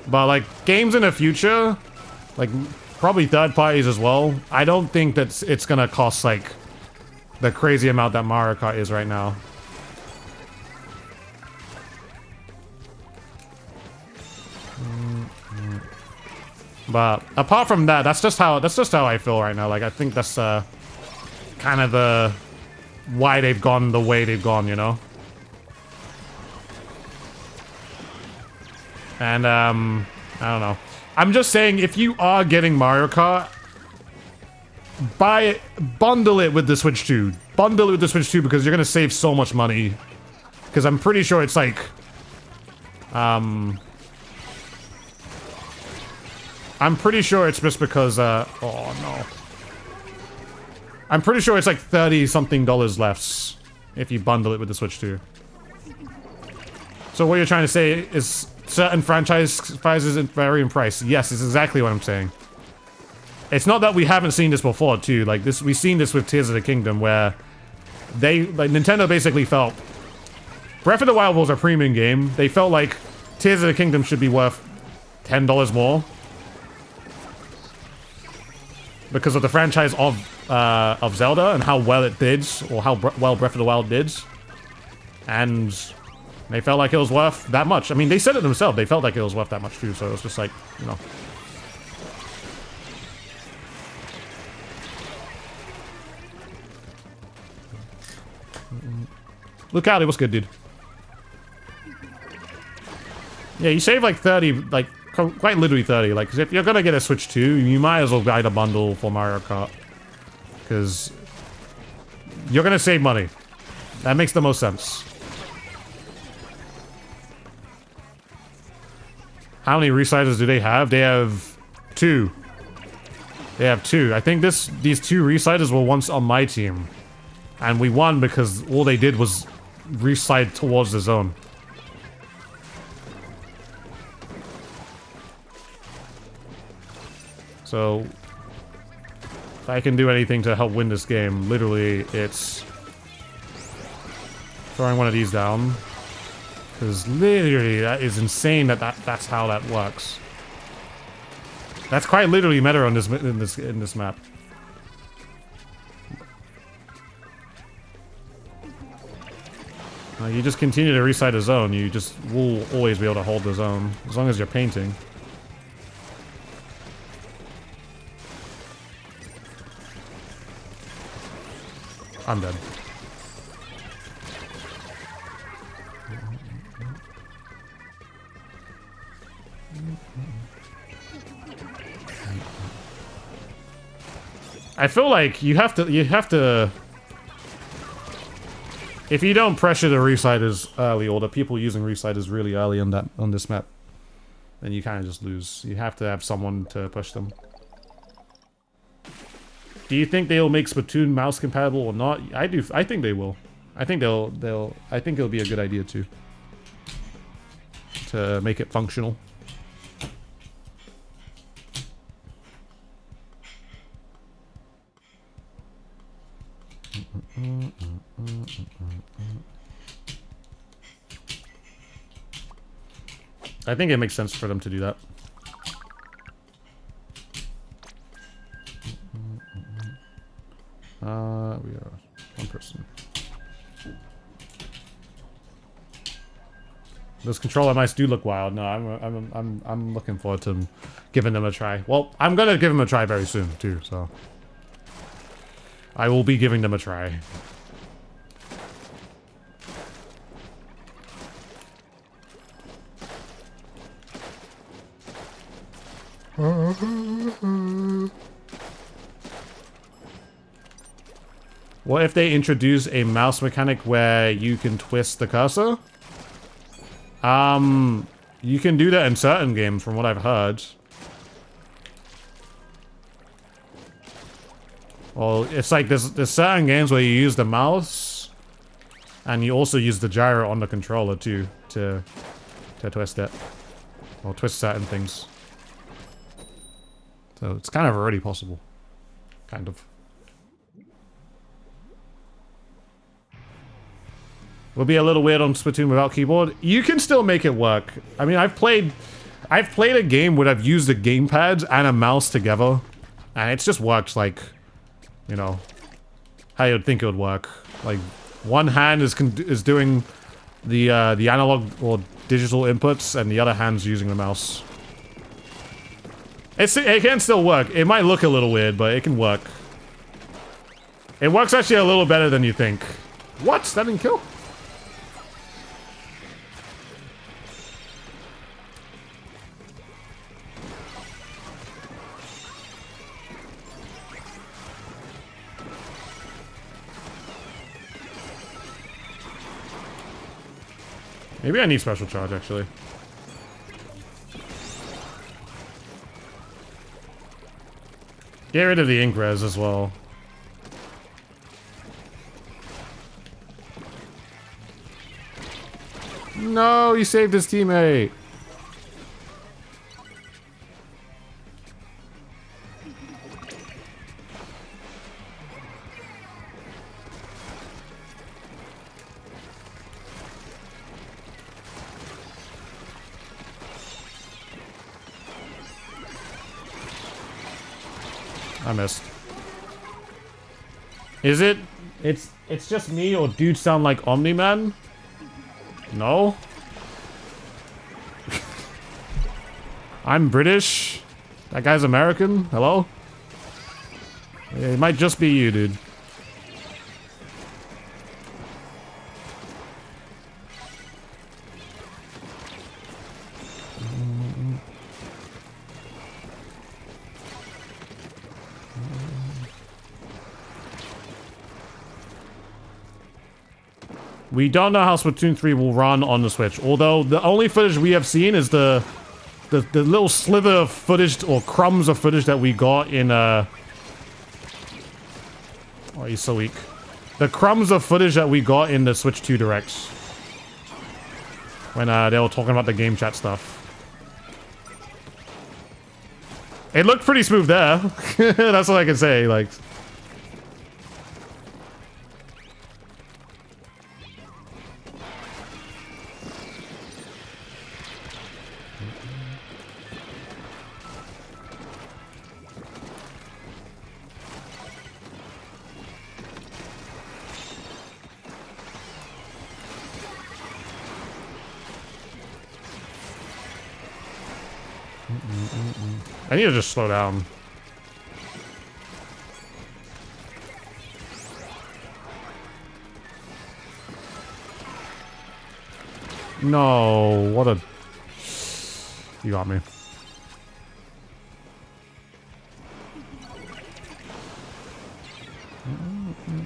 But like games in the future, like probably third parties as well, I don't think that it's gonna cost like the crazy amount that Mario Kart is right now. But apart from that, that's just how I feel right now. Like I think that's kind of the why they've gone the way they've gone, you know. And I don't know. I'm just saying, if you are getting Mario Kart, buy it, bundle it with the Switch 2. Bundle it with the Switch 2 because you're gonna save so much money. Because I'm pretty sure it's like, I'm pretty sure it's just because, oh no. I'm pretty sure it's like $30-something left if you bundle it with the Switch 2. So what you're trying to say is certain franchises vary in price. Yes, it's exactly what I'm saying. It's not that we haven't seen this before, too. Like this, we've seen this with Tears of the Kingdom, where Nintendo basically felt Breath of the Wild was a premium game. They felt like Tears of the Kingdom should be worth $10 more because of the franchise of Zelda and how well it did, or how well Breath of the Wild did, and they felt like it was worth that much. I mean, they said it themselves. They felt like it was worth that much too. So it was just like, you know. Look out, it was good, dude. Yeah, you save like 30, like quite literally 30. Like, 'cause if you're gonna get a Switch 2, you might as well buy the bundle for Mario Kart. Because you're gonna save money. That makes the most sense. How many resizers do they have? They have 2. They have 2. I think these 2 resizers were once on my team. And we won because all they did was reside towards the zone. So, if I can do anything to help win this game, literally, it's throwing one of these down. Because literally, that is insane that's how that works. That's quite literally meta on in this map. You just continue to resight the zone. You just will always be able to hold the zone as long as you're painting. I'm dead. I feel like you have to if you don't pressure the residers early, or the people using residers really early on this map, then you kind of just lose. You have to have someone to push them. Do you think they'll make Splatoon mouse compatible or not? I do. I think they will. I think I think it'll be a good idea too. To make it functional. I think it makes sense for them to do that. We are one person. Those controller mice do look wild. No, I'm looking forward to giving them a try. Well, I'm gonna give them a try very soon too. So I will be giving them a try. What if they introduce a mouse mechanic where you can twist the cursor? You can do that in certain games from what I've heard. Well, it's like there's certain games where you use the mouse and you also use the gyro on the controller too to twist it. Or twist certain things. So it's kind of already possible. Kind of. Will be a little weird on Splatoon without keyboard. You can still make it work. I mean, I've played a game where I've used a gamepad and a mouse together, and it's just worked like, you know, how you'd think it would work. Like, one hand is doing the analog or digital inputs, and the other hand's using the mouse. It can still work. It might look a little weird, but it can work. It works actually a little better than you think. What? That didn't kill? Maybe I need special charge, actually. Get rid of the ink res as well. No, he saved his teammate. I missed. Is it? It's just me, or dudes sound like Omni-Man? No? I'm British. That guy's American. Hello? It might just be you, dude. We don't know how Splatoon 3 will run on the Switch, although the only footage we have seen is the little slither of footage, or crumbs of footage that we got in, Oh, he's so weak. The crumbs of footage that we got in the Switch 2 Directs. When, they were talking about the game chat stuff. It looked pretty smooth there. That's all I can say, like... I need to just slow down. No, what a... You got me.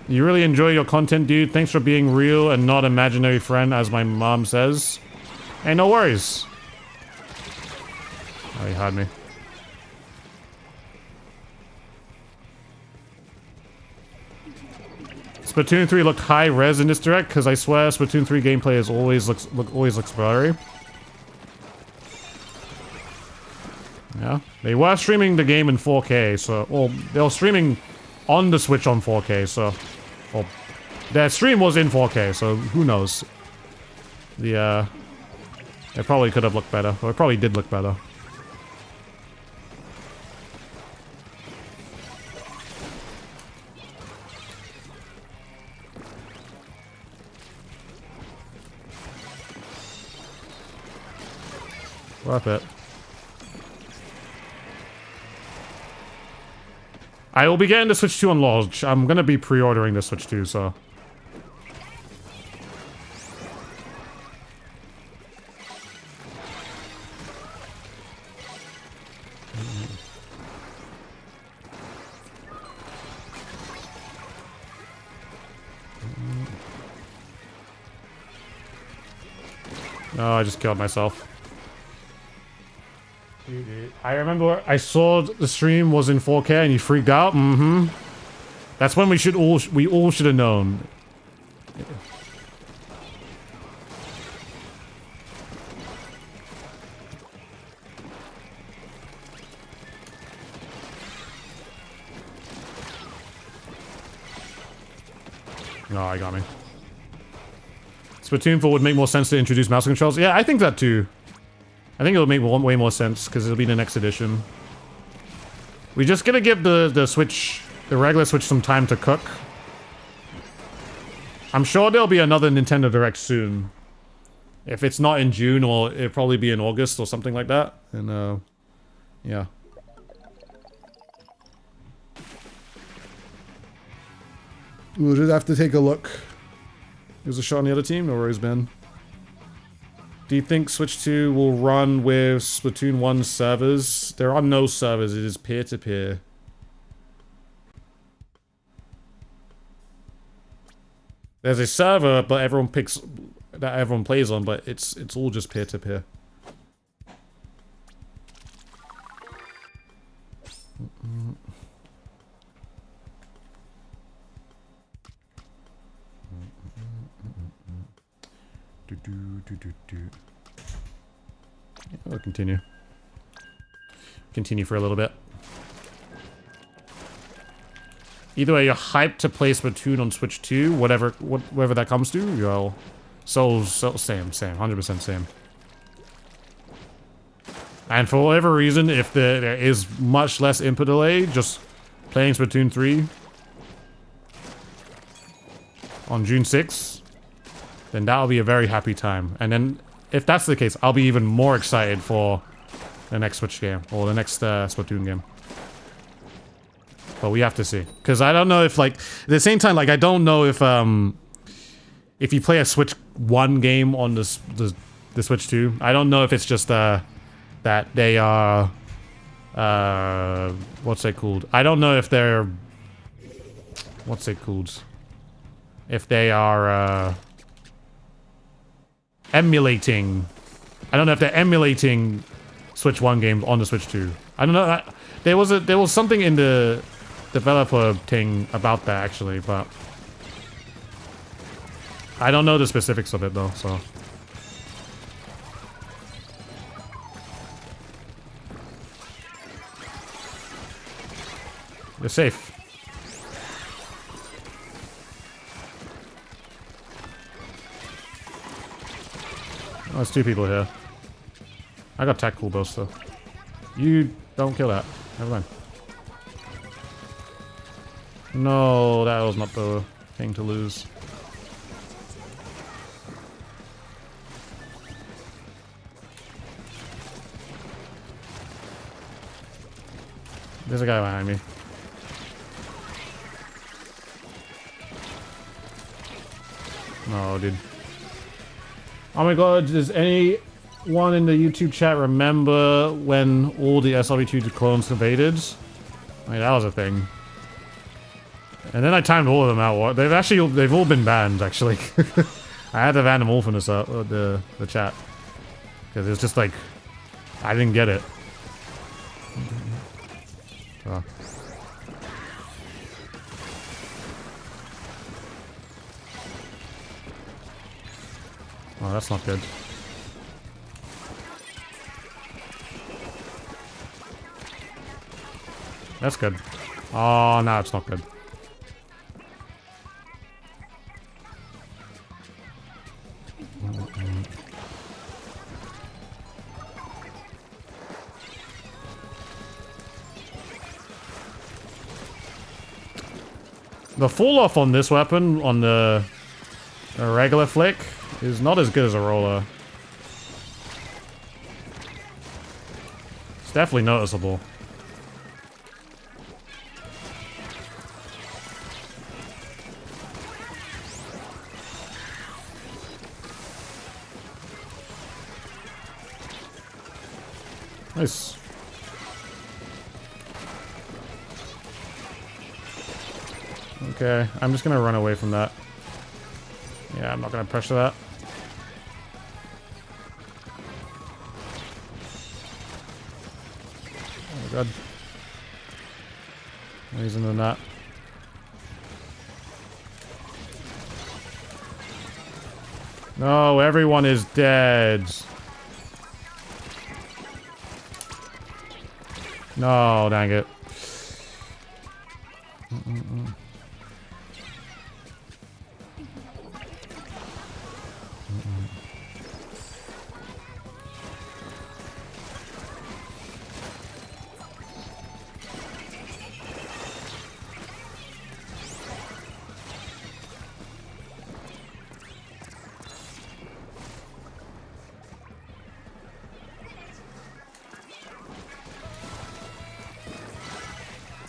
You really enjoy your content, dude. Thanks for being real and not imaginary friend, as my mom says. Hey, no worries. Oh, he had me. Splatoon 3 looked high res in this direct, because I swear Splatoon 3 gameplay is always looks blurry. Yeah, they were streaming the game in 4K, so... Well, they were streaming on the Switch on 4K, so... Well, their stream was in 4K, so who knows? It probably could have looked better, or it probably did look better. Worth it. I will be getting the Switch 2 on launch. I'm gonna be pre-ordering the Switch 2, so... Oh, I just killed myself. I remember I saw the stream was in 4K and you freaked out. Mm-hmm. That's when we all should have known. No, I got me. Splatoon 4 would make more sense to introduce mouse controls. Yeah, I think that too. I think it'll make way more sense because it'll be the next edition. We're just gonna give the Switch, the regular Switch, some time to cook. I'm sure there'll be another Nintendo Direct soon. If it's not in June, or it'll probably be in August or something like that. And yeah. We'll just have to take a look. There's a shot on the other team. No worries, Ben. Do you think Switch 2 will run with Splatoon 1 servers? There are no servers, it is peer-to-peer. There's a server, but everyone plays on, but it's all just peer-to-peer. Yeah, we'll continue. Continue for a little bit. Either way, you're hyped to play Splatoon on Switch 2, whatever that comes to. Yo, so same, 100% same. And for whatever reason, if there is much less input delay, just playing Splatoon 3 on June 6th, then that'll be a very happy time. And then, if that's the case, I'll be even more excited for the next Switch game, or the next Splatoon game. But we have to see. Because I don't know if, like, at the same time, like, I don't know if you play a Switch 1 game on the Switch 2, I don't know if it's just, that they are, what's it called? I don't know if they're, what's it called? If they are, emulating, I don't know if they're emulating Switch 1 games on the Switch 2. I don't know. There was something in the developer thing about that actually, but I don't know the specifics of it though, so. You're safe. Oh, there's two people here. I got tactical burst though. You don't kill that. Never mind. No, that was not the thing to lose. There's a guy behind me. No, dude. Oh my god, does anyone in the YouTube chat remember when all the SRB2 clones invaded? I mean, that was a thing. And then I timed all of them out. They've all been banned, actually. I had to ban them all from the chat. Because it was just like, I didn't get it. Oh. Oh, that's not good. That's good. Oh, no, it's not good. The fall off on this weapon, on the regular flick, is not as good as a roller. It's definitely noticeable. Nice. Okay, I'm just gonna run away from that. Yeah, I'm not gonna pressure that. Oh my god. He's in the net. No, everyone is dead. No, dang it.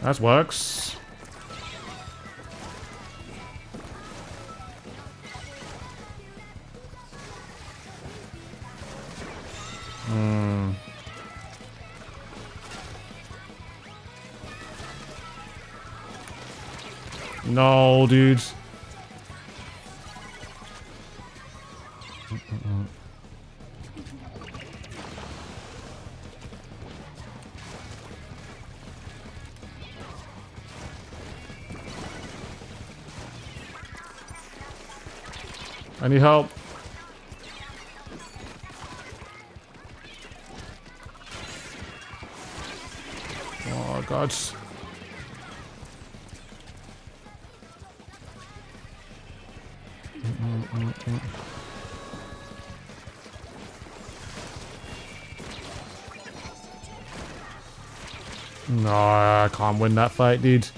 That works. No, dude. I need help. Oh, God. No, I can't win that fight, dude.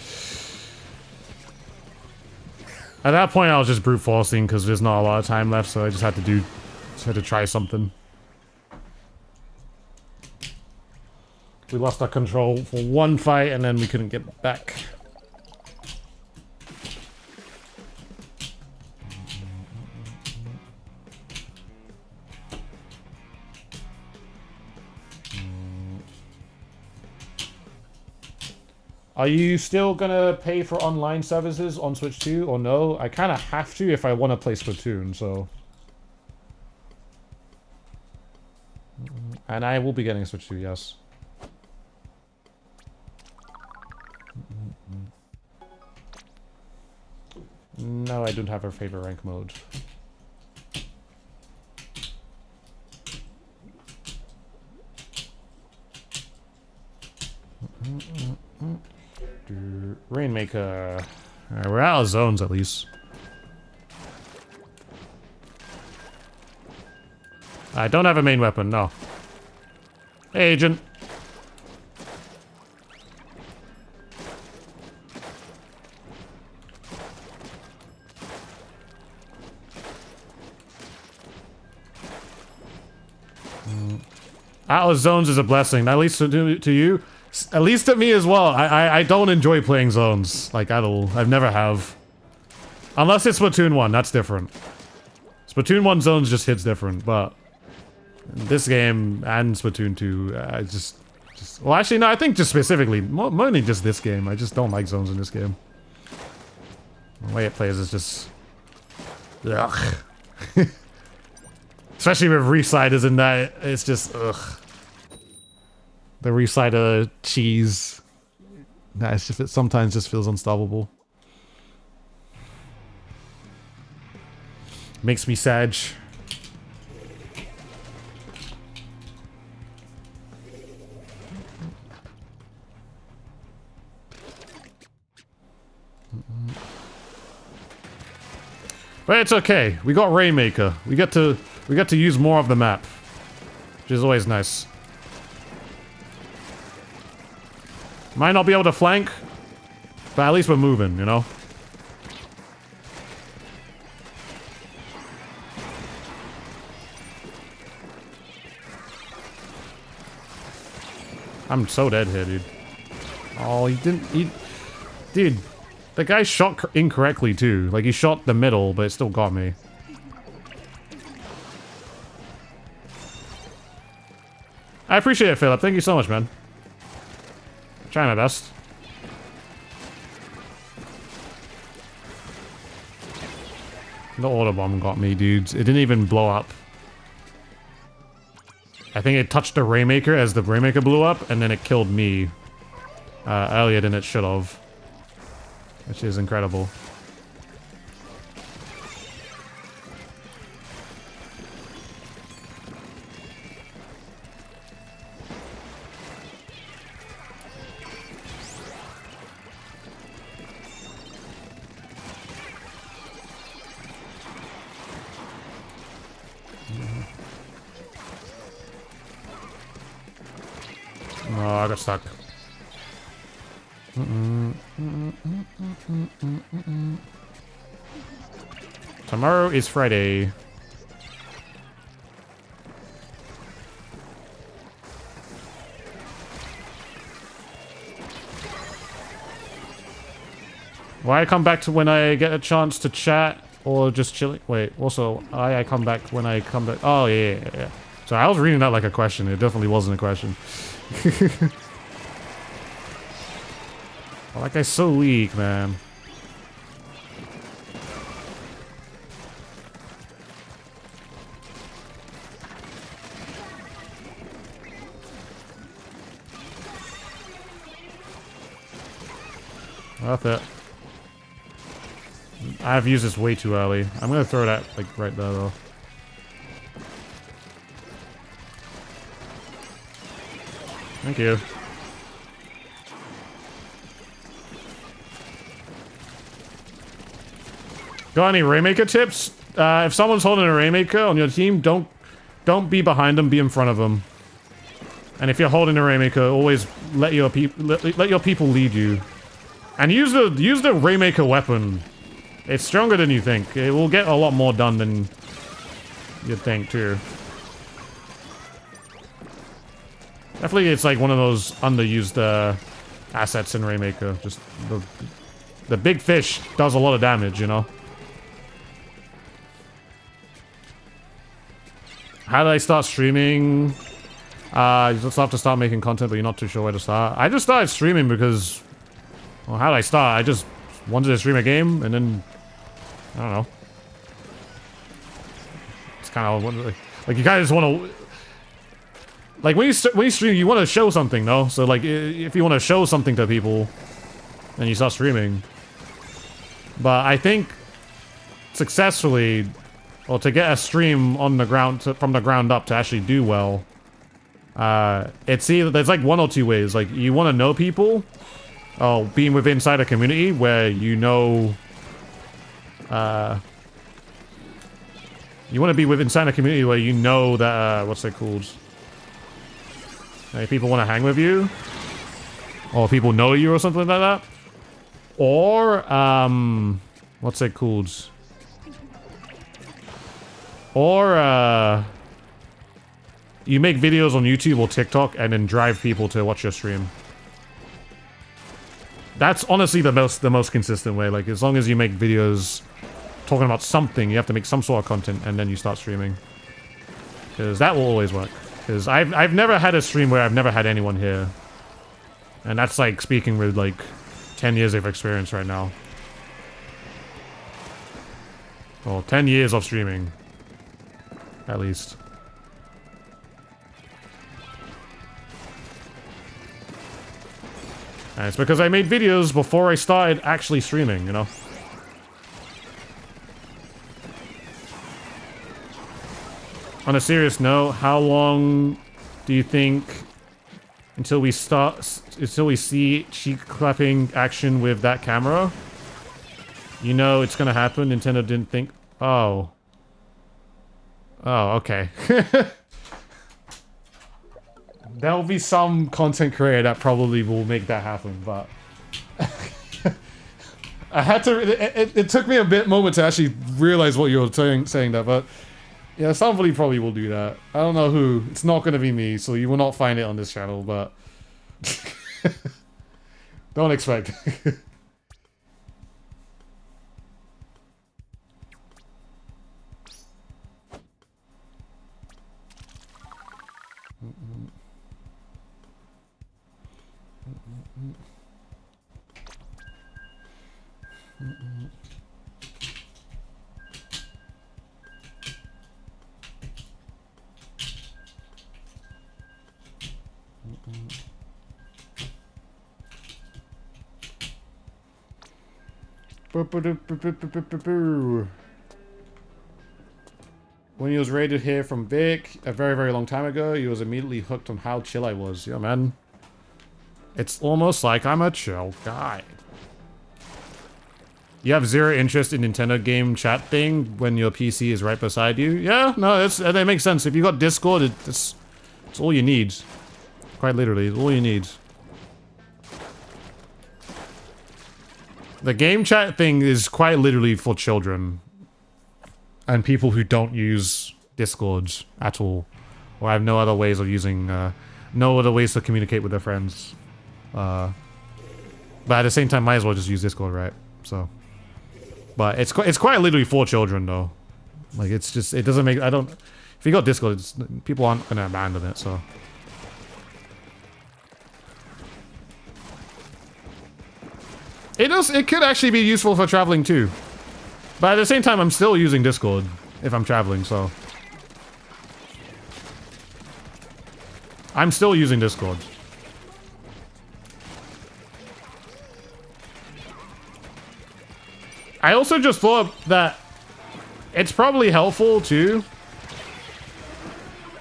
At that point, I was just brute forcing because there's not a lot of time left, so I just had to try something. We lost our control for one fight, and then we couldn't get it back. Are you still gonna pay for online services on Switch 2 or no? I kind of have to if I want to play Splatoon, so... And I will be getting a Switch 2, yes. No, I don't have a favorite rank mode. Rainmaker. Alright, we're out of zones at least. I don't have a main weapon, no. Hey, agent. Out of zones is a blessing, at least to you. At least to me as well. I don't enjoy playing zones, like, at all. I've never have. Unless it's Splatoon 1, that's different. Splatoon 1 zones just hits different, but this game and Splatoon 2, just... Well, actually, no, I think just specifically, mainly just this game. I just don't like zones in this game. The way it plays is just... Ugh. Especially with residers in that, it's just, ugh. The resider cheese. Nah, it's just, it sometimes just feels unstoppable. Makes me sad. But it's okay. We got Rainmaker. We get to use more of the map, which is always nice. Might not be able to flank, but at least we're moving, you know? I'm so dead here, dude. Oh, dude, the guy shot incorrectly, too. Like, he shot the middle, but it still got me. I appreciate it, Philip. Thank you so much, man. I'm trying my best. The auto bomb got me, dudes. It didn't even blow up. I think it touched the Rainmaker as the Rainmaker blew up, and then it killed me earlier than it should have. Which is incredible. Oh, I got stuck. Tomorrow is Friday. Why I come back to when I get a chance to chat or just chilling? Wait, also, I come back when I come back. Oh, yeah. So I was reading that like a question. It definitely wasn't a question. Oh, that guy's so weak, man. Worth it. I've used this way too early. I'm gonna throw that, like, right there, though. Thank you. Got any Rainmaker tips? If someone's holding a Rainmaker on your team, don't be behind them, be in front of them. And if you're holding a Rainmaker, always let your people lead you. And use the Rainmaker weapon. It's stronger than you think. It will get a lot more done than you'd think, too. Definitely, it's like one of those underused assets in Rainmaker. Just the big fish does a lot of damage, you know? How did I start streaming? You just have to start making content, but you're not too sure where to start. I just started streaming because... Well, how did I start? I just wanted to stream a game, and then... I don't know. It's kind of... Like, you guys want to... Like, when you stream, you want to show something, no? So, like, if you want to show something to people, then you start streaming. But I think... Successfully... Or to get a stream on the ground, from the ground up to actually do well... it's either... There's, like, one or two ways. Like, you want to know people... Oh, being within inside a community where you know... you want to be within inside a community where you know that, what's it called? Like, people want to hang with you? Or people know you or something like that? Or, what's it called? Or, you make videos on YouTube or TikTok and then drive people to watch your stream. That's honestly the most consistent way. Like, as long as you make videos talking about something, you have to make some sort of content, and then you start streaming. Because that will always work. Because I've never had a stream where I've never had anyone here. And that's like speaking with like 10 years of experience right now. Well, 10 years of streaming. At least. And it's because I made videos before I started actually streaming, you know? On a serious note, how long do you think until we see cheek clapping action with that camera? You know it's gonna happen. Nintendo didn't think. Oh. Oh, okay. There'll be some content creator that probably will make that happen, but I had to. It took me a moment to actually realize what you were saying that, but yeah, somebody probably will do that. I don't know who. It's not going to be me, so you will not find it on this channel, but don't expect. When he was raided here from Vic a very, very long time ago, he was immediately hooked on how chill I was. Yeah, man. It's almost like I'm a chill guy. You have zero interest in Nintendo game chat thing when your PC is right beside you? Yeah, no, that makes sense. If you got Discord, it's all you need. Quite literally, it's all you need. The game chat thing is quite literally for children. And people who don't use Discord at all. Or have no other ways of using, no other ways to communicate with their friends. But at the same time, might as well just use Discord, right? So. But it's quite literally for children, though. Like, it's just, it doesn't make, if you got Discord, people aren't gonna abandon it, so. It could actually be useful for traveling too. But at the same time, I'm still using Discord if I'm traveling, so. I'm still using Discord. I also just thought that it's probably helpful too.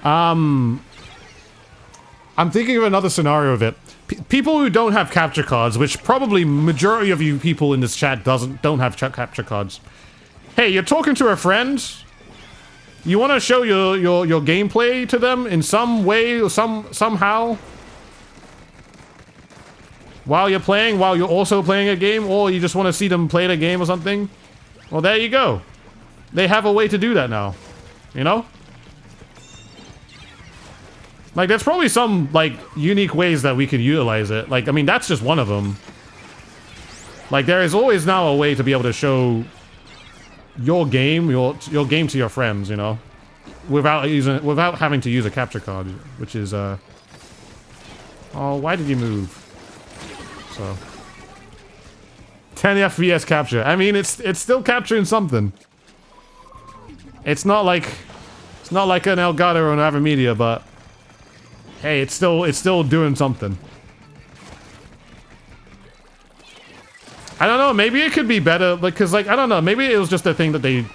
I'm thinking of another scenario of it. People who don't have capture cards, which probably majority of you people in this chat don't have capture cards. Hey, you're talking to a friend. You want to show your gameplay to them in some way or somehow. While you're also playing a game, or you just want to see them play the game or something. Well, there you go. They have a way to do that now. You know? Like, there's probably some, like, unique ways that we could utilize it. Like, I mean, that's just one of them. Like, there is always now a way to be able to show your game to your friends, you know? Without having to use a capture card, which is, Oh, why did you move? So 10 FPS capture. I mean, it's still capturing something. It's not like an Elgato or an Avimedia, but hey, it's still doing something. I don't know, maybe it could be better, like, cause like, I don't know, maybe it was just a thing that they,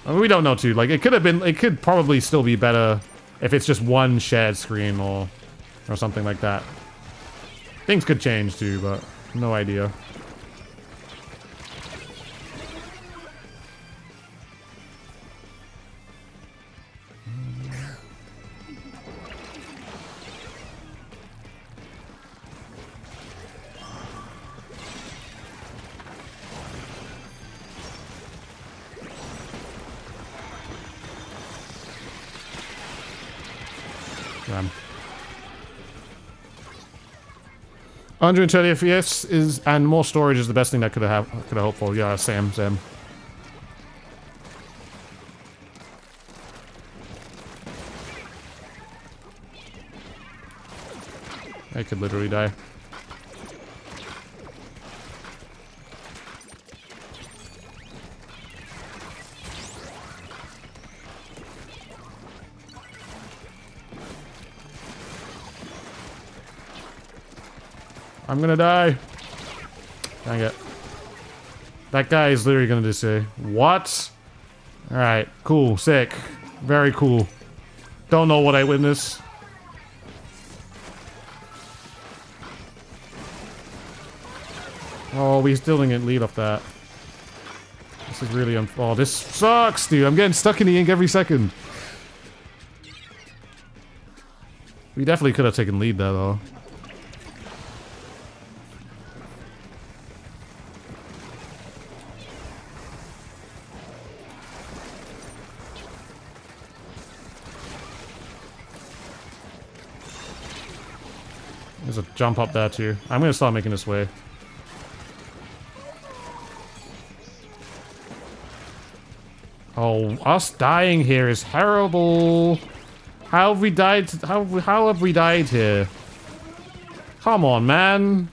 I mean, we don't know too, like, it could probably still be better if it's just one shared screen or something like that. Things could change too, but no idea. 120 FPS is and more storage is the best thing that could have hoped for. Yeah, Sam. I could literally die. I'm gonna die. Dang it. That guy is literally gonna just say, what? Alright, cool, sick. Very cool. Don't know what I witnessed. Oh, we still didn't get lead off that. This is really oh, this sucks, dude. I'm getting stuck in the ink every second. We definitely could have taken lead there, though. There's a jump up there, too. I'm gonna start making this way. Oh, us dying here is terrible. How have we died? How have we died here? Come on, man.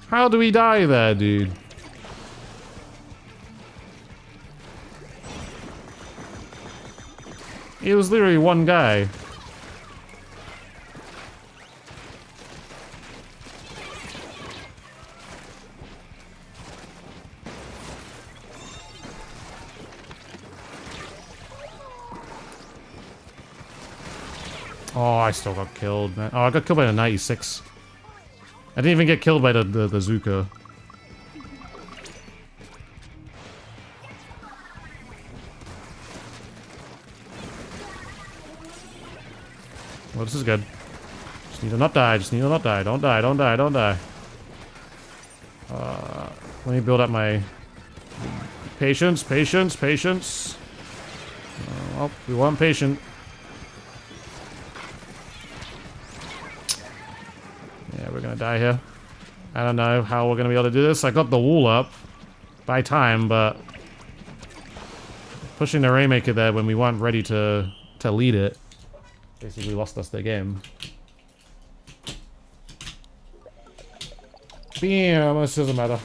How do we die there, dude? It was literally one guy. Oh, I still got killed, man. Oh, I got killed by the 96. I didn't even get killed by the Zuka. Well, this is good. Just need to not die. Just need to not die. Don't die. Don't die. Don't die. Let me build up my patience. Patience. Patience. Oh, we want patient. Yeah, we're gonna die here. I don't know how we're gonna be able to do this. I got the wall up by time, but pushing the Rainmaker there when we weren't ready to lead it basically lost us the game. Bam, this doesn't matter.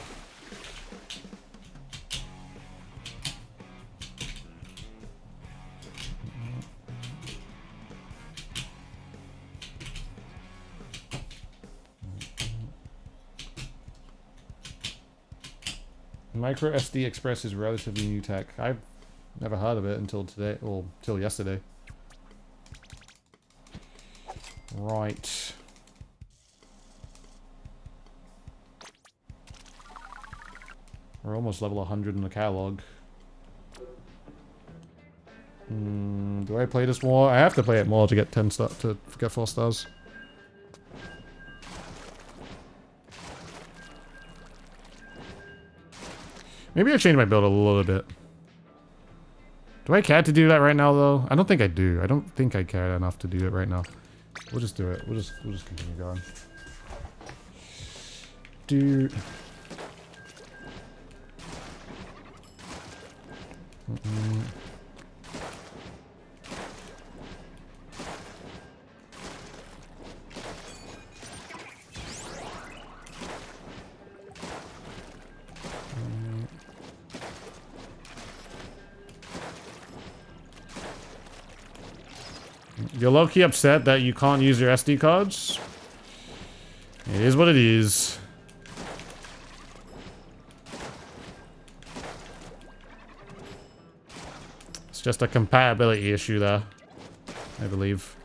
Micro SD Express is relatively new tech. I've never heard of it until today, or till yesterday. Right. We're almost level 100 in the catalog. Do I play this more? I have to play it more to get 10 stars, to get 4 stars. Maybe I changed my build a little bit. Do I care to do that right now, though? I don't think I do. I don't think I care enough to do it right now. We'll just do it. We'll just continue going. Dude. You're low-key upset that you can't use your SD cards? It is what it is. It's just a compatibility issue there, I believe.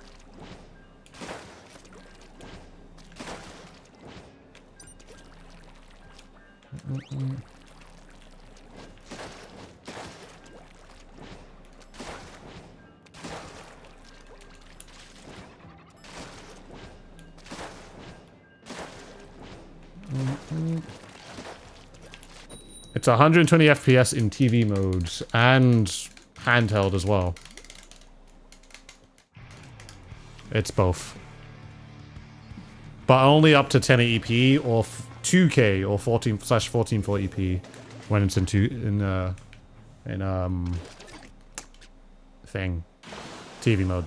It's 120 FPS in TV modes and handheld as well. It's both. but only up to 1080p or 2K or 14/1440p when it's in TV mode.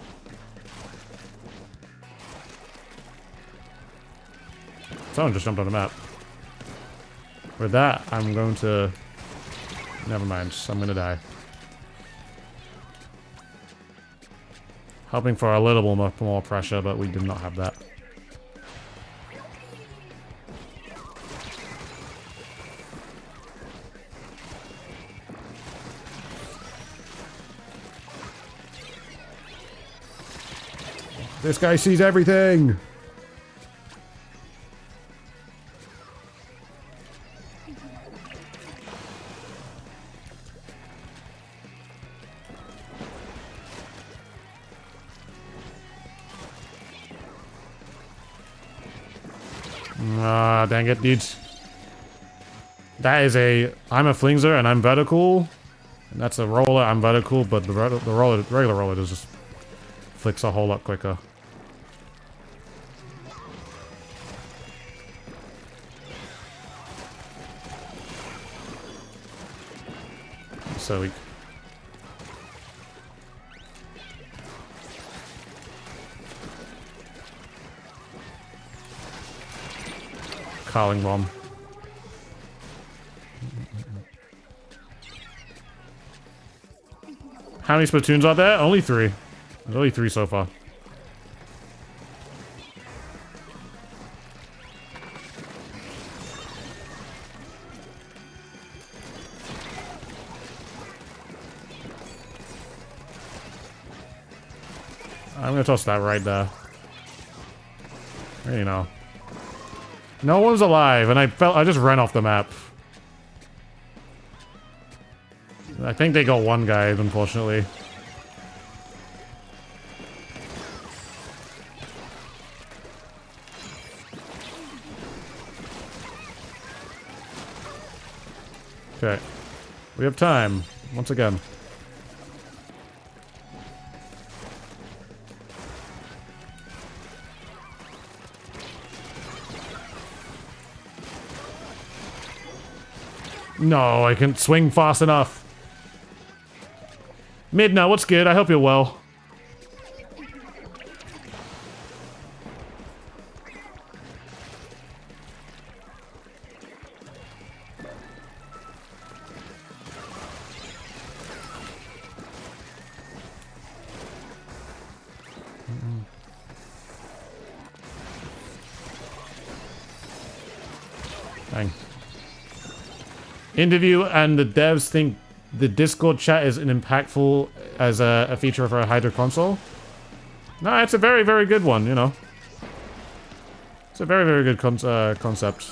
Someone just jumped on the map. With that, I'm going to... Never mind, I'm gonna die. Hoping for a little more pressure, but we did not have that. This guy sees everything! Ah, dang it, dudes. That is a... I'm a flingser and I'm vertical. And that's a roller, I'm vertical, but the regular roller just flicks a whole lot quicker. So weak. Carling bomb. How many Splatoons are there? Only 3. There's only 3 so far. I'm gonna toss that right there. You know. No one's alive, and I just ran off the map. I think they got one guy, unfortunately. Okay. We have time, once again. No, I can't swing fast enough. Midna, what's good? I hope you're well. Dang. Interview and the devs think the Discord chat is an impactful as a feature for a Hydra console. No, it's a very, very good one, you know. It's a very, very good concept.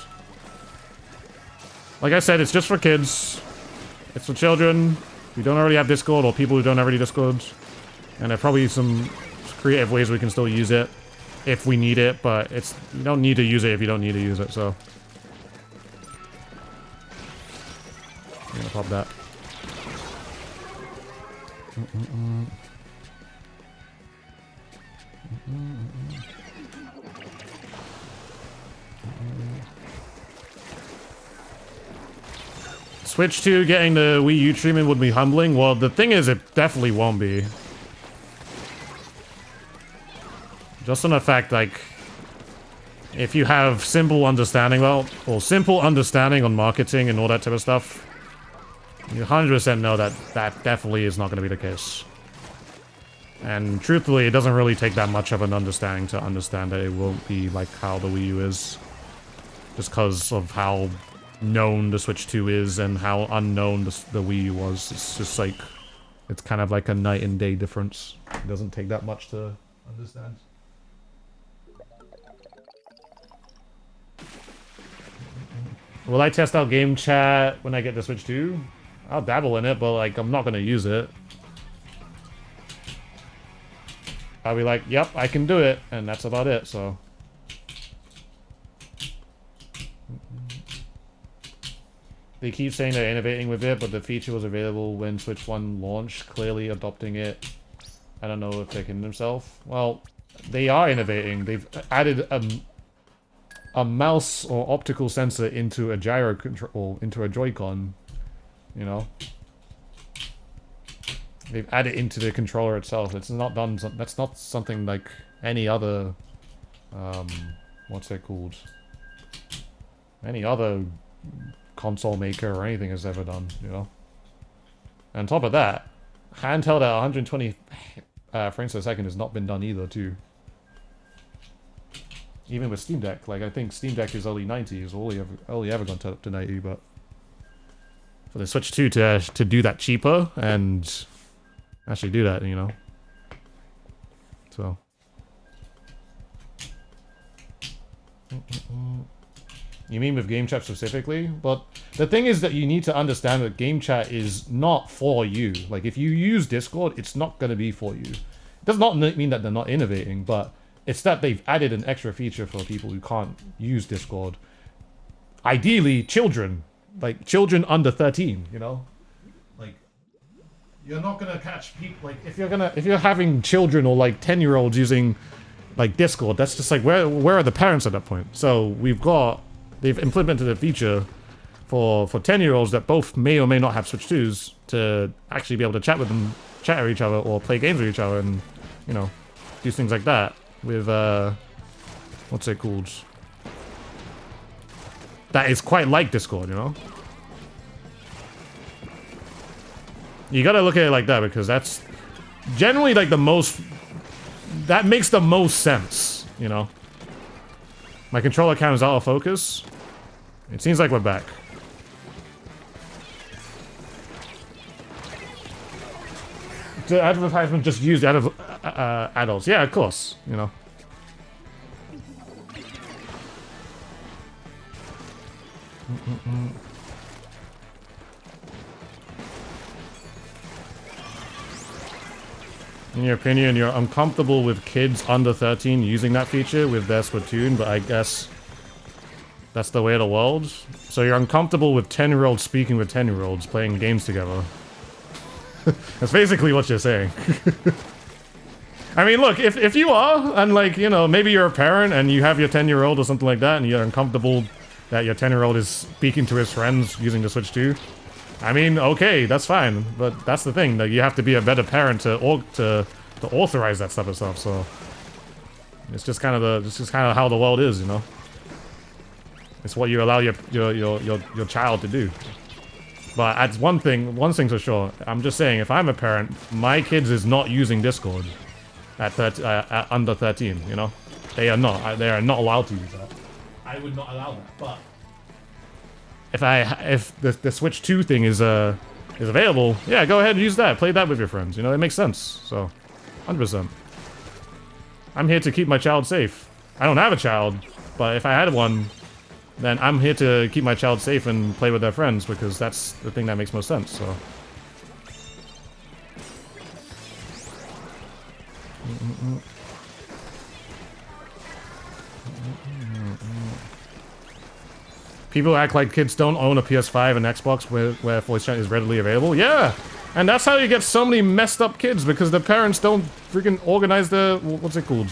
Like I said, it's just for kids. It's for children who don't already have Discord or people who don't already Discord. And there are probably some creative ways we can still use it if we need it, but it's you don't need to use it if you don't need to use it, so. I'm gonna pop that. Switch 2 getting the Wii U treatment would be humbling. Well, the thing is, it definitely won't be. Just on the fact, like, if you have simple understanding, simple understanding on marketing and all that type of stuff, you 100% know that that definitely is not going to be the case. And truthfully, it doesn't really take that much of an understanding to understand that it won't be like how the Wii U is. Just because of how known the Switch 2 is and how unknown the Wii U was. It's just like, it's kind of like a night and day difference. It doesn't take that much to understand. Will I test out game chat when I get the Switch 2? I'll dabble in it, but like, I'm not gonna use it. I'll be like, yep, I can do it, and that's about it, so. They keep saying they're innovating with it, but the feature was available when Switch 1 launched, clearly adopting it. I don't know if they're kidding themselves. Well, they are innovating. They've added a mouse or optical sensor into a gyro control, into a Joy-Con, you know. They've added into the controller itself. It's not done. That's not something like any other. What's it called? Any other console maker or anything has ever done, you know. And on top of that, handheld at 120 frames per second has not been done either, too. Even with Steam Deck, like I think Steam Deck is only 90, is only ever gone up to 90, but for the Switch 2 to do that cheaper and actually do that, you know. So you mean with game chat specifically? But the thing is that you need to understand that game chat is not for you. Like if you use Discord, it's not going to be for you. It does not mean that they're not innovating, but it's that they've added an extra feature for people who can't use Discord. Ideally, children. Like, children under 13, you know? Like, you're not gonna catch people, like, if you're having children or, like, 10-year-olds using, like, Discord, that's just like, where are the parents at that point? So, they've implemented a feature for 10-year-olds that both may or may not have Switch 2s to actually be able to chat with each other, or play games with each other, and, you know, do things like that. With, what's it called? That is quite like Discord, you know? You gotta look at it like that, because that's generally, like, the most... That makes the most sense, you know? My controller cam is out of focus. It seems like we're back. The advertisement just used adults. Yeah, of course, you know. In your opinion, you're uncomfortable with kids under 13 using that feature with their Splatoon, but I guess that's the way of the world. So you're uncomfortable with 10-year-olds speaking with 10-year-olds playing games together. That's basically what you're saying. I mean, look, if you are, and like, you know, maybe you're a parent and you have your 10-year-old or something like that, and you're uncomfortable that your 10-year-old is speaking to his friends using the Switch 2, I mean, okay, that's fine. But that's the thing, that you have to be a better parent to authorize that type of stuff. So it's just kind of how the world is, you know. It's what you allow your child to do. But that's one thing's for sure. I'm just saying, if I'm a parent, my kids is not using Discord at under 13. You know, they are not. They are not allowed to use that. I would not allow that. But if the Switch 2 thing is available, yeah, go ahead and use that. Play that with your friends. You know, it makes sense. So, 100%. I'm here to keep my child safe. I don't have a child, but if I had one, then I'm here to keep my child safe and play with their friends, because that's the thing that makes most sense, so. People act like kids don't own a PS5 and Xbox where voice chat is readily available. Yeah! And that's how you get so many messed up kids, because the parents don't freaking organize the... What's it called?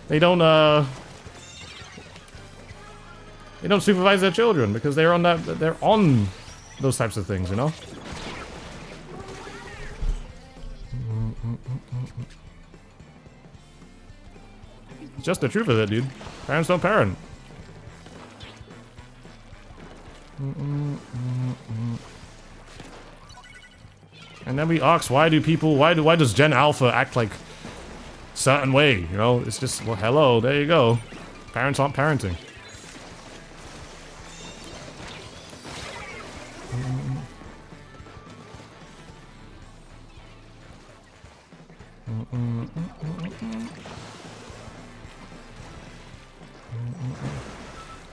They don't supervise their children, because they're on those types of things, you know? It's just the truth of it, dude. Parents don't parent. And then we ask, why does Gen Alpha act like certain way, you know? It's just, well, hello, there you go. Parents aren't parenting.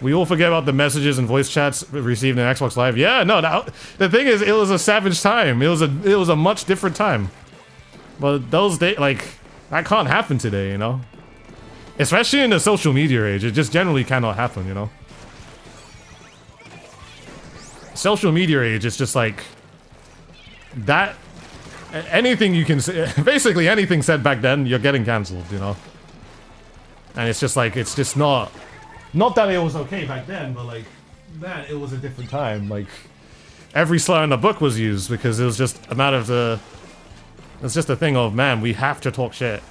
We all forget about the messages and voice chats received in Xbox Live. Yeah, no, the thing is, it was a savage time. It was a much different time. But those days, like, that can't happen today, you know? Especially in the social media age, it just generally cannot happen, you know? Social media age, it's just like, that, anything you can say, basically anything said back then, you're getting cancelled, you know? And it's just like, it's just not Not that it was okay back then, but like, man, it was a different time. Like, every slur in the book was used because it was just a matter of the... It's just a thing of, man, we have to talk shit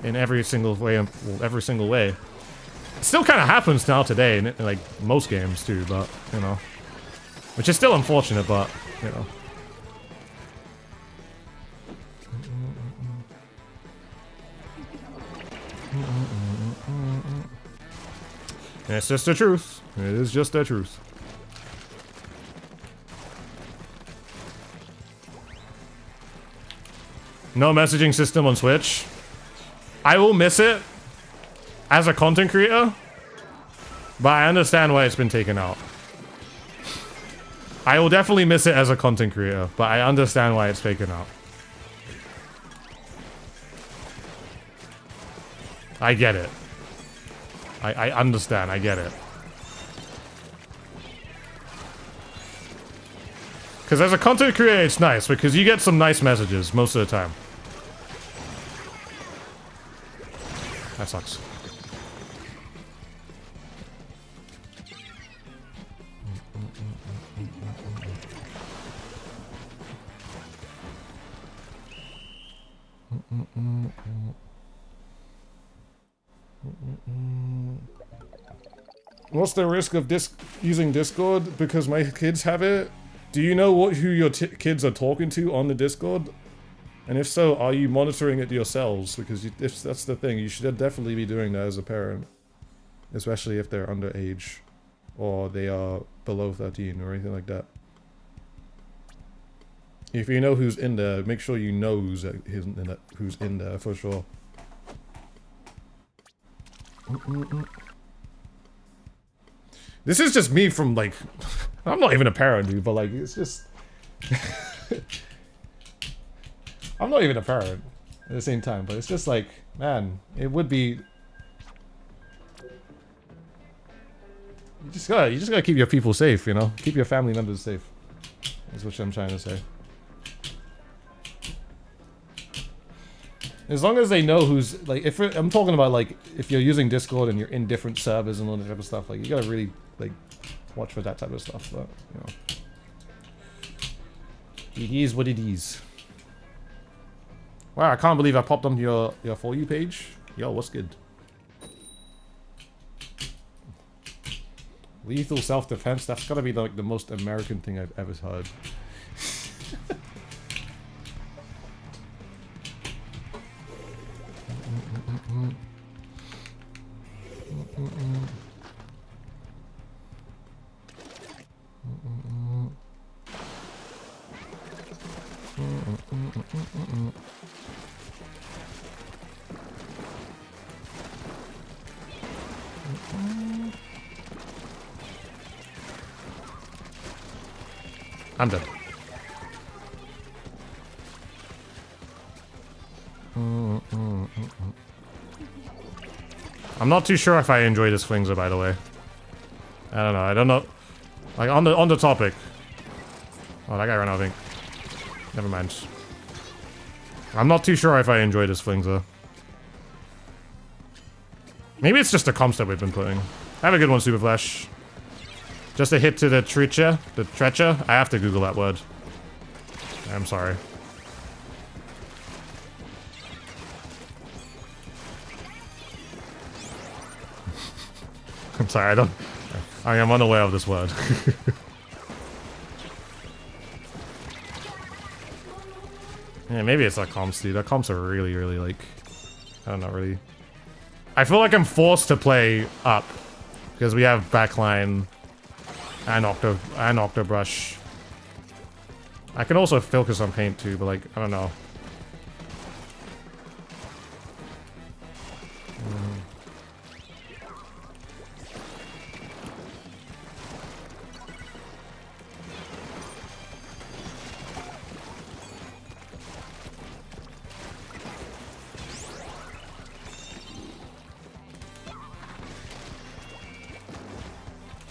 in every single way, every single way. It still kind of happens now today, in like most games too, but, you know. Which is still unfortunate, but, you know. It's just the truth. It is just the truth. No messaging system on Switch. I will miss it as a content creator, but I understand why it's been taken out. I will definitely miss it as a content creator, but I understand why it's taken out. I get it. I understand, I get it. Because as a content creator, it's nice, because you get some nice messages most of the time. That sucks. What's the risk of using Discord because my kids have it? Do you know who your kids are talking to on the Discord? And if so, are you monitoring it yourselves? Because if that's the thing, you should definitely be doing that as a parent. Especially if they're underage. Or they are below 13 or anything like that. If you know who's in there, make sure you know who's in there for sure. This is just me from like... I'm not even a parent, dude, but like, it's just... I'm not even a parent at the same time, but it's just like, man, it would be... You just gotta keep your people safe, you know? Keep your family members safe. That's what I'm trying to say. As long as they know who's, like, if I'm talking about, like, if you're using Discord and you're in different servers and all that type of stuff, like, you gotta really, like, watch for that type of stuff, but, you know. It is what it is. Wow, I can't believe I popped onto your For You page. Yo, what's good? Lethal self-defense, that's gotta be, like, the most American thing I've ever heard. I'm dead. I'm not too sure if I enjoy this Flingser, by the way. I don't know. Like, on the topic. Oh, that guy ran out, I think. Never mind. I'm not too sure if I enjoy this Flingser. Maybe it's just the comps that we've been putting. Have a good one, Super Flash. Just a hit to the trecha. The trecha? I have to Google that word. I'm sorry. I'm sorry, I am unaware of this word. Yeah, maybe it's that comps, dude. That comps are really, really, like... I don't know, really... I feel like I'm forced to play up. Because we have backline... and Octobrush. I can also focus on paint too, but like, I don't know.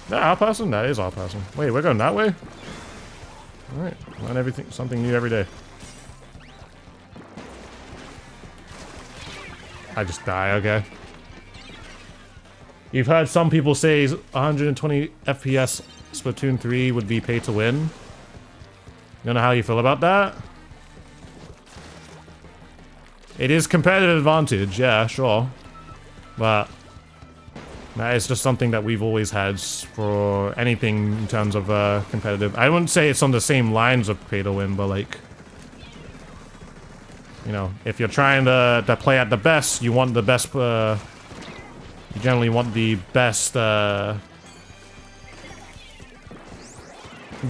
That our person? That is our person. Wait, we're going that way? Alright, learn everything, something new every day. I just die, okay. You've heard some people say 120 FPS Splatoon 3 would be pay to win. You know how you feel about that? It is competitive advantage, yeah, sure. But that is just something that we've always had for anything in terms of competitive. I wouldn't say it's on the same lines of pay to win, but like, you know, if you're trying to play at the best, you want the best, you generally want the best,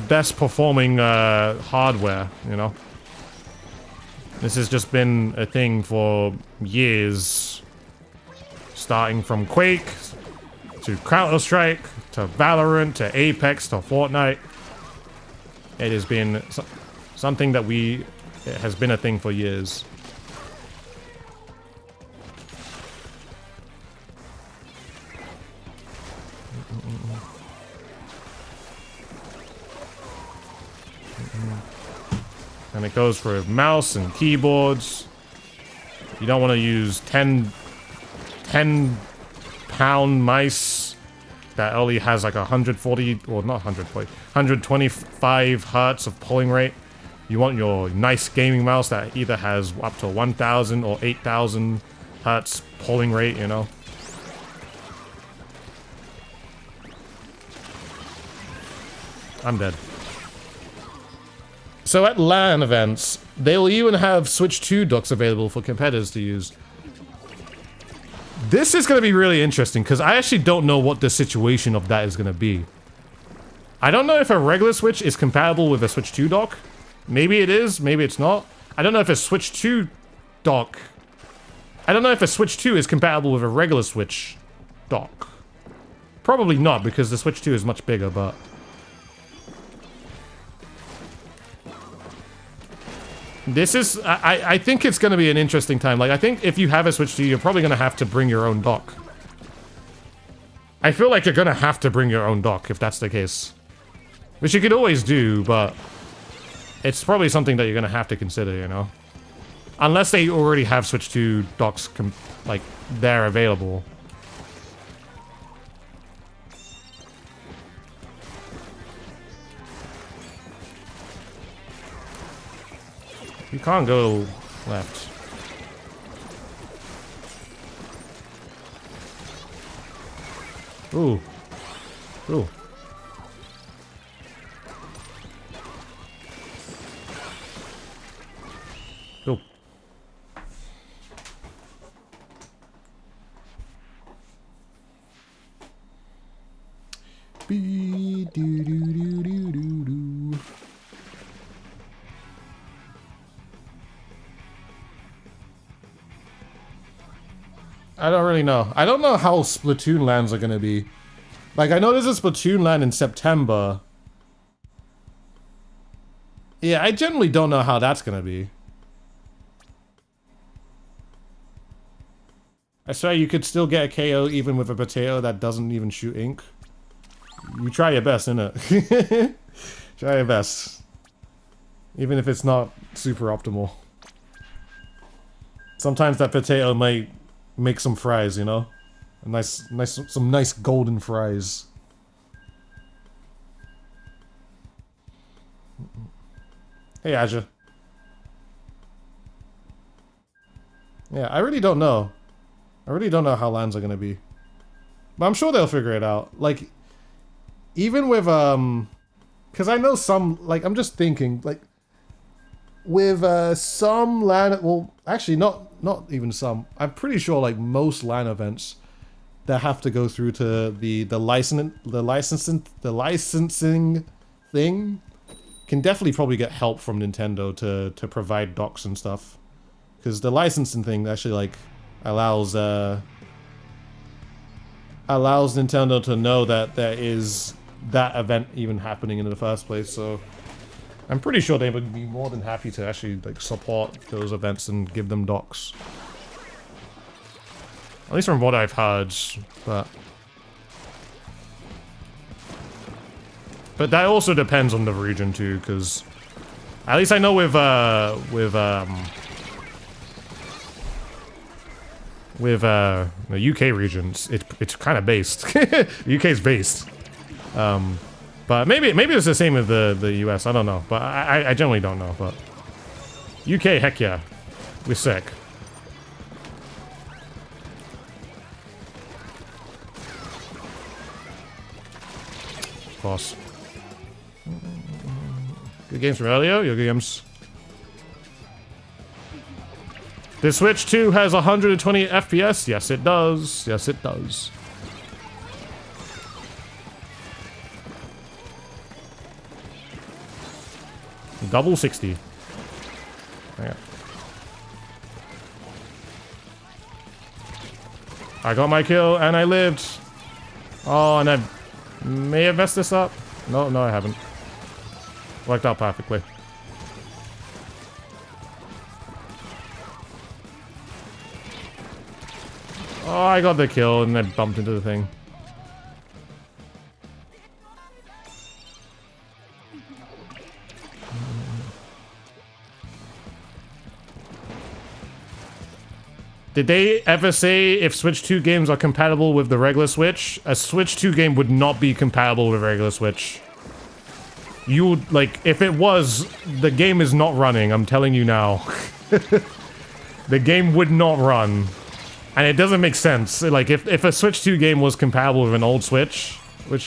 best performing hardware, you know? This has just been a thing for years. Starting from Quake, to Counter-Strike, to Valorant, to Apex, to Fortnite. It has been something that it has been a thing for years. And it goes for mouse and keyboards. You don't want to use 10-pound mice that only has like 140, or not 140, 125 hertz of polling rate. You want your nice gaming mouse that either has up to 1000 or 8000 hertz polling rate, you know? I'm dead. So at LAN events, they will even have Switch 2 docks available for competitors to use. This is going to be really interesting, because I actually don't know what the situation of that is going to be. I don't know if a regular Switch is compatible with a Switch 2 dock. Maybe it is, maybe it's not. I don't know if a Switch 2 dock... I don't know if a Switch 2 is compatible with a regular Switch dock. Probably not, because the Switch 2 is much bigger, but... This is... I think it's going to be an interesting time. Like, I think if you have a Switch 2, you're probably going to have to bring your own dock. I feel like you're going to have to bring your own dock, if that's the case. Which you could always do, but... It's probably something that you're going to have to consider, you know? Unless they already have Switch 2 docks, like, they're available. You can't go left. Ooh. Ooh. Go. Be do do do do do do. I don't really know. I don't know how Splatoon lands are gonna be. Like, I know there's a Splatoon land in September. Yeah, I generally don't know how that's gonna be. I swear you could still get a KO even with a potato that doesn't even shoot ink. You try your best, innit? Try your best. Even if it's not super optimal. Sometimes that potato might make some fries, you know? Some nice golden fries. Hey, Azure. Yeah, I really don't know. I really don't know how lands are gonna be. But I'm sure they'll figure it out. Like, even with, because I know some, like, I'm just thinking, like, with, some LAN, well, actually, not even some. I'm pretty sure, like, most LAN events that have to go through to the licensing thing can definitely probably get help from Nintendo to provide docks and stuff. Because the licensing thing actually, like, allows Nintendo to know that there is that event even happening in the first place, so I'm pretty sure they would be more than happy to actually, like, support those events and give them docks. At least from what I've heard, but that also depends on the region too, because at least I know with with the UK regions, it's kind of based. UK's based. But maybe it's the same with the US. I don't know, but I generally don't know. But UK, heck yeah, we're sick. Of course. Good games from earlier. Your games. The Switch 2 has 120 FPS. Yes, it does. Yes, it does. Double 60. Yeah. I got my kill and I lived. Oh, and I may have messed this up. No, I haven't. Worked out perfectly. Oh, I got the kill and I bumped into the thing. Did they ever say if Switch 2 games are compatible with the regular Switch? A Switch 2 game would not be compatible with regular Switch. You would, like, if it was, the game is not running, I'm telling you now. The game would not run. And it doesn't make sense. Like, if a Switch 2 game was compatible with an old Switch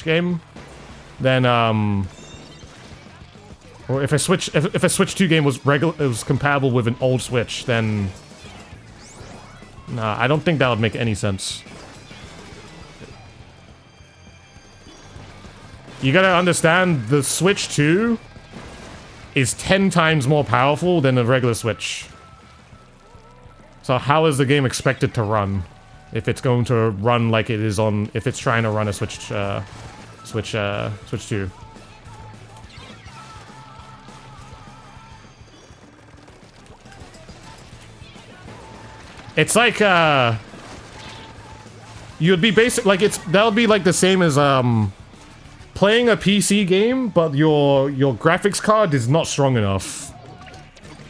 game, then, or if a Switch 2 game was compatible with an old Switch, then... Nah, I don't think that would make any sense. You gotta understand, the Switch 2 is 10 times more powerful than a regular Switch. So how is the game expected to run? If it's going to run like it is on... If it's trying to run a Switch 2. It's like, you'd be basic, like, that would be like the same as, playing a PC game, but your graphics card is not strong enough.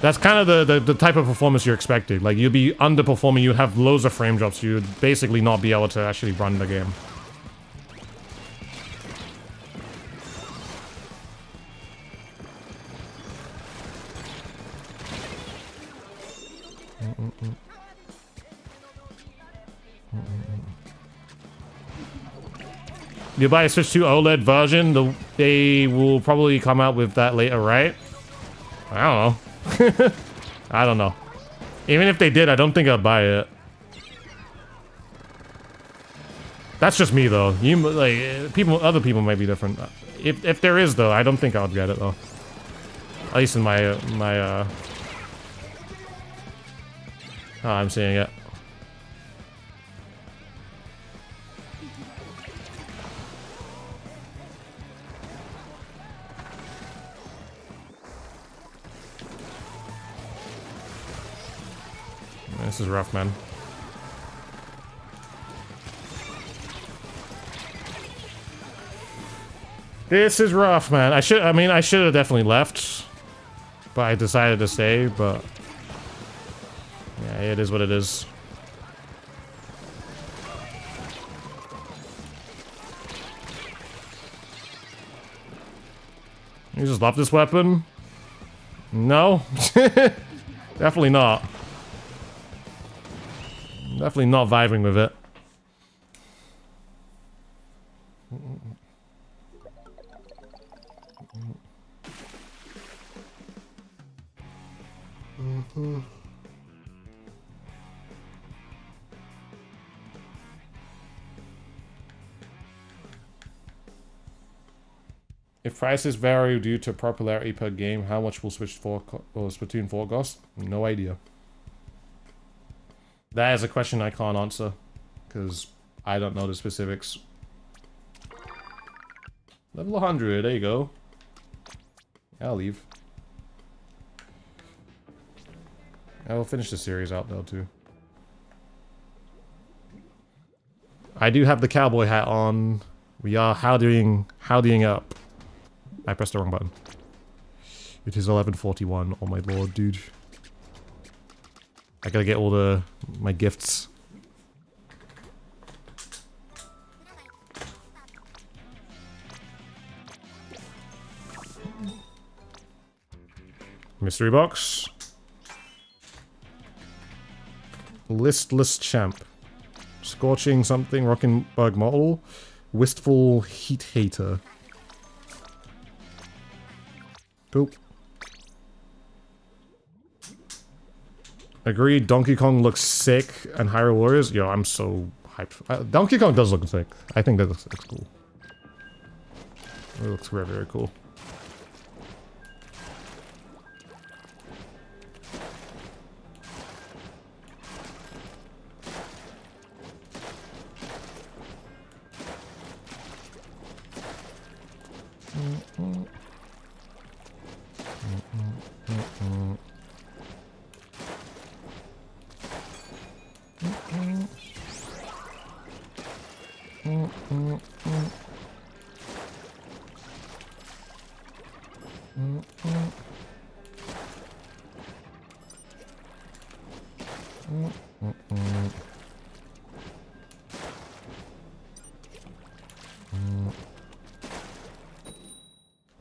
That's kind of the type of performance you're expecting. Like, you'd be underperforming, you'd have loads of frame drops, you'd basically not be able to actually run the game. You buy a Switch 2 OLED version, they will probably come out with that later, right? I don't know. I don't know. Even if they did, I don't think I'd buy it. That's just me, though. You like other people might be different. If there is, though, I don't think I would get it, though. At least in my how I'm seeing it. This is rough, man. This is rough, man. I should have definitely left. But I decided to stay, but... Yeah, it is what it is. You just love this weapon? No? Definitely not. Definitely not vibing with it. If prices vary due to popularity per game, how much will Splatoon 4 cost? No idea. That is a question I can't answer, because I don't know the specifics. Level 100, there you go. I'll leave. I will finish the series out though too. I do have the cowboy hat on. We are howdying up. I pressed the wrong button. It is 11:41. Oh my lord, dude. I gotta get all my gifts. Mystery box. Listless champ. Scorching something. Rocking bug model. Wistful heat hater. Cool. Agreed. Donkey Kong looks sick. And Hyrule Warriors. Yo, I'm so hyped. Donkey Kong does look sick. I think that looks cool. It looks very, very cool.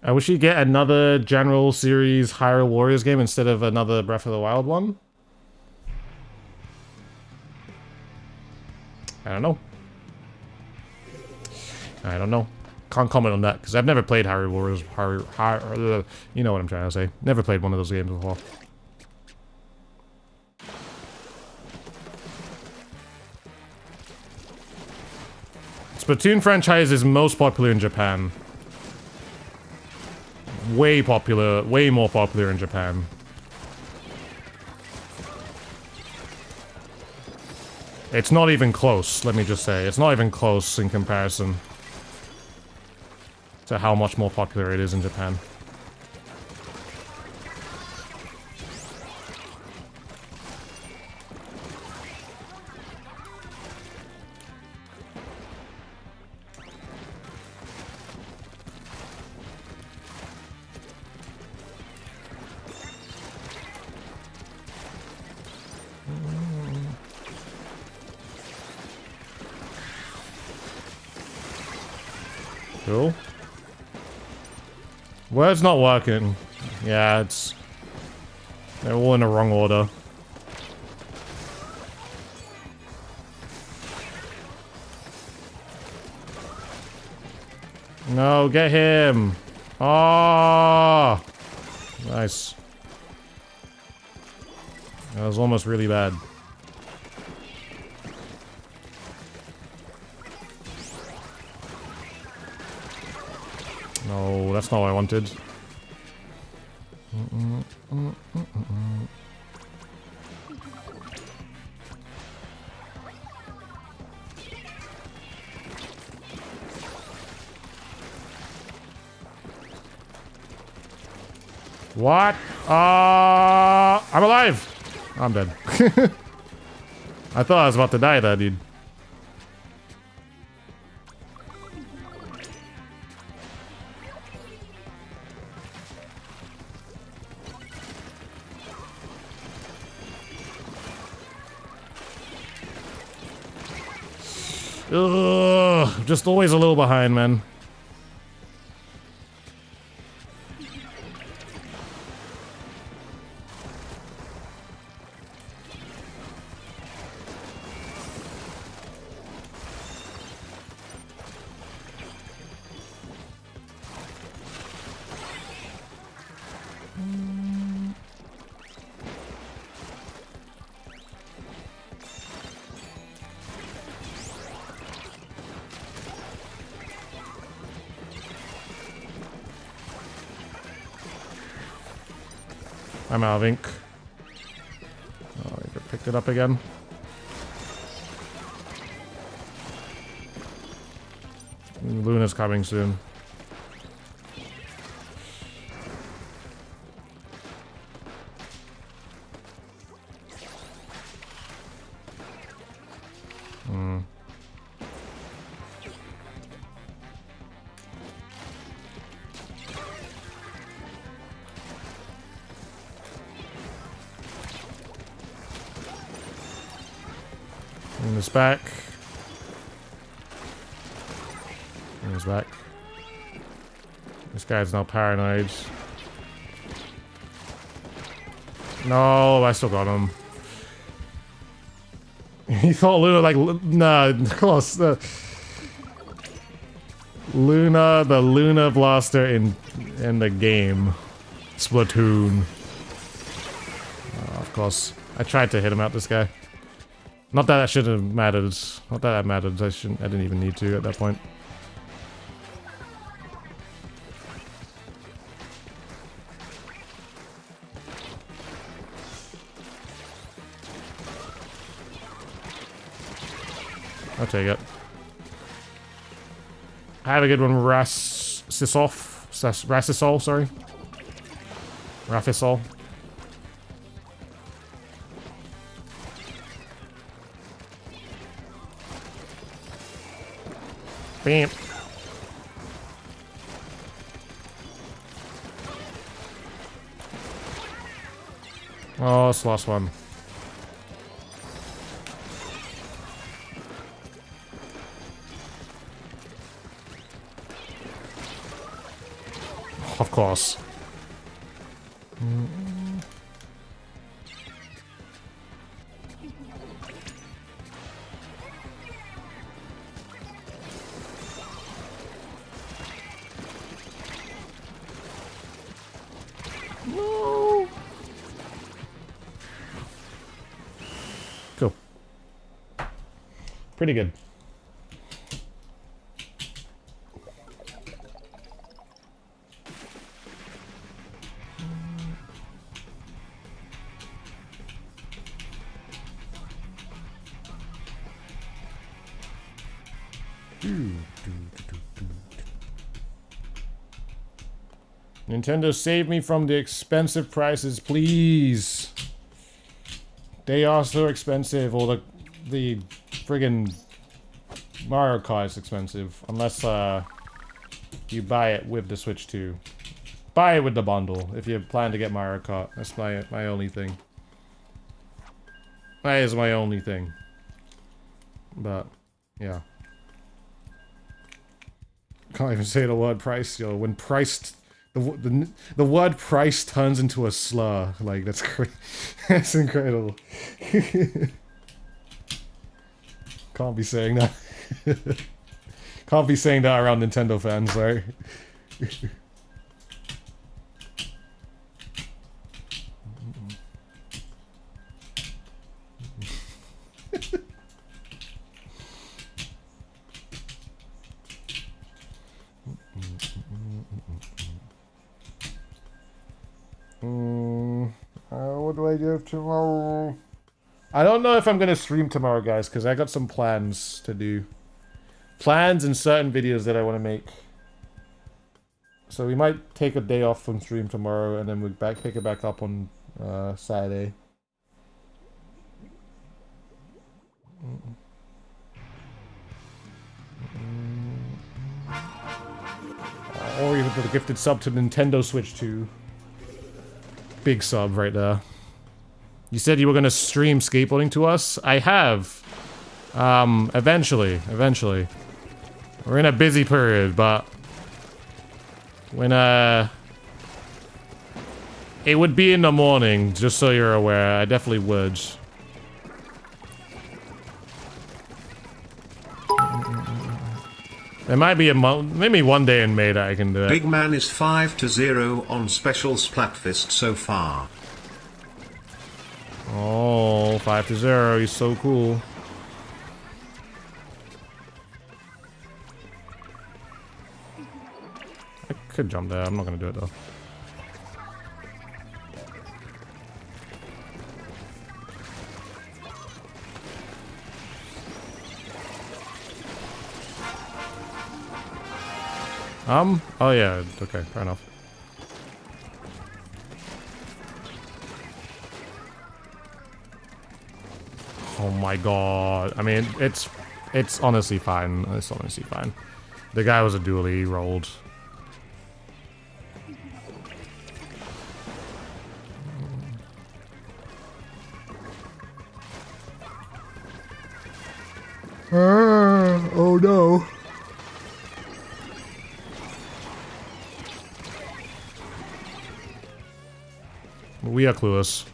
I wish you'd get another general series Hyrule Warriors game instead of another Breath of the Wild one. I don't know. I don't know. Can't comment on that because I've never played Hyrule Warriors. You know what I'm trying to say. Never played one of those games before. Splatoon franchise is most popular in Japan. Way popular, way more popular in Japan. It's not even close, let me just say. It's not even close in comparison to how much more popular it is in Japan. Cool. Word's not working. Yeah, it's... They're all in the wrong order. No, get him! Oh, nice. That was almost really bad. No, that's not what I wanted. What? I'm alive! I'm dead. I thought I was about to die there, dude. Ugh, just always a little behind, man. I'm out of ink. Oh, I picked it up again. Luna's coming soon. Bring this back. Bring this back. This guy's now paranoid. No, I still got him. He thought Luna like nah, close. The Luna blaster in the game, Splatoon. Of course, I tried to hit him out. This guy. Not that should have mattered. Not that that mattered. I didn't even need to at that point. I'll take it. Have a good one, Rasisol, sorry. Rafisol. Bam. Oh, it's the last one. Of course. No. Cool. Pretty good. Nintendo, save me from the expensive prices, please. They are so expensive, or the friggin' Mario Kart is expensive, unless you buy it with the Switch 2. Buy it with the bundle if you plan to get Mario Kart. That's my only thing. That is my only thing. But yeah. Can't even say the word price, yo. When priced, the word price turns into a slur. Like that's that's incredible. Can't be saying that. Can't be saying that around Nintendo fans, right? What do I do tomorrow? I don't know if I'm gonna stream tomorrow, guys, because I got some plans to do. Plans and certain videos that I want to make. So we might take a day off from stream tomorrow, and then we'll pick it back up on Saturday. Or even the gifted sub to Nintendo Switch 2. Big sub right there. You said you were gonna stream skateboarding to us? I have. Eventually. We're in a busy period, but when it would be in the morning, just so you're aware. I definitely would. There might be a month, maybe one day in May that I can do it. Big Man is 5-0 on special Splatfist so far. Oh, 5-0, he's so cool. I could jump there, I'm not gonna do it though. Oh yeah, okay, fair enough. Oh my god. I mean, it's honestly fine. It's honestly fine. The guy was a dually, he rolled. Oh no. We are clueless.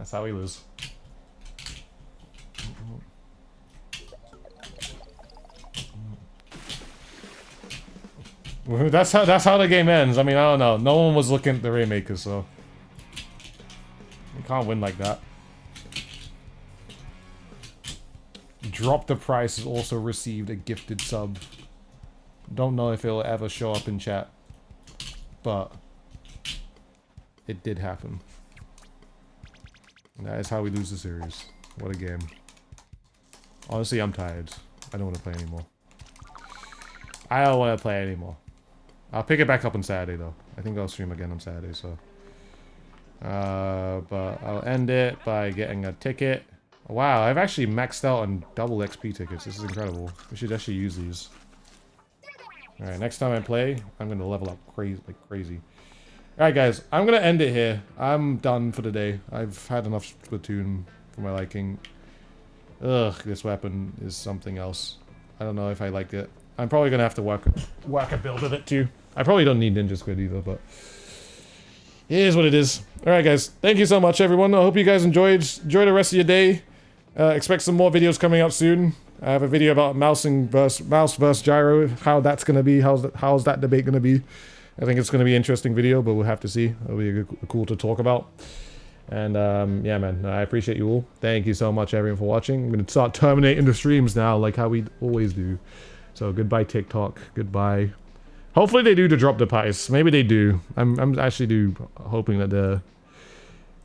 That's how we lose. That's how the game ends. I mean, I don't know. No one was looking at the Rainmaker, so you can't win like that. Drop the price has also received a gifted sub. Don't know if it'll ever show up in chat, but it did happen. And that is how we lose the series. What a game. Honestly, I'm tired. I don't want to play anymore. I don't want to play anymore. I'll pick it back up on Saturday, though. I think I'll stream again on Saturday, so... but I'll end it by getting a ticket. Wow, I've actually maxed out on double XP tickets. This is incredible. We should actually use these. Alright, next time I play, I'm gonna level up like crazy. Alright guys, I'm gonna end it here. I'm done for the day. I've had enough Splatoon for my liking. Ugh, this weapon is something else. I don't know if I like it. I'm probably gonna have to work a build with it too. I probably don't need Ninja Squid either, but it is what it is. Alright guys, thank you so much everyone. I hope you guys enjoyed. Enjoy the rest of your day. Expect some more videos coming out soon. I have a video about mouse versus gyro, how that's gonna be, how's that debate gonna be. I think it's gonna be an interesting video, but we'll have to see. It'll be cool to talk about. And yeah man, I appreciate you all. Thank you so much everyone for watching. I'm gonna start terminating the streams now like how we always do. So goodbye TikTok, goodbye. Hopefully they do to drop the price. Maybe they do. I'm actually hoping that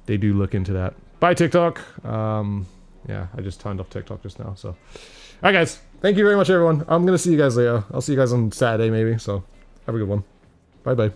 they do look into that. Bye TikTok. Yeah, I just turned off TikTok just now, so. Alright guys, thank you very much everyone. I'm gonna see you guys later. I'll see you guys on Saturday maybe, so have a good one. Bye bye.